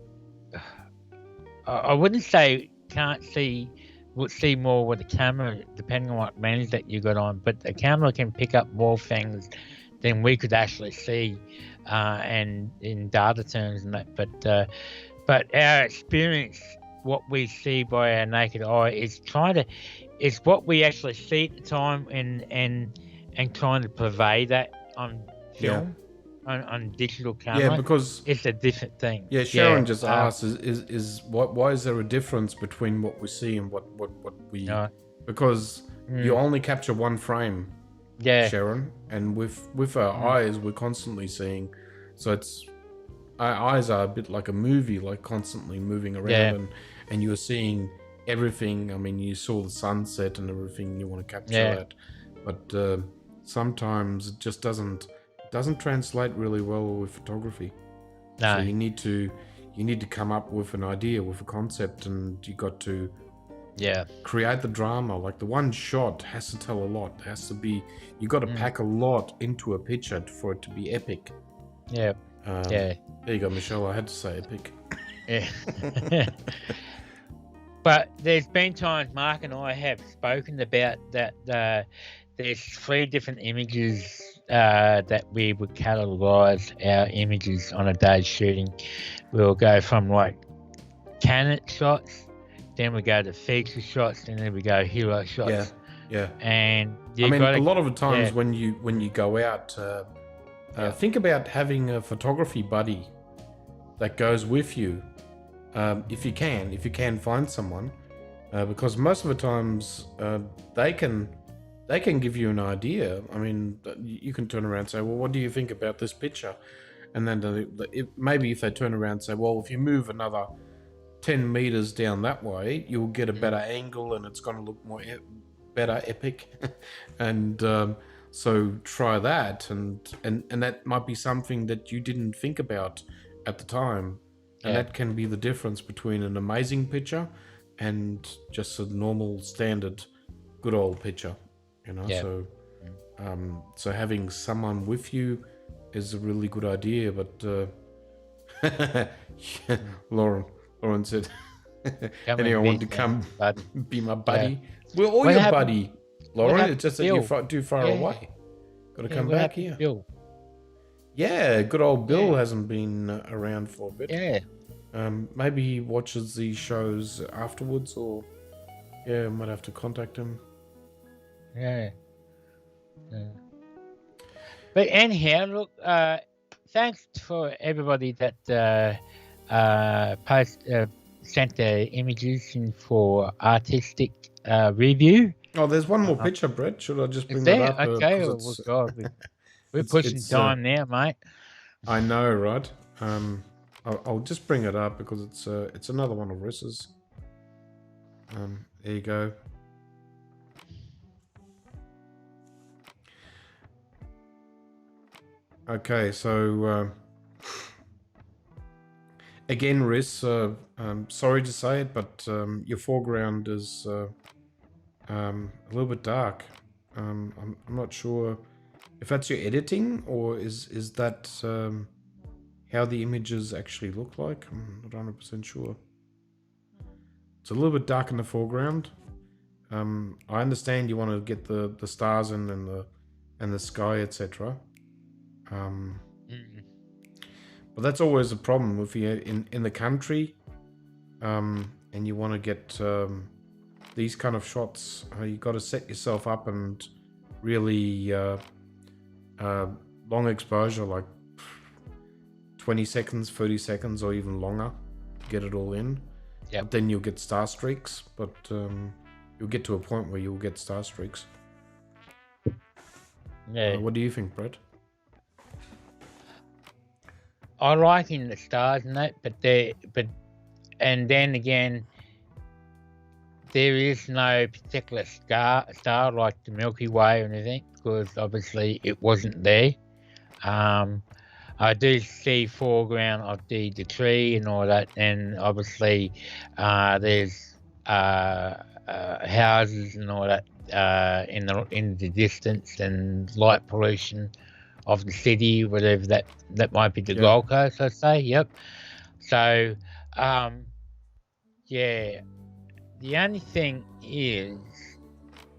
I wouldn't say can't see. Would see more with the camera, depending on what lens that you got on. But the camera can pick up more things than we could actually see, and in data terms and that. But our experience, what we see by our naked eye, is what we actually see at the time, and trying to purvey that on film, on digital camera. Yeah, because it's a different thing. Yeah, Sharon just asked, is why is there a difference between what we see and what we? Because you only capture one frame. Yeah, Sharon, and with our eyes, we're constantly seeing. So our eyes are a bit like a movie, like constantly moving around, and you're seeing everything. I mean, you saw the sunset and everything. You want to capture that, but sometimes it just doesn't translate really well with photography. No. So you need to come up with an idea, with a concept, and you got to create the drama. Like the one shot has to tell a lot. It has to be, you got to pack a lot into a picture for it to be epic. Yeah. There you go, Michelle. I had to say epic. Yeah. But there's been times Mark and I have spoken about that. There's 3 different images that we would categorize our images on a day's shooting. We'll go from like Canon shots, then we go to feature shots, and then we go hero shots. Yeah. And I mean, a lot of the times when you go out, think about having a photography buddy that goes with you, if you can find someone, because most of the times they can give you an idea. I mean, you can turn around and say, well, what do you think about this picture? And then maybe if they turn around and say, well, if you move another 10 meters down that way, you'll get a better angle and it's going to look more better epic. And so try that. And that might be something that you didn't think about at the time. And that can be the difference between an amazing picture and just a normal, standard, good old picture. You know, so having someone with you is a really good idea. But Lauren said, anyone want to come be my buddy? We're all your buddy, Lauren. It's just that you're too far away. Got to come back here. Bill? Yeah, good old Bill hasn't been around for a bit. Yeah. Maybe he watches these shows afterwards, or might have to contact him. Yeah. But anyhow, look, thanks for everybody that sent their images in for artistic review. Oh, there's one more picture, Brett. Should I just bring that up? Okay. Well, God, we're pushing time now, mate. I know, right? I'll just bring it up because it's another one of Riss's. There you go. Okay, so again, Riss, sorry to say it, but your foreground is a little bit dark. I'm not sure if that's your editing or is that how the images actually look like. I'm not 100% sure. It's a little bit dark in the foreground. I understand you want to get the stars in and the sky, etc. But that's always a problem if you're in the country, and you want to get these kind of shots. You got to set yourself up and really long exposure, like 20 seconds, 30 seconds, or even longer to get it all in. Yeah. Then you'll get star streaks, but you'll get to a point where you'll get star streaks. Yeah. What do you think, Brett? I like in the stars and that, and then again, there is no particular star like the Milky Way or anything, because obviously it wasn't there. I do see foreground of the tree and all that, and obviously there's houses and all that in the distance, and light pollution of the city, whatever that might be, the Gold Coast, I'd say. Yep. So yeah, the only thing is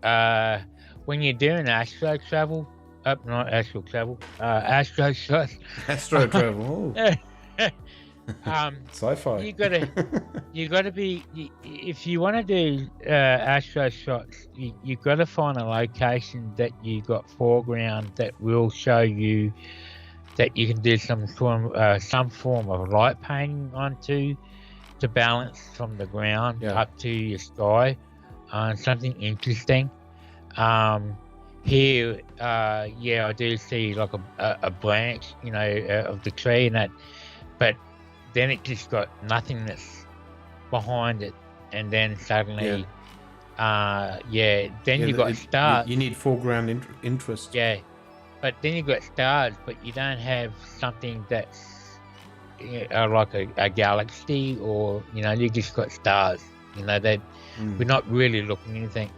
when you're doing astro travel, not astral travel, astro shots. Astro travel. Sci-fi. You gotta be, if you want to do astro shots, you gotta find a location that you got foreground that will show you that you can do some form of light painting onto, to balance from the ground up to your sky, something interesting. Here, I do see like a branch, of the tree and that, but then it just got nothingness behind it, and then suddenly, then you got stars. You need foreground interest. Yeah, but then you got stars, but you don't have something that's like a galaxy, or you just got stars. That we're not really looking at anything.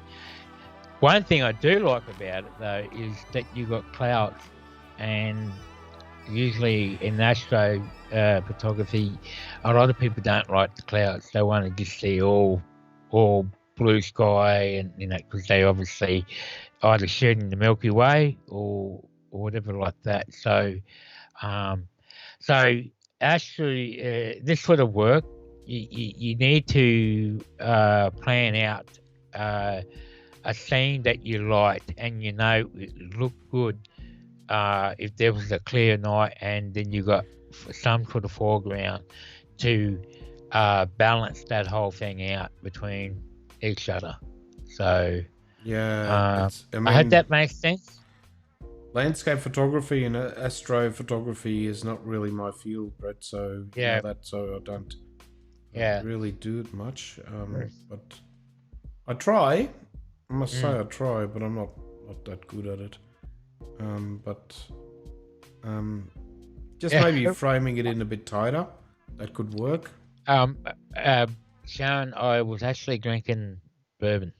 One thing I do like about it though is that you got clouds, and usually in astro photography, a lot of people don't like the clouds. They want to just see all blue sky, and because they obviously either shooting the Milky Way or whatever like that. So actually, this sort of work, you need to plan out a scene that you liked, and it looked good if there was a clear night, and then you got some sort of foreground to balance that whole thing out between each other. So I hope that makes sense. Landscape photography and astrophotography is not really my field, Brett. So so I don't really do it much. But I try. I must say I try, but I'm not that good at it. Just maybe framing it in a bit tighter, that could work. Sharon, I was actually drinking bourbon.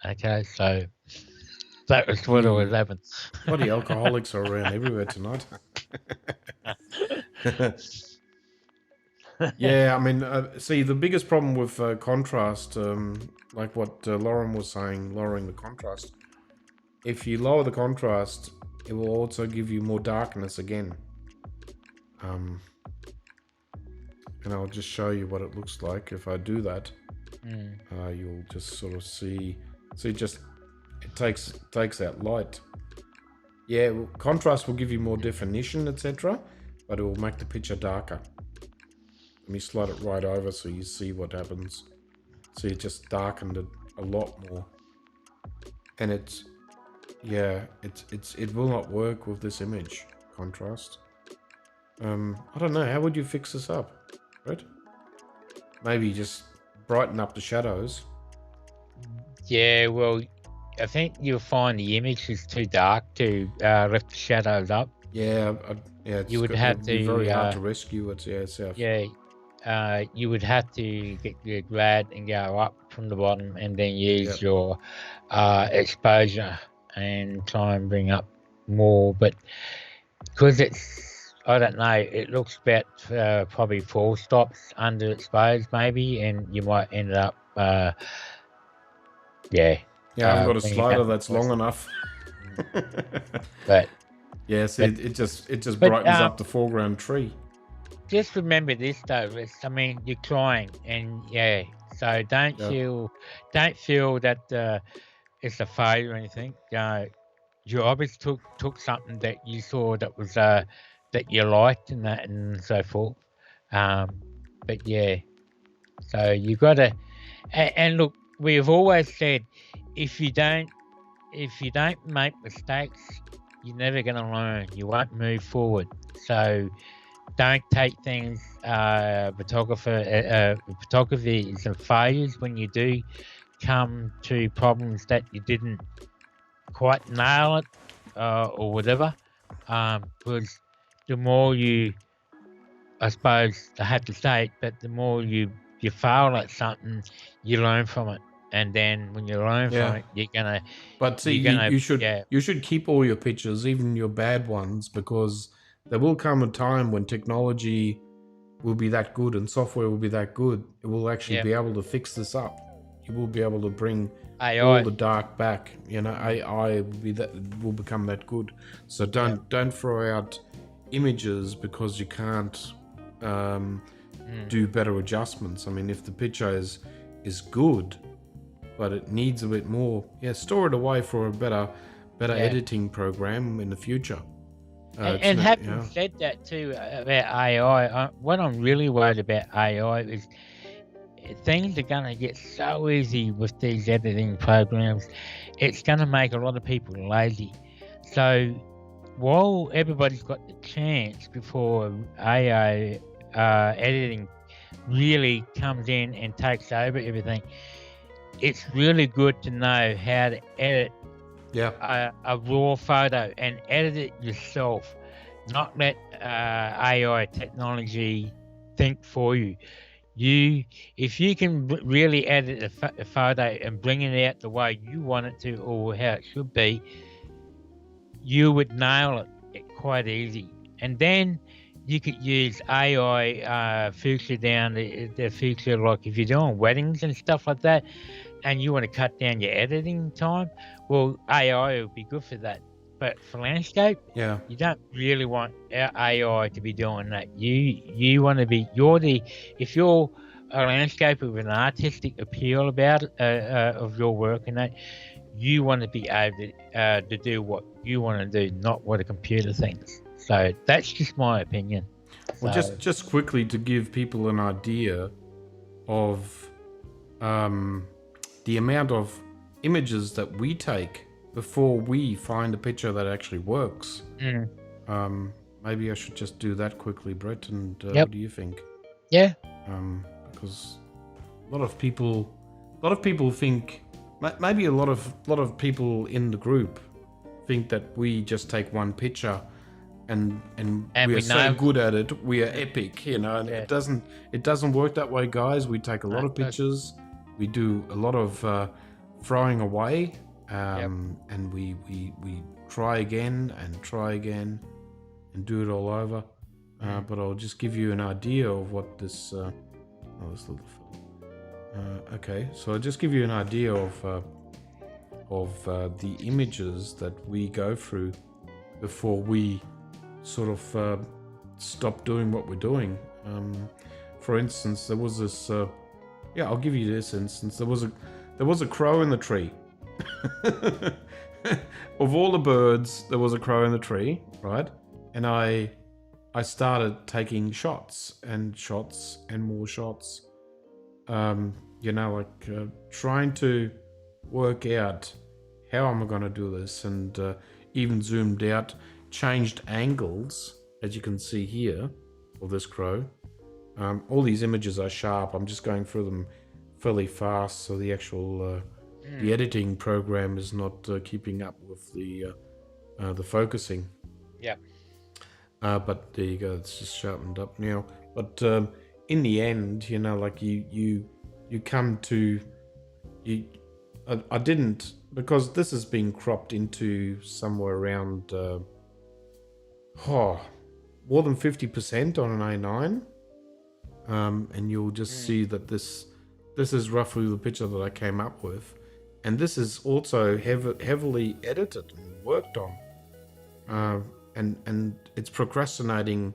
Okay, so that was what I was having. Bloody alcoholics are around everywhere tonight. Yeah, I mean, see, the biggest problem with contrast, like what Lauren was saying, lowering the contrast. If you lower the contrast, it will also give you more darkness again. And I'll just show you what it looks like if I do that. You'll just sort of see just it takes out light. Yeah, contrast will give you more definition, etc., but it will make the picture darker. Let me slide it right over so you see what happens. See, it just darkened it a lot more, and it will not work with this image contrast. I don't know, how would you fix this up, right? Maybe just brighten up the shadows. Yeah, well, I think you'll find the image is too dark to lift the shadows up. Yeah, you would have to. Be very hard to rescue it. You would have to get your grad and go up from the bottom, and then use your exposure and try and bring up more. But because I don't know, it looks about probably 4 stops underexposed maybe, and you might end up, I've got a slider that's long enough. But yes, it just brightens up the foreground tree. Just remember this though, I mean, you're trying, and so don't feel that it's a failure or anything. You obviously took something that you saw that was that you liked and so forth. But so you gotta, and look, we've always said, if you don't make mistakes, you're never gonna learn. You won't move forward. So don't take things photography is a failures when you do come to problems that you didn't quite nail it or whatever, because the more you, I suppose I have to say it, but the more you fail at something, you learn from it, and then when you learn from it, But see, you should keep all your pictures, even your bad ones, because there will come a time when technology will be that good and software will be that good. It will actually be able to fix this up. You will be able to bring AI. all the dark back. You know, AI will become that good. So don't throw out images because you can't do better adjustments. I mean, if the picture is good, but it needs a bit more, store it away for a better editing program in the future. And having said that too about AI, what I'm really worried about AI is things are going to get so easy with these editing programs. It's going to make a lot of people lazy. So while everybody's got the chance before AI editing really comes in and takes over everything, it's really good to know how to edit a raw photo and edit it yourself, not let AI technology think for you. If you can really edit a photo and bring it out the way you want it to or how it should be, you would nail it quite easy. And then you could use AI feature down the feature, like if you're doing weddings and stuff like that, and you want to cut down your editing time, well, AI would be good for that. But for landscape, you don't really want AI to be doing that. You want to be, if you're a landscaper with an artistic appeal about it, of your work and that, you want to be able to do what you want to do, not what a computer thinks. So that's just my opinion. Well, just quickly to give people an idea of the amount of images that we take before we find a picture that actually works. Maybe I should just do that quickly, Brett. And what do you think? Yeah. Because a lot of people think, maybe a lot of people in the group think that we just take one picture and we are so good at it, we are epic, you know. And it doesn't work that way, guys. We take a lot of pictures. We do a lot of throwing away, and we try again and do it all over. But I'll just give you an idea of what this this little okay, so I'll just give you an idea of the images that we go through before we sort of stop doing what we're doing. For instance, there was this I'll give you this instance. There was a crow in the tree. Of all the birds, there was a crow in the tree, right? And I started taking shots and more shots. You know, like trying to work out how am I going to do this, and even zoomed out, changed angles, as you can see here, of this crow. All these images are sharp. I'm just going through them fairly fast, so the actual the editing program is not keeping up with the focusing. Yeah. But there you go. It's just sharpened up now. But in the end, you know, like you come to I didn't, because this has been cropped into somewhere around more than 50% on an A9. And you'll just see that this is roughly the picture that I came up with, and this is also heavily edited and worked on, and it's procrastinating,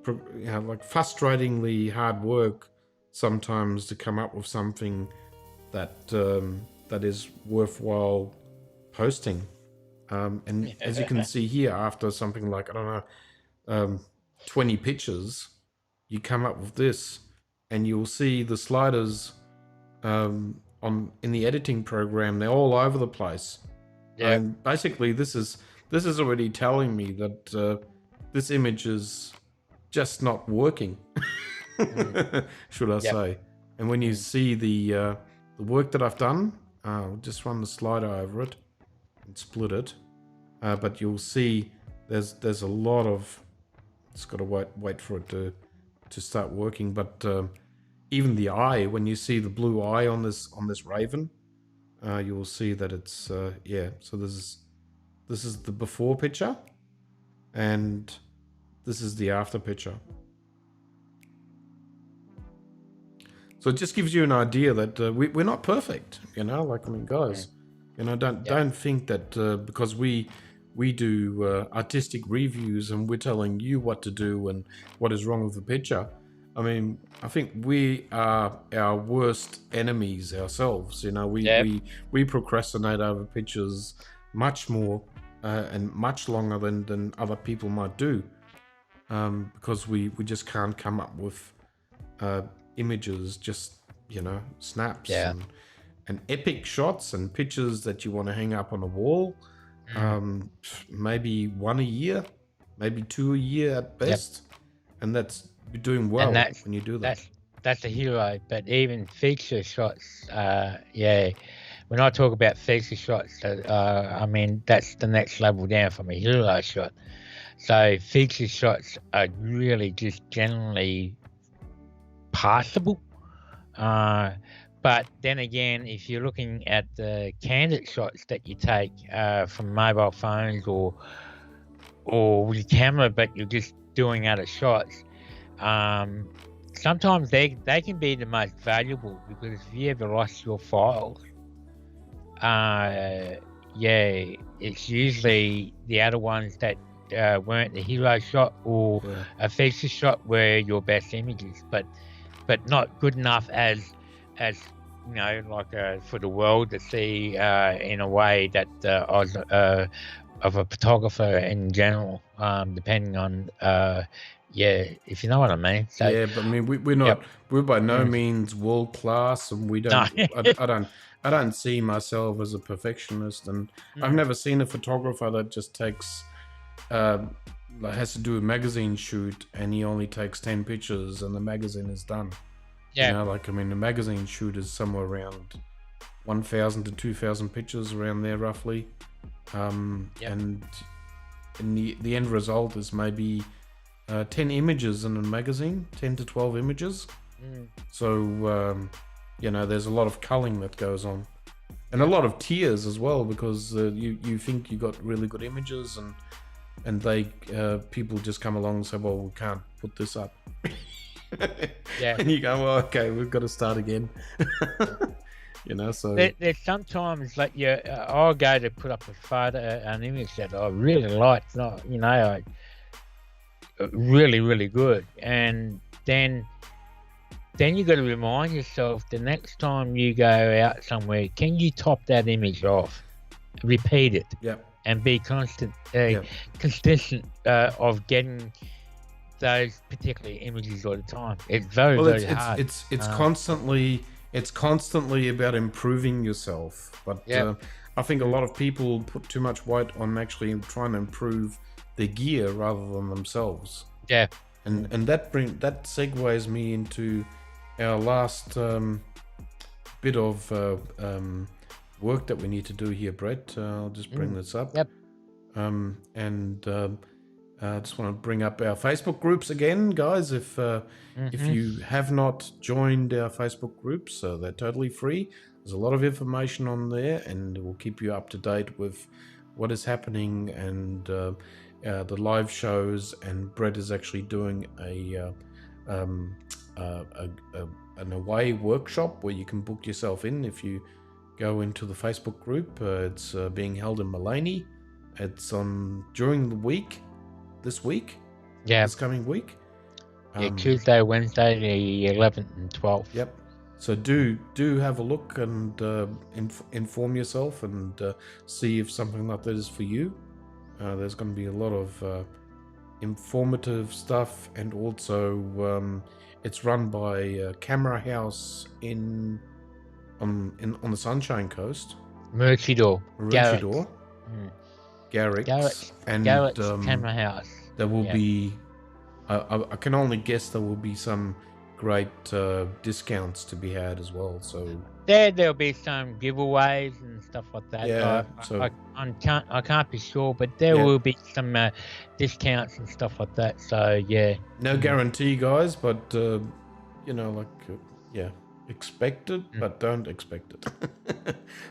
like frustratingly hard work sometimes to come up with something that that is worthwhile posting. And as you can see here, after something like, I don't know, 20 pictures, you come up with this, and you'll see the sliders in the editing program. They're all over the place. And basically, this is already telling me that this image is just not working, should I say. And when you see the work that I've done, I'll just run the slider over it and split it. But you'll see there's a lot of, it's got to wait for it to start working. But even the eye, when you see the blue eye on this Raven, you will see that it's so this is the before picture, and this is the after picture. So it just gives you an idea that we're not perfect, you know. Like, I mean, guys, you know, don't think that because we do artistic reviews and we're telling you what to do and what is wrong with the picture. I mean, I think we are our worst enemies ourselves. You know, we procrastinate over pictures much more and much longer than other people might do, because we just can't come up with images, just, you know, snaps and epic shots and pictures that you want to hang up on a wall. Maybe one a year, maybe 2 a year at best, and that's, you're doing well when you do that. That's a hero. But even feature shots, when I talk about feature shots, I mean, that's the next level down from a hero shot. So feature shots are really just generally passable. But then again, if you're looking at the candid shots that you take from mobile phones or with your camera, but you're just doing other shots, sometimes they can be the most valuable, because if you ever lost your files, it's usually the other ones that weren't the hero shot or a feature shot were your best images, but not good enough as you know, like for the world to see in a way that of a photographer in general, depending on if you know what I mean. So, but I mean, we're by no means world class, and we don't. I don't see myself as a perfectionist, and I've never seen a photographer that just takes has to do a magazine shoot and he only takes 10 pictures and the magazine is done. You know, like, I mean, the magazine shoot is somewhere around 1,000 to 2,000 pictures, around there roughly. And the end result is maybe 10 images in a magazine, 10 to 12 images. So, you know, there's a lot of culling that goes on. And a lot of tears as well, because you think you got really good images, and they people just come along and say, well, we can't put this up. And you go, well, okay, we've got to start again. You know, so there's sometimes like I'll go to put up a photo, an image that I really like, you know, really, really good, and then you got to remind yourself the next time you go out somewhere, can you top that image off, repeat it, and be consistent of getting those particular images all the time. It's very hard. It's constantly about improving yourself. But I think a lot of people put too much weight on actually trying to improve their gear rather than themselves. And that segues me into our last bit of work that we need to do here, Brett. I'll just bring this up. I just want to bring up our Facebook groups again, guys. If you have not joined our Facebook groups, they're totally free. There's a lot of information on there, and we'll keep you up to date with what is happening and the live shows. And Brett is actually doing an away workshop where you can book yourself in if you go into the Facebook group. It's being held in Mullaney. It's on during the week. This week, this coming week, Tuesday, Wednesday, the 11th and 12th. So do have a look and inform yourself and see if something like that is for you. There's going to be a lot of informative stuff, and also it's run by Camera House on the Sunshine Coast, Maroochydore. Garrick's and Garrick's Camera House. There will be I can only guess there will be some great discounts to be had as well. So there'll be some giveaways and stuff like that. yeah, I can't be sure, but there will be some discounts and stuff like that. So yeah, no guarantee, guys, but you know, like expect it, but don't expect it.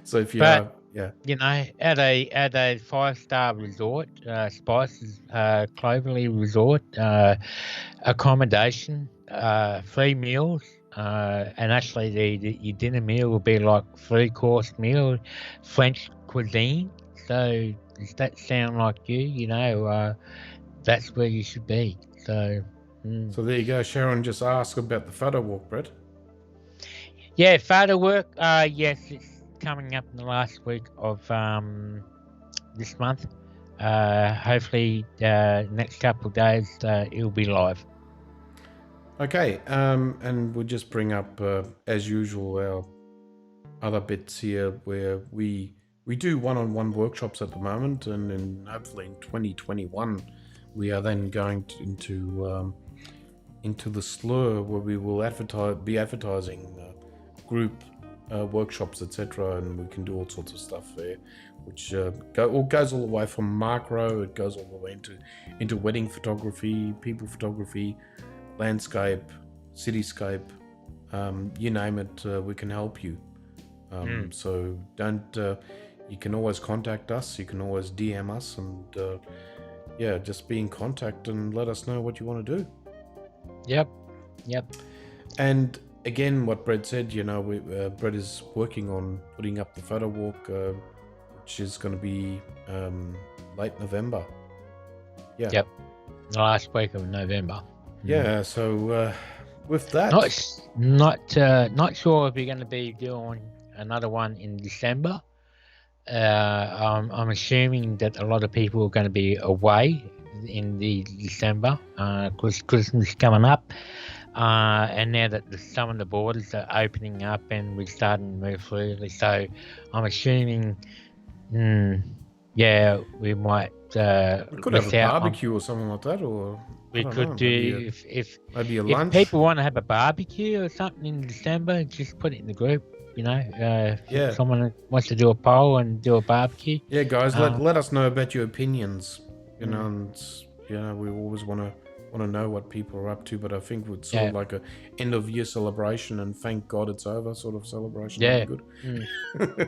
So if you are, you know, at a 5-star resort, Spices Cloverleaf Resort, accommodation, free meals, and actually your dinner meal will be like 3-course meal, French cuisine. So does that sound like you? You know, that's where you should be. So. So there you go. Sharon just asked about the photo walk, Brett. Yeah, photo work. Yes, it's coming up in the last week of this month. Hopefully, next couple of days, it'll be live. Okay, and we'll just bring up, as usual, our other bits here where we do one-on-one workshops at the moment, and hopefully in 2021 we are then going into the slur where we will be advertising group workshops, etc., and we can do all sorts of stuff there, which goes all the way from macro, it goes all the way into wedding photography, people photography, landscape, cityscape, you name it, we can help you. So don't, you can always contact us, you can always DM us, and just be in contact and let us know what you want to do. Yep. And again, what Brett said, you know, Brett is working on putting up the photo walk, which is going to be late November. Yeah. Yep. The last week of November. Yeah. So with that, not sure if we're going to be doing another one in December. I'm assuming that a lot of people are going to be away in the December because Christmas is coming up. And now that some of the borders are opening up and we're starting to move freely, so I'm assuming, we might. We could have a barbecue or something like that, or we could do maybe a lunch. If people want to have a barbecue or something in December, just put it in the group. You know, if someone wants to do a poll and do a barbecue. Yeah, guys, let us know about your opinions. You know, and we always want to know what people are up to, but I think it's sort of like a end of year celebration and thank God it's over sort of celebration. Yeah, good.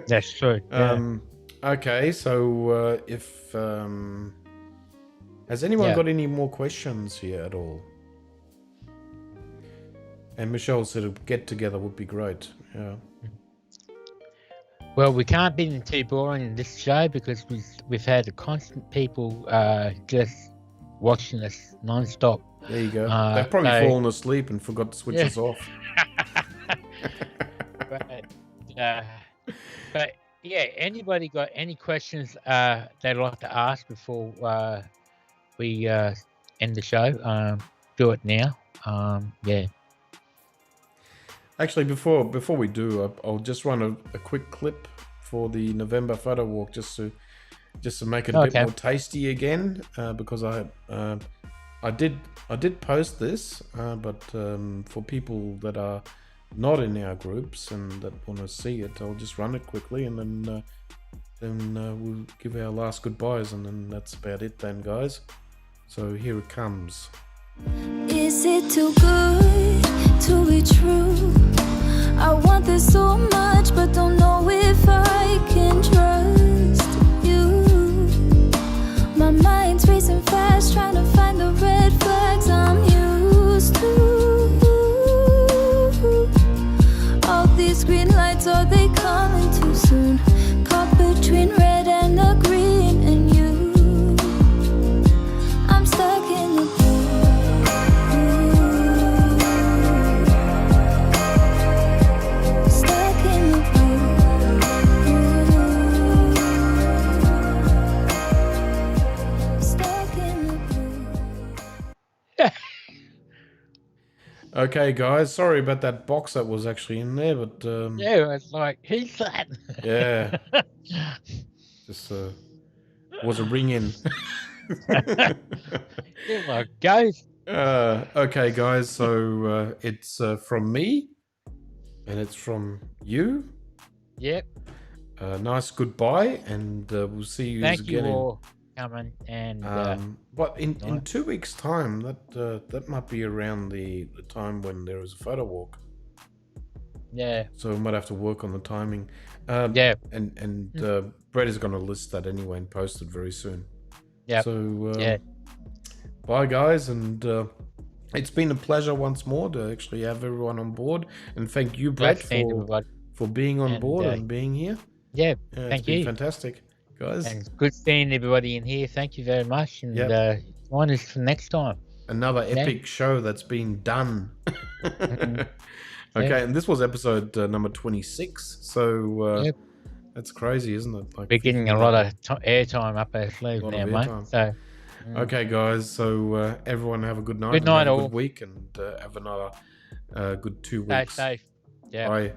That's true. Okay, so if has anyone got any more questions here at all? And Michelle said a get together would be great. Yeah. Well, we can't be too boring in this show because we've had a constant people just watching us non-stop. There you go. They've probably fallen asleep and forgot to switch us off. But yeah, anybody got any questions they'd like to ask before we end the show? Do it now. Actually, before we do, I'll just run a quick clip for the November photo walk just to make it a bit more tasty again, because I did post this, but for people that are not in our groups and that want to see it, I'll just run it quickly, and then we'll give our last goodbyes, and then that's about it then, guys. So here it comes. Is it too good to be true? I want this so much, but don't know if I can trust you. My mind's racing fast, trying to find the red flags I'm used to. All these green lights, are they coming too soon? Caught between red and the green and you. I'm stuck in the blue. Stuck in the blue. Stuck in the blue. Okay, guys, sorry about that box that was actually in there, but it's like, who's that? yeah, just was a ring in. You're like, ghost. Okay, guys. So it's from me, and it's from you. Yep. Nice goodbye, and we'll see you Thank again. you all coming. And but in 2 weeks' time, that might be around the time when there is a photo walk. yeah. So we might have to work on the timing. Yeah. And Brett is going to list that anyway and post it very soon. Yeah. So Yeah. bye, guys, and it's been a pleasure once more to actually have everyone on board. And thank you, Brett, for being on board and being here. Yeah. It's Thank been you. fantastic, guys. And good seeing everybody in here. Thank you very much. And join us for next time. Another epic show that's been done. Mm-hmm. Okay, and this was episode number 26. So that's crazy, isn't it? Like we're getting a lot of airtime up our sleeve now, mate. So, okay, guys. So everyone have a good night. Good night, and have all. a good week, and have another good 2 Stay weeks. safe. Yeah. Bye.